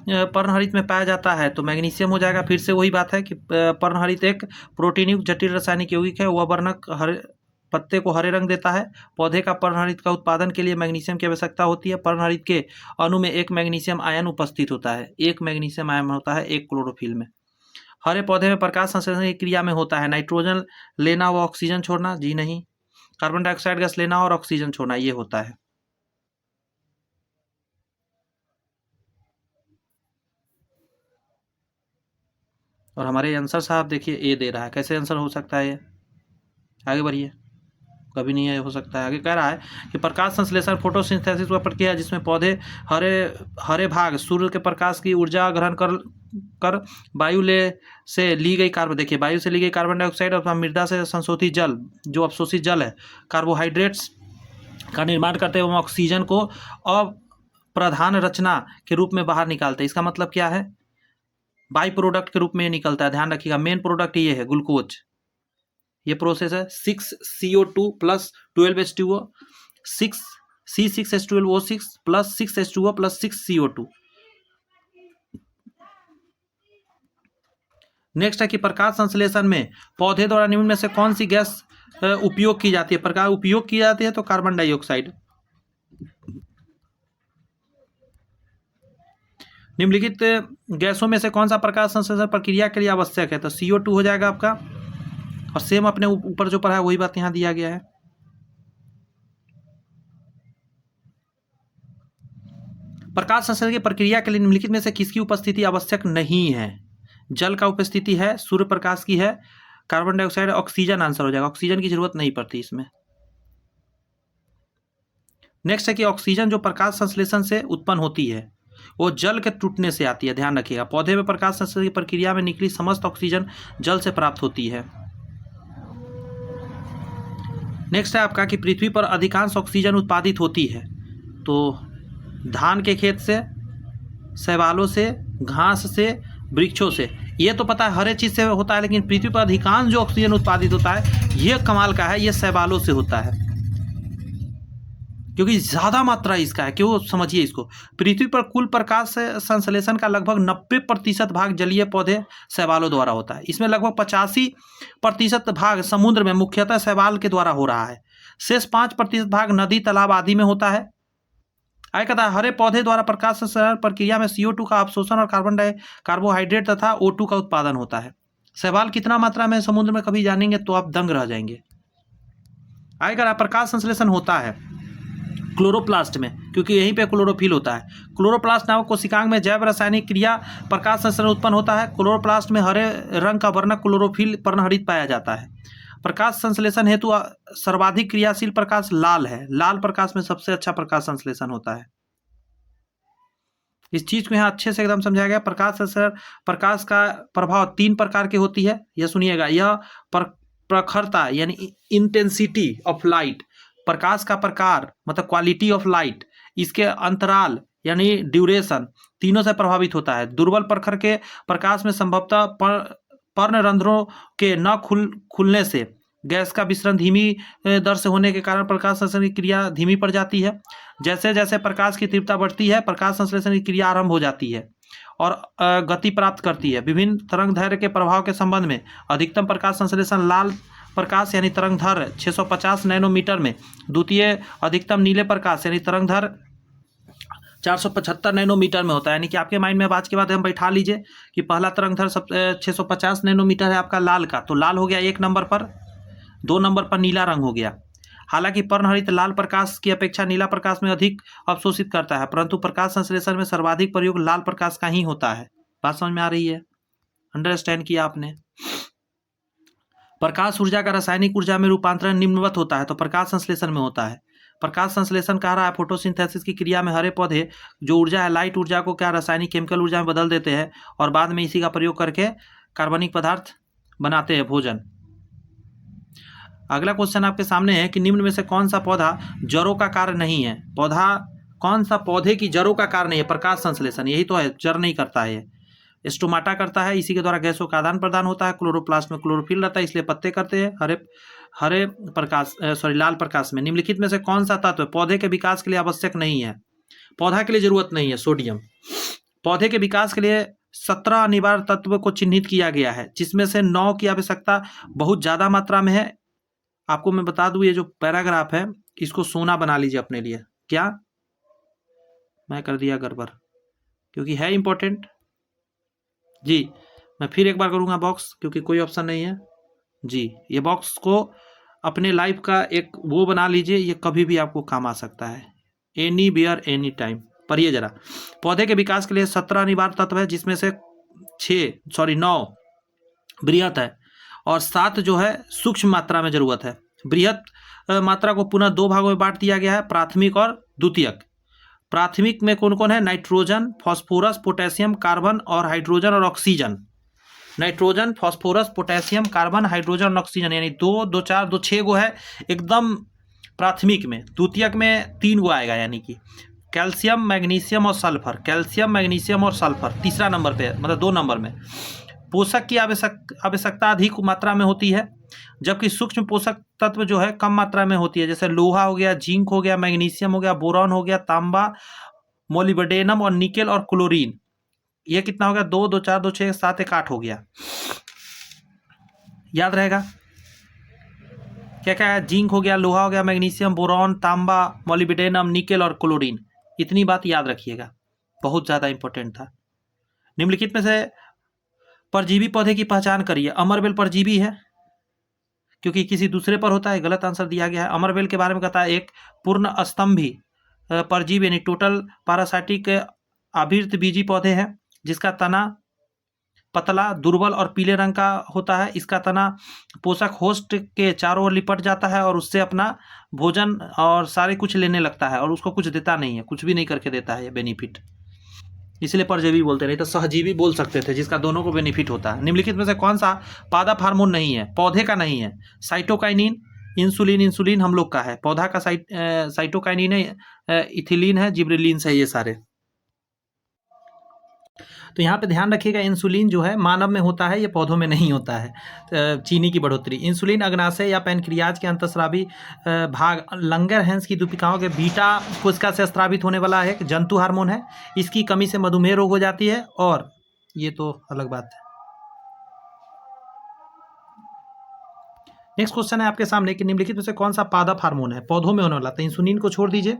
S1: पर्णहरित में पाया जाता है, तो मैग्नीशियम हो जाएगा। फिर से वही बात है कि पर्णहरित एक प्रोटीनयुक्त जटिल रासायनिक यौगिक है। वह वर्णक हरे पत्ते को हरे रंग देता है। पौधे का पर्णहरित का उत्पादन के लिए मैग्नीशियम की आवश्यकता होती है। पर्णहरित के अणु में एक मैग्नीशियम आयन उपस्थित होता है। एक मैग्नीशियम आयन होता है एक क्लोरोफिल में। हरे पौधे में प्रकाश संश्लेषण की क्रिया में होता है नाइट्रोजन लेना व ऑक्सीजन छोड़ना, जी नहीं। कार्बन डाइऑक्साइड गैस लेना और ऑक्सीजन छोड़ना, ये होता है। और हमारे आंसर साहब देखिए ए दे रहा है, कैसे आंसर हो सकता है ये? आगे बढ़िए, कभी नहीं हो सकता है। आगे कह रहा है कि प्रकाश संश्लेषण फोटोसिंथेसिस वह प्रक्रिया है जिसमें पौधे हरे हरे भाग सूर्य के प्रकाश की ऊर्जा ग्रहण कर वायु से ली गई कार्बन, देखिए वायु से ली गई कार्बन डाइऑक्साइड और मृदा से संशोधित जल, जो अवशोषित जल है, कार्बोहाइड्रेट्स का निर्माण करते हुए ऑक्सीजन को अप्रधान रचना के रूप में बाहर निकालते हैं। इसका मतलब क्या है? बाई प्रोडक्ट के रूप में ये निकलता है। ध्यान रखिएगा, मेन प्रोडक्ट ये है ग्लूकोज। ये प्रोसेस है 6CO2 plus 12H2O, 6C6H12O6 plus 6H2O plus 6CO2। Next है कि प्रकाश संश्लेषण में पौधे द्वारा निम्न में से कौन सी गैस उपयोग की जाती है? प्रकाश उपयोग की जाती है तो कार्बन डाइऑक्साइड। निम्नलिखित गैसों में से कौन सा प्रकाश संश्लेषण प्रक्रिया के लिए आवश्यक है? तो CO2 हो जाएगा आपका। और सेम अपने ऊपर जो पढ़ा है वही बात यहाँ दिया गया है। प्रकाश संश्लेषण की प्रक्रिया के लिए निम्नलिखित में से किसकी उपस्थिति आवश्यक नहीं है? जल का उपस्थिति है, सूर्य प्रकाश की है, कार्बन डाइऑक्साइड, ऑक्सीजन आंसर हो जाएगा। ऑक्सीजन की जरूरत नहीं पड़ती इसमें। नेक्स्ट है कि ऑक्सीजन जो प्रकाश संश्लेषण से उत्पन्न होती है वो जल के टूटने से आती है। ध्यान रखिएगा, पौधे में प्रकाश संश्लेषण की प्रक्रिया में निकली समस्त ऑक्सीजन जल से प्राप्त होती है। नेक्स्ट है आपका कि पृथ्वी पर अधिकांश ऑक्सीजन उत्पादित होती है तो धान के खेत से, शैवालों से, घास से, वृक्षों से। ये तो पता है हर एक चीज़ से होता है, लेकिन पृथ्वी पर अधिकांश जो ऑक्सीजन उत्पादित होता है ये कमाल का है, ये शैवालों से होता है, क्योंकि ज़्यादा मात्रा इसका है। क्यों? समझिए इसको। पृथ्वी पर कुल प्रकाश संश्लेषण का लगभग 90% भाग जलीय पौधे शैवालों द्वारा होता है। इसमें लगभग 85% भाग समुद्र में मुख्यतः शैवाल के द्वारा हो रहा है। शेष 5% भाग नदी, तालाब आदि में होता है। आगे कहता है हरे पौधे द्वारा प्रकाश संश्लेषण प्रक्रिया में CO2 का अवशोषण और कार्बोहाइड्रेट तथा O2 का उत्पादन होता है। शैवाल कितना मात्रा में समुद्र में कभी जानेंगे तो आप दंग रह जाएंगे। आगे कह रहा प्रकाश संश्लेषण होता है क्लोरोप्लास्ट में, क्योंकि यहीं पे क्लोरोफिल होता है। क्लोरोप्लास्ट नामक कोशिकांग में जैव रासायनिक क्रिया प्रकाश संश्लेषण उत्पन्न होता है। क्लोरोप्लास्ट में हरे रंग का वर्णक क्लोरोफिल पर्णहरित पाया जाता है। प्रकाश संश्लेषण हेतु सर्वाधिक क्रियाशील प्रकाश लाल है। लाल प्रकाश में सबसे अच्छा प्रकाश संश्लेषण होता है। इस चीज को यहाँ अच्छे से एकदम समझाया गया। प्रकाश संश्लेषण, प्रकाश का प्रभाव 3 प्रकार की होती है। यह सुनिएगा, यह प्रखरता यानी इंटेंसिटी ऑफ लाइट, प्रकाश का प्रकार मतलब क्वालिटी ऑफ लाइट, इसके अंतराल यानी ड्यूरेशन, तीनों से प्रभावित होता है। दुर्बल प्रखर के प्रकाश में संभवतः पर्णरंध्रों के न खुलने से गैस का विसरण धीमी दर से होने के कारण प्रकाश संश्लेषण की क्रिया धीमी पड़ जाती है। जैसे जैसे प्रकाश की तीव्रता बढ़ती है प्रकाश संश्लेषण की क्रिया आरंभ हो जाती है और गति प्राप्त करती है। विभिन्न तरंग दैर्घ्य के प्रभाव के संबंध में अधिकतम प्रकाश संश्लेषण लाल प्रकाश यानी तरंगधर 650 नैनोमीटर में, द्वितीय अधिकतम नीले प्रकाश यानी तरंगधर 475 नैनोमीटर में होता है। यानी कि आपके माइंड में आज के बाद हम बैठा लीजिए कि पहला तरंगधर 650 नैनोमीटर है आपका लाल का, तो लाल हो गया 1 नंबर पर, 2 नंबर पर नीला रंग हो गया। हालांकि पर्णहरित लाल प्रकाश की अपेक्षा नीला प्रकाश में अधिक अवशोषित करता है, परंतु प्रकाश संश्लेषण में सर्वाधिक प्रयोग लाल प्रकाश का ही होता है। बात समझ में आ रही है? अंडरस्टैंड किया आपने? प्रकाश ऊर्जा का रासायनिक ऊर्जा में रूपांतरण निम्नवत होता है, तो प्रकाश संश्लेषण में होता है। प्रकाश संश्लेषण कह रहा है फोटोसिंथेसिस की क्रिया में हरे पौधे जो ऊर्जा है लाइट ऊर्जा को क्या रासायनिक केमिकल ऊर्जा में बदल देते हैं और बाद में इसी का प्रयोग करके कार्बनिक पदार्थ बनाते हैं, भोजन। अगला क्वेश्चन आपके सामने है कि निम्न में से कौन सा पौधा जड़ों का कार्य नहीं है? कौन सा पौधे की जड़ों का कार्य नहीं है? प्रकाश संश्लेषण, यही तो है, जड़ नहीं करता है। स्टोमाटा करता है, इसी के द्वारा गैसों का आदान प्रदान होता है। क्लोरोप्लास्ट में क्लोरोफिल रहता है, इसलिए पत्ते करते हैं। हरे प्रकाश लाल प्रकाश में निम्नलिखित में से कौन सा तत्व पौधे के विकास के लिए आवश्यक नहीं है? पौधा के लिए जरूरत नहीं है सोडियम। पौधे के विकास के लिए 17 अनिवार्य तत्व को चिन्हित किया गया है, जिसमें से 9 की आवश्यकता बहुत ज़्यादा मात्रा में है। आपको मैं बता दूं, ये जो पैराग्राफ है इसको सोना बना लीजिए अपने लिए। क्या मैं कर दिया गड़बड़, क्योंकि है इंपॉर्टेंट जी। मैं फिर एक बार करूँगा बॉक्स, क्योंकि कोई ऑप्शन नहीं है जी। ये बॉक्स को अपने लाइफ का एक वो बना लीजिए, ये कभी भी आपको काम आ सकता है, एनी वेयर एनी टाइम। पढ़िए जरा। पौधे के विकास के लिए 17 अनिवार्य तत्व है, जिसमें से 9 बृहत है और 7 जो है सूक्ष्म मात्रा में जरूरत है। बृहत मात्रा को पुनः 2 भागों में बांट दिया गया है, प्राथमिक और द्वितीयक। प्राथमिक में कौन कौन है? नाइट्रोजन, फास्फोरस, पोटेशियम, कार्बन और हाइड्रोजन और oxygen. Nitrogen, phosphorus, potassium, carbon, hydrogen और ऑक्सीजन, यानी 2, 2, 4, 2, 6 गो है एकदम प्राथमिक में। द्वितीयक में 3 गो आएगा, यानी कि कैल्शियम, मैग्नीशियम और सल्फर। कैल्शियम, मैग्नीशियम और सल्फर तीसरा नंबर पे, मतलब 2 नंबर में। पोषक की आवश्यकता अधिक मात्रा में होती है, जबकि सूक्ष्म पोषक तत्व जो है कम मात्रा में होती है, जैसे लोहा हो गया, जिंक हो गया, मैग्नीशियम हो गया, बोरॉन हो गया, तांबा, मोलिब्डेनम और निकेल और क्लोरीन। ये कितना हो गया? 2, 2, 4, 2, 6, 7, 1, 8 हो गया। याद रहेगा क्या क्या है? जिंक हो गया, लोहा हो गया, मैग्नीशियम, बोरॉन, तांबा, मोलिब्डेनम, निकेल और क्लोरीन। इतनी बात याद रखिएगा, बहुत ज़्यादा इंपॉर्टेंट था। निम्नलिखित में से परजीवी पौधे की पहचान करिए। अमरबेल परजीवी है, क्योंकि किसी दूसरे पर होता है, गलत आंसर दिया गया है। अमरबेल के बारे में कहता है एक पूर्ण स्तंभी परजीवी यानी टोटल पैरासाइटिक आवृत बीजी पौधे हैं, जिसका तना पतला, दुर्बल और पीले रंग का होता है। इसका तना पोषक होस्ट के चारों ओर लिपट जाता है और उससे अपना भोजन और सारे कुछ लेने लगता है, और उसको कुछ देता नहीं है, कुछ भी नहीं करके देता है ये बेनिफिट, इसलिए परजीवी बोलते, नहीं तो सहजीवी बोल सकते थे, जिसका दोनों को बेनिफिट होता है। निम्नलिखित में से कौन सा पादप हार्मोन नहीं है? पौधे का नहीं है। Cytokinin, insulin. इंसुलिन हम लोग का है, पौधा का साइटोकाइनिन है, इथिलीन है, जिब्रेलिन है, ये सारे। तो यहाँ पे ध्यान रखिएगा, इंसुलिन जो है मानव में होता है, ये पौधों में नहीं होता है। चीनी की बढ़ोतरी। इंसुलिन अग्नाशय या पैनक्रियाज के अंतस्रावी भाग लंगरहैंस की दूपिकाओं के बीटा कोशिका से स्रावित होने वाला एक जंतु हार्मोन है। इसकी कमी से मधुमेह रोग हो जाती है, और ये तो अलग बात है। नेक्स्ट क्वेश्चन है आपके सामने कि निम्नलिखित में से कौन सा पादप हार्मोन है पौधों में होने वाला? तो इंसुलिन को छोड़ दीजिए,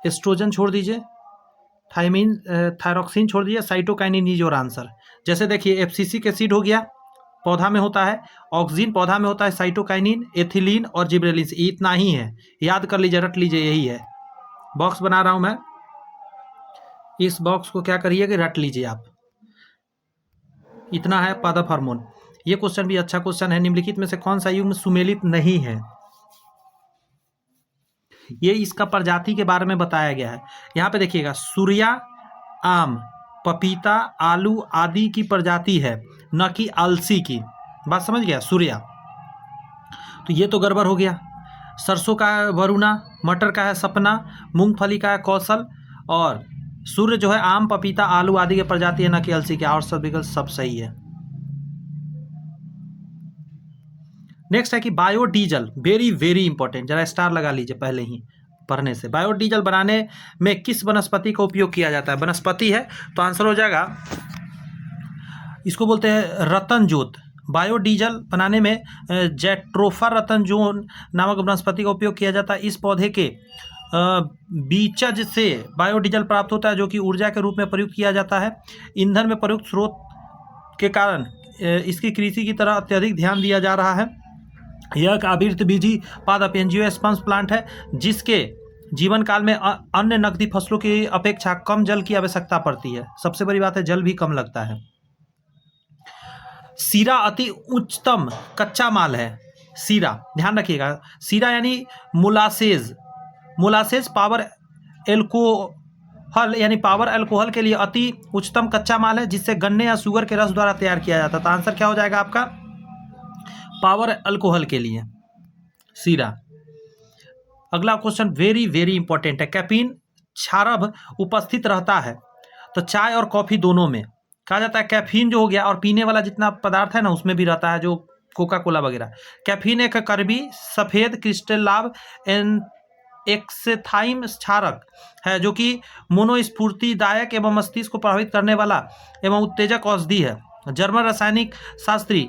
S1: एस्ट्रोजन छोड़ दीजिए, थायमिन थायरोक्सिन छोड़ दीजिए, साइटोकाइनिन इज योर आंसर। जैसे देखिए एफसीसी एसिड हो गया, पौधा में होता है, ऑक्सीजन पौधा में होता है, साइटोकाइनिन, एथिलीन और जिब्रेलिन, इतना ही है, याद कर लीजिए, रट लीजिए, यही है। बॉक्स बना रहा हूं मैं, इस बॉक्स को क्या करिए कि रट लीजिए आप, इतना है पादप हार्मोन। ये क्वेश्चन भी अच्छा क्वेश्चन है। निम्नलिखित में से कौन सा युग्म सुमेलित नहीं है? ये इसका प्रजाति के बारे में बताया गया है। यहाँ पे देखिएगा, सूर्या, आम, पपीता, आलू आदि की प्रजाति है, न कि अलसी की। बात समझ गया? सूर्या, तो ये तो गड़बड़ हो गया। सरसों का है वरुणा, मटर का है सपना, मूंगफली का है कौशल, और सूर्य जो है आम, पपीता, आलू आदि की प्रजाति है, न कि अलसी की। और सब विकल्प सब सही है। नेक्स्ट है कि बायोडीजल, वेरी वेरी इंपॉर्टेंट, जरा स्टार लगा लीजिए पहले ही पढ़ने से। बायोडीजल बनाने में किस वनस्पति का उपयोग किया जाता है? वनस्पति है तो आंसर हो जाएगा, इसको बोलते हैं रतन जोत। बायोडीजल बनाने में जेट्रोफा रतनजोन नामक वनस्पति का उपयोग किया जाता है। इस पौधे के बीजज से बायोडीजल प्राप्त होता है, जो कि ऊर्जा के रूप में प्रयुक्त किया जाता है। ईंधन में प्रयुक्त स्रोत के कारण इसकी कृषि की तरह अत्यधिक ध्यान दिया जा रहा है। यह एक आवृत बीजी पादप एंजियोस्पर्म प्लांट है, जिसके जीवन काल में अन्य नकदी फसलों की अपेक्षा कम जल की आवश्यकता पड़ती है। सबसे बड़ी बात है, जल भी कम लगता है। सीरा अति उच्चतम कच्चा माल है। सीरा, ध्यान रखिएगा, सीरा यानी मोलासेज। मोलासेज पावर एल्कोहल यानी पावर अल्कोहल के लिए अति उच्चतम कच्चा माल है, जिससे गन्ने या शुगर के रस द्वारा तैयार किया जाता है। तो आंसर क्या हो जाएगा आपका? पावर अल्कोहल के लिए सीरा। अगला क्वेश्चन वेरी वेरी इंपॉर्टेंट है। कैफीन क्षारब उपस्थित रहता है, तो चाय और कॉफी दोनों में। कहा जाता है कैफीन जो हो गया, और पीने वाला जितना पदार्थ है ना उसमें भी रहता है, जो कोका कोला वगैरह। कैफीन एक कड़वी सफेद क्रिस्टल लाभ एक्सेथाइम क्षारक है, जो कि मनोस्फूर्तिदायक एवं मस्तिष्क को प्रभावित करने वाला एवं उत्तेजक औषधि है। जर्मन रासायनिक शास्त्री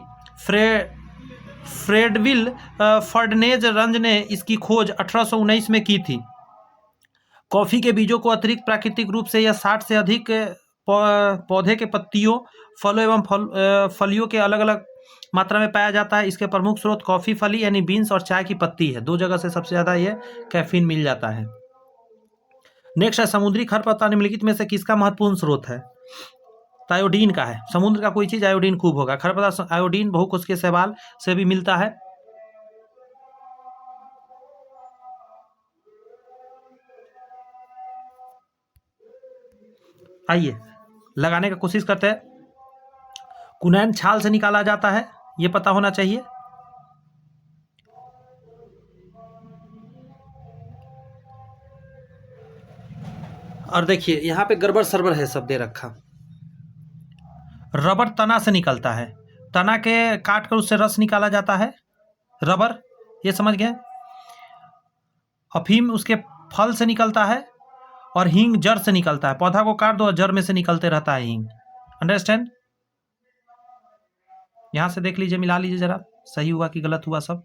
S1: फ्रेडविल फर्डनेज रंज ने इसकी खोज 1819 में की थी। कॉफी के बीजों को अतिरिक्त प्राकृतिक रूप से या 60 से अधिक पौधे के पत्तियों, फलों एवं फलियों के अलग अलग मात्रा में पाया जाता है। इसके प्रमुख स्रोत कॉफी फली यानी बीन्स और चाय की पत्ती है। 2 जगह से सबसे ज़्यादा ये कैफीन मिल जाता है। नेक्स्ट है समुद्री खरपतवार निम्नलिखित में से किसका महत्वपूर्ण स्रोत है? तो आयोडीन का है। समुद्र का कोई चीज़ आयोडीन खूब होगा। खरपतवार आयोडीन बहुकोशिकीय शैवाल से भी मिलता है। आइए लगाने का कोशिश करते हैं। कुनैन छाल से निकाला जाता है, ये पता होना चाहिए। और देखिए यहाँ पे गड़बड़ सरबड़ है, सब दे रखा। रबर तना से निकलता है, तना के काट कर उससे रस निकाला जाता है, रबर, ये समझ गए। अफीम उसके फल से निकलता है और हींग जड़ से निकलता है। पौधा को काट दो और जड़ में से निकलते रहता है हींग। अंडरस्टैंड? यहां से देख लीजिए, मिला लीजिए जरा, सही हुआ कि गलत हुआ सब।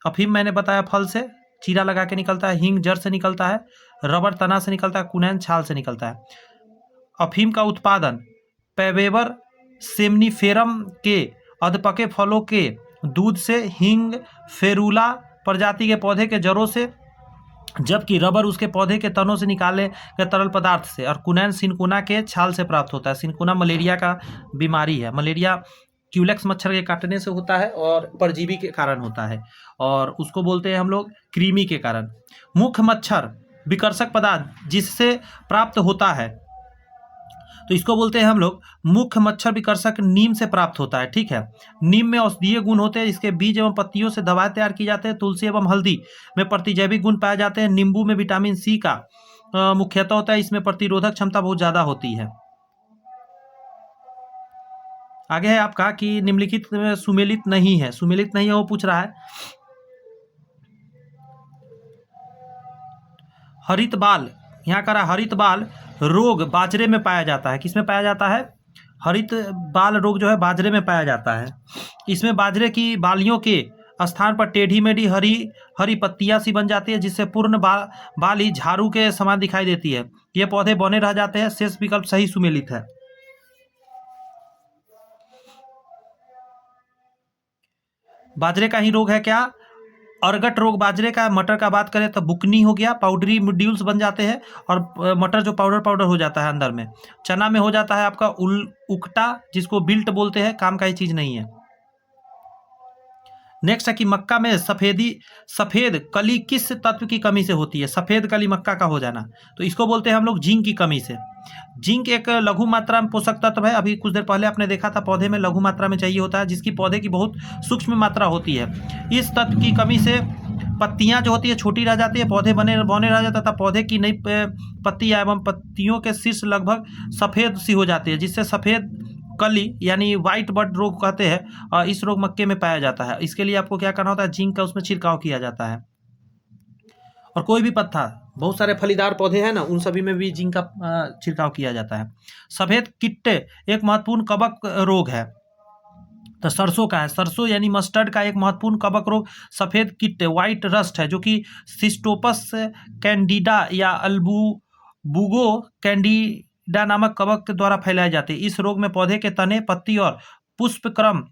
S1: अफीम मैंने बताया फल से चीरा लगा के निकलता है, हींग जड़ से निकलता है, रबर तना से निकलता है, कुनैन छाल से निकलता है। अफीम का उत्पादन पैवेवर सेमनीफेरम के अधपके फलों के दूध से, हींग फेरुला प्रजाति के पौधे के जड़ों से, जबकि रबर उसके पौधे के तनों से निकाले गए तरल पदार्थ से, और कुनैन सिनकोना के छाल से प्राप्त होता है। सिनकोना मलेरिया का बीमारी है। मलेरिया क्यूलेक्स मच्छर के काटने से होता है और परजीवी के कारण होता है, और उसको बोलते हैं हम लोग कृमि के कारण। मुख्य मच्छर विकर्षक पदार्थ जिससे प्राप्त होता है, तो इसको बोलते हैं हम लोग मुख्य मच्छर विकर्षक नीम से प्राप्त होता है। ठीक है, नीम में औषधीय गुण होते हैं। इसके बीज एवं पत्तियों से दवाएं तैयार की जाते हैं। तुलसी एवं हल्दी में प्रतिजैविक गुण पाए जाते हैं। नींबू में विटामिन सी का मुख्यतः होता है, इसमें प्रतिरोधक क्षमता बहुत ज़्यादा होती है। आगे है आपका कि निम्नलिखित में सुमेलित नहीं है। सुमेलित नहीं है वो पूछ रहा है। हरित बाल, यहाँ का हरित बाल रोग बाजरे में पाया जाता है। किसमें पाया जाता है? हरित बाल रोग जो है बाजरे में पाया जाता है। इसमें बाजरे की बालियों के स्थान पर टेढ़ी मेढ़ी हरी हरी पत्तियां सी बन जाती है, जिससे पूर्ण बाली झाड़ू के समान दिखाई देती है। ये पौधे बने रह जाते हैं। शेष विकल्प सही सुमेलित है। बाजरे का ही रोग है क्या? अर्गट रोग बाजरे का। मटर का बात करें तो बुकनी हो गया, पाउडरी मॉड्यूल्स बन जाते हैं, और मटर जो पाउडर हो जाता है अंदर में। चना में हो जाता है आपका उकटा, जिसको बिल्ट बोलते हैं, काम का ही चीज नहीं है। नेक्स्ट है कि मक्का में सफेद कली किस तत्व की कमी से होती है? सफेद कली मक्का का हो जाना, तो इसको बोलते हैं हम लोग जिंक की कमी से। जिंक एक लघु मात्रा में पोषक तत्व है। अभी कुछ देर पहले आपने देखा था पौधे में लघु मात्रा में चाहिए होता है, जिसकी पौधे की बहुत सूक्ष्म मात्रा होती है। इस तत्व की कमी से पत्तियां जो होती है छोटी रह जाती है, पौधे बने रह जाता था। पौधे की नई पत्तियां एवं पत्तियों के शीर्ष लगभग सफ़ेद सी हो जाती है, जिससे सफ़ेद कली यानी व्हाइट बड रोग कहते हैं, और इस रोग मक्के में पाया जाता है। इसके लिए आपको क्या करना होता है? जिंक का उसमें छिड़काव किया जाता है। और कोई भी पत्ता, बहुत सारे फलीदार पौधे हैं ना, उन सभी में भी जिंक का छिड़काव किया जाता है। सफेद कीटे एक महत्वपूर्ण कवक रोग है, तो सरसों का है। सरसों यानी मस्टर्ड का एक महत्वपूर्ण कवक रोग सफेद कीटे व्हाइट रस्ट है, जो कि सिस्टोपस कैंडिडा या अल्बुगो कैंडिडा नामक कवक के द्वारा फैलाए जाते हैं। इस रोग में पौधे के तने, पत्ती और पुष्पक्रम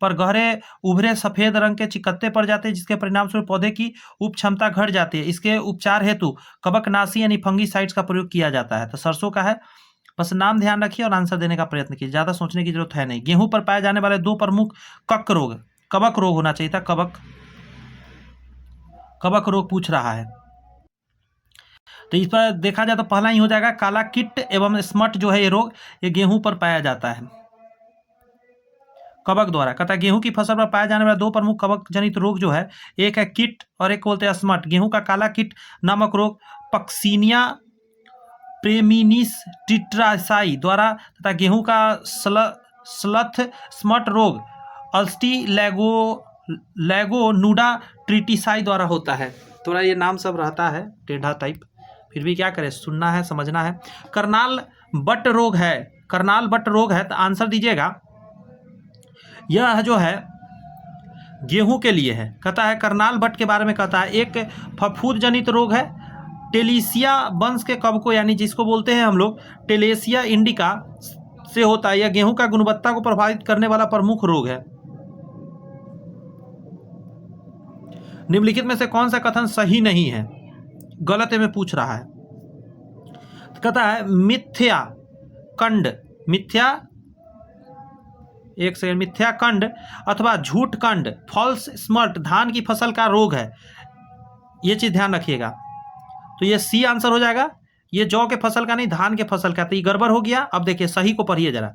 S1: पर गहरे उभरे सफेद रंग के चिकत्ते पड़ जाते हैं, जिसके परिणाम स्वरूप पौधे की उप क्षमता घट जाती है। इसके उपचार हेतु कवकनाशी यानी फंगीसाइड्स का प्रयोग किया जाता है। तो सरसों का है। बस नाम ध्यान रखिए और आंसर देने का प्रयत्न कीजिए, ज़्यादा सोचने की जरूरत है नहीं। गेहूं पर पाए जाने वाले 2 प्रमुख कवक रोग होना चाहिए था। कवक रोग पूछ रहा है, तो इस पर देखा जाए तो पहला ही हो जाएगा काला कीट एवं स्मट जो है ये रोग, ये गेहूं पर पाया जाता है कवक द्वारा। कहता है गेहूं की फसल पर पाए जाने वाले 2 प्रमुख कवक जनित रोग जो है, एक है कीट और एक बोलते हैं स्मट। गेहूं का काला कीट नामक रोग पक्सीनिया प्रेमिनिस टिट्रासाई द्वारा तथा गेहूं का स्लथ स्मट रोग अल्स्टी लैगोनुडा ट्रिटिसाई द्वारा होता है। थोड़ा ये नाम सब रहता है टेढ़ा टाइप, फिर भी क्या करें, सुनना है, समझना है। करनाल बट रोग है, करनाल बट रोग है तो आंसर दीजिएगा। यह जो है गेहूं के लिए है। कहता है करनाल बट के बारे में कहता है एक फफूंद जनित रोग है, टेलिसिया वंश के कवकों यानी जिसको बोलते हैं हम लोग टेलेसिया इंडिका से होता है। यह गेहूं का गुणवत्ता को प्रभावित करने वाला प्रमुख रोग है। निम्नलिखित में से कौन सा कथन सही नहीं है, गलत है में पूछ रहा है। तो कहता है मिथ्या कंड, मिथ्या, एक सेकंड, मिथ्या कंड अथवा झूठ कंड, फॉल्स स्मर्ट धान की फसल का रोग है। ये चीज ध्यान रखिएगा। तो ये सी आंसर हो जाएगा। ये जौ के फसल का नहीं, धान के फसल का, तो ये गड़बड़ हो गया। अब देखिए सही को पढ़िए जरा।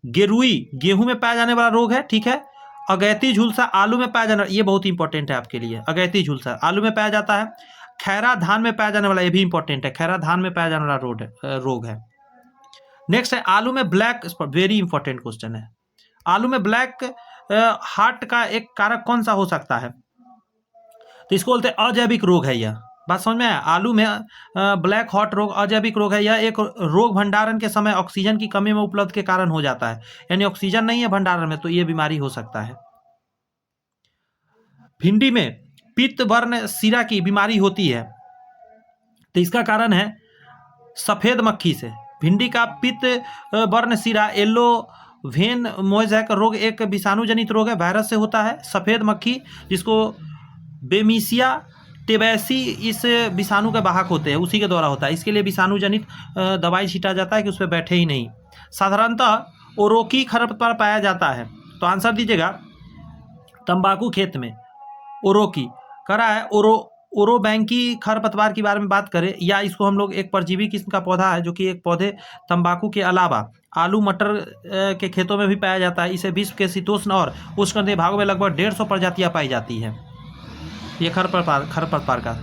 S1: गेरुई गेहूं में पाया जाने वाला रोग है, ठीक है। अगैती झुलसा आलू में पाया जाने, ये बहुत इंपॉर्टेंट है आपके लिए। अगैती झुलसा आलू में पाया जाता है। खैरा धान में पाया जाने वाला, ये भी इंपॉर्टेंट है, खैरा धान में पाया जाने वाला रोग है। नेक्स्ट है आलू में black spot, very important question है। आलू में ब्लैक हार्ट का एक कारक कौन सा हो सकता है? तो इसको बोलते हैं अजैविक रोग है। यह बात समझ में आया? आलू में ब्लैक हॉट रोग अजैविक रोग है। यह एक रोग भंडारण के समय ऑक्सीजन की कमी में उपलब्ध के कारण हो जाता है, यानी ऑक्सीजन नहीं है भंडारण में, तो यह बीमारी हो सकता है। भिंडी में पित्त वर्ण सीरा की बीमारी होती है, तो इसका कारण है सफेद मक्खी से। भिंडी का पित्त वर्ण सीरा येलो वेन मोज़ेक रोग एक विषाणु जनित रोग है, वायरस से होता है। सफेद मक्खी जिसको बेमिसिया टेबैसी इस विषाणु के वाहक होते हैं, उसी के द्वारा होता है। इसके लिए विषाणु जनित दवाई छीटा जाता है कि उस पर बैठे ही नहीं। साधारणतः ओरोकी खरपतवार पाया जाता है, तो आंसर दीजिएगा तंबाकू खेत में ओरोकी। करा है ओरोबैंकी खरपतवार के बारे में बात करें, या इसको हम लोग एक परजीवी किस्म का पौधा है जो कि एक पौधे तंबाकू के अलावा आलू मटर के खेतों में भी पाया जाता है। इसे विश्व के शीतोष्ण और उष्णकटिबंधीय भागों में लगभग 150 प्रजातियां पाई जाती है। ये खरपतवार का।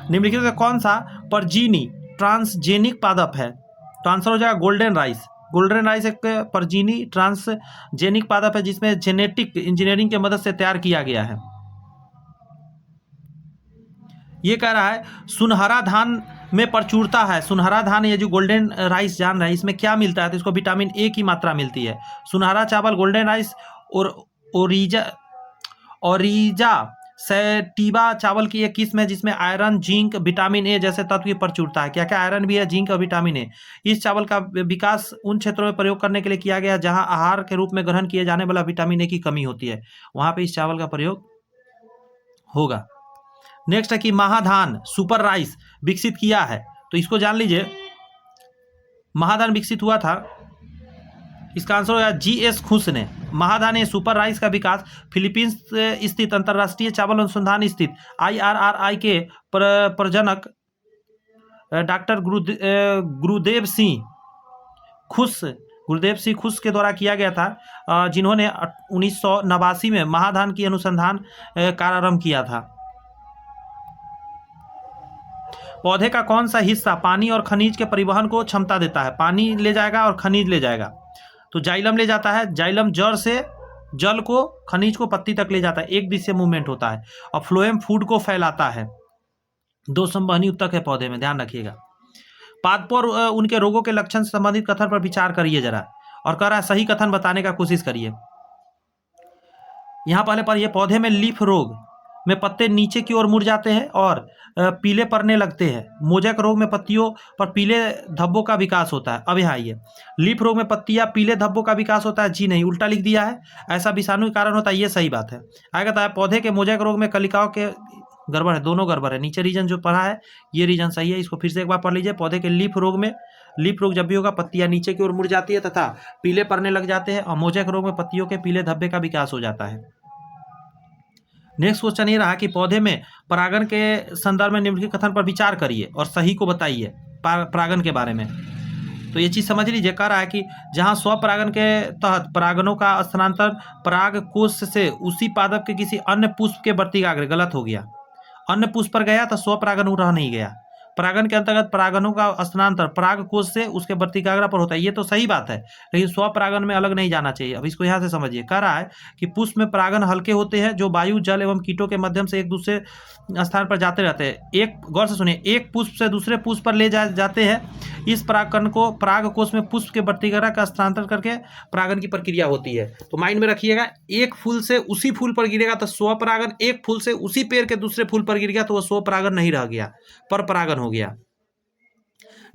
S1: निम्नलिखित में कौन सा परजीनी ट्रांसजेनिक पादप है? तो आंसर हो जाएगा गोल्डन राइस। गोल्डन राइस एक परजीनी ट्रांसजेनिक पादप है जिसमें जेनेटिक इंजीनियरिंग की मदद से तैयार किया गया है। ये कह रहा है सुनहरा धान में प्रचुरता है। सुनहरा धान, ये जो गोल्डन राइस जान रहा है, इसमें क्या मिलता है? तो इसको विटामिन ए की मात्रा मिलती है। सुनहरा चावल, गोल्डन राइस और ओरिजा सैटिवा चावल की एक किस्म है जिसमें आयरन, जिंक, विटामिन ए जैसे तत्व की प्रचुरता है। क्या क्या आयरन भी है, जिंक और विटामिन ए। इस चावल का विकास उन क्षेत्रों में प्रयोग करने के लिए किया गया जहां आहार के रूप में ग्रहण किए जाने वाला विटामिन ए की कमी होती है, वहां पे इस चावल का प्रयोग होगा। नेक्स्ट है कि महाधान सुपर राइस विकसित किया है, तो इसको जान लीजिए। महाधान विकसित हुआ था, इसका आंसर होगा GS खुश ने। महाधान ये सुपर राइस का विकास फिलीपींस स्थित अंतर्राष्ट्रीय चावल अनुसंधान स्थित IRRI के प्रजनक डॉक्टर गुरुदेव सिंह खुश के द्वारा किया गया था, जिन्होंने 1989 में महाधान की अनुसंधान कार्य आरंभ किया था। पौधे का कौन सा हिस्सा पानी और खनिज के परिवहन को क्षमता देता है? पानी ले जाएगा और खनिज ले जाएगा, तो जाइलम ले जाता है। जाइलम जड़ से जल को, खनिज को पत्ती तक ले जाता है, एक दिशा मूवमेंट होता है। और फ्लोएम फूड को फैलाता है। 2 संवहनी ऊतक है पौधे में, ध्यान रखिएगा। पादपों और उनके रोगों के लक्षण से संबंधित कथन पर विचार करिए जरा, और कह रहा है सही कथन बताने का कोशिश करिए। यहाँ पहले पर ये पौधे में लीफ रोग में पत्ते नीचे की ओर मुड़ जाते हैं और पीले पड़ने लगते हैं। मोज़ेक रोग में पत्तियों पर पीले धब्बों का विकास होता है। अब यहाँ आइए, लीफ रोग में पत्तियां पीले धब्बों का विकास होता है, जी नहीं, उल्टा लिख दिया है। ऐसा विषाणु के कारण होता है, ये सही बात है। आगे बताया पौधे के मोज़ेक रोग में कलिकाओं के गड़बड़ है, दोनों गड़बड़ है। नीचे रीजन जो पढ़ा है ये रीजन सही है, इसको फिर से एक बार पढ़ लीजिए। पौधे के लीफ रोग में, लीफ रोग जब भी होगा पत्तियां नीचे की ओर मुड़ जाती है तथा पीले पड़ने लग जाते हैं, और मोज़ेक रोग में पत्तियों के पीले धब्बे का विकास हो जाता है। नेक्स्ट क्वेश्चन ये रहा कि पौधे में परागण के संदर्भ में निम्नलिखित कथन पर विचार करिए और सही को बताइए परागण के बारे में। तो ये चीज़ समझ लीजिए। कह रहा है कि जहां स्वपरागण के तहत परागणों का स्थानांतरण पराग कोश से उसी पादप के किसी अन्य पुष्प के वर्तिकाग्र, गलत हो गया। अन्य पुष्प पर गया तो स्वपरागण रह नहीं गया। परागन के अंतर्गत परागनों का स्थानांतर पराग कोश से उसके वर्तिकाग्र पर होता है। ये तो सही बात है, लेकिन स्वपरागन में अलग नहीं जाना चाहिए। अब इसको यहाँ से समझिए। कह रहा है कि पुष्प में परागन हल्के होते हैं जो वायु, जल एवं कीटों के माध्यम से एक दूसरे स्थान पर जाते रहते हैं। एक गौर से सुनिए, एक पुष्प से दूसरे पुष्प पर ले जाते हैं। इस परागकण को पराग कोश में पुष्प के वर्तिकाग्र का स्थानांतर करके परागन की प्रक्रिया होती है। तो माइंड में रखिएगा, एक फूल से उसी फूल पर गिरेगा तो स्वपरागन, एक फूल से उसी पेड़ के दूसरे फूल पर गिर गया तो वह स्वपरागन नहीं रह गया, पर परागन हो गया।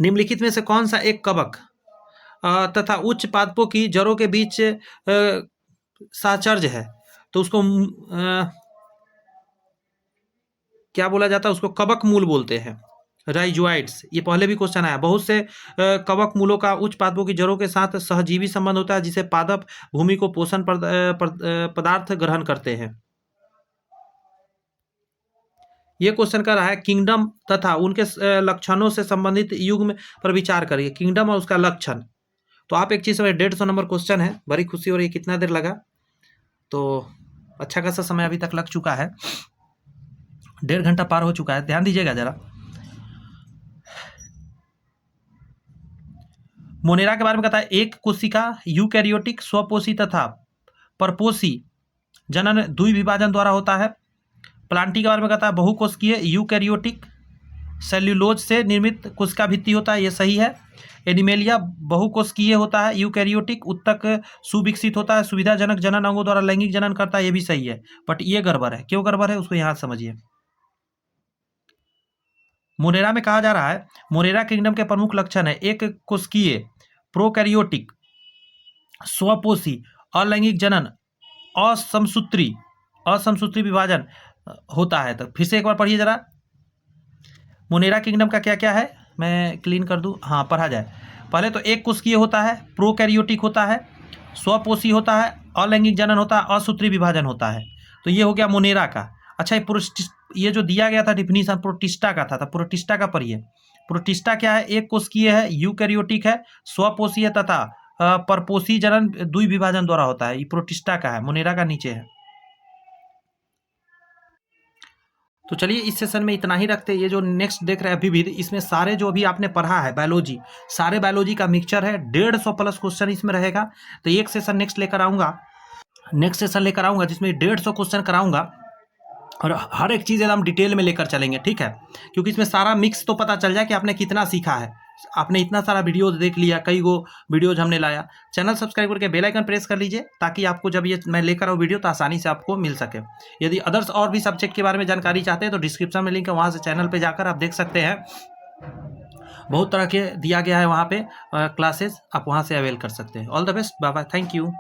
S1: निम्नलिखित में से कौन सा एक कवक तथा उच्च पादपों की जड़ों के बीच साहचर्य है? तो उसको क्या बोला जाता है? उसको कवक मूल बोलते हैं, राइजोइड्स। ये पहले भी क्वेश्चन आया। बहुत से कवक मूलों का उच्च पादपों की जड़ों के साथ सहजीवी संबंध होता है, जिसे पादप भूमि को पोषण पदार्थ ग्रहण करते हैं। ये क्वेश्चन कर रहा है किंगडम तथा उनके लक्षणों से संबंधित युग्म पर विचार करिए। किंगडम और उसका लक्षण। तो आप एक चीज़ समझ, 150 नंबर क्वेश्चन है। बड़ी खुशी हो रही है। कितना देर लगा? तो अच्छा खासा समय अभी तक लग चुका है, 1.5 घंटा पार हो चुका है। ध्यान दीजिएगा जरा। मोनेरा के बारे में कहता है, एक कोशिका यूकैरियोटिक स्वपोषी तथा परपोषी जनन द्विविभाजन द्वारा होता है। प्लांटी के बारे में कहता है, बहुकोशिकीय यूकैरियोटिक सेल्यूलोज से निर्मित कोशिका भित्ति होता है। ये सही है। एनिमेलिया बहुकोशिकीय होता है, यूकैरियोटिक उत्तक सुविकसित होता है, सुविधाजनक जनन अंगों द्वारा लैंगिक जनन करता है। ये भी सही है, बट ये गड़बड़ है। क्यों गड़बड़ है उसको यहाँ समझिए। मोनेरा में कहा जा रहा है, मोनेरा किंगडम के प्रमुख लक्षण है, एक कोशिकीय प्रोकैरियोटिक स्वपोषी अलैंगिक जनन असमसूत्री विभाजन होता है। तो फिर से एक बार पढ़िए जरा। मोनेरा किंगडम का क्या क्या है, मैं क्लीन कर दूं। हाँ, पढ़ा जाए। पहले तो एक कोशिकीय होता है, प्रोकैरियोटिक होता है, स्वपोषी होता है, अलैंगिक जनन होता है, असूत्री विभाजन होता है। तो ये हो गया मोनेरा का। अच्छा, ये जो दिया गया था डिफिनीशन प्रोटिस्टा का था, तो प्रोटिस्टा का पढ़िए। प्रोटिस्टा क्या है? एक कोशिकीय है, यूकैरियोटिक है, स्वपोषी है तथा परपोषी जनन द्विविभाजन द्वारा होता है। ये प्रोटिस्टा का है, मोनेरा का नीचे है। तो चलिए इस सेशन में इतना ही रखते हैं। ये जो नेक्स्ट देख रहे हैं विविध, इसमें सारे जो अभी आपने पढ़ा है बायोलॉजी, सारे बायोलॉजी का मिक्सचर है। 150 प्लस क्वेश्चन इसमें रहेगा। तो एक सेशन नेक्स्ट लेकर आऊँगा, जिसमें 150 क्वेश्चन कराऊंगा और हर एक चीज़ एकदम डिटेल में लेकर चलेंगे, ठीक है? क्योंकि इसमें सारा मिक्स तो पता चल जाए कि आपने कितना सीखा है। आपने इतना सारा वीडियोज देख लिया, कई गो वीडियोज हमने लाया। चैनल सब्सक्राइब करके बेल आइकन प्रेस कर लीजिए, ताकि आपको जब ये मैं लेकर आऊँ वीडियो तो आसानी से आपको मिल सके। यदि अदर्स और भी सब्जेक्ट के बारे में जानकारी चाहते हैं तो डिस्क्रिप्शन में लिंक है, वहाँ से चैनल पर जाकर आप देख सकते हैं। बहुत तरह के दिया गया है वहाँ पे क्लासेस, आप वहाँ से अवेल कर सकते हैं। All the best, bye bye, thank you.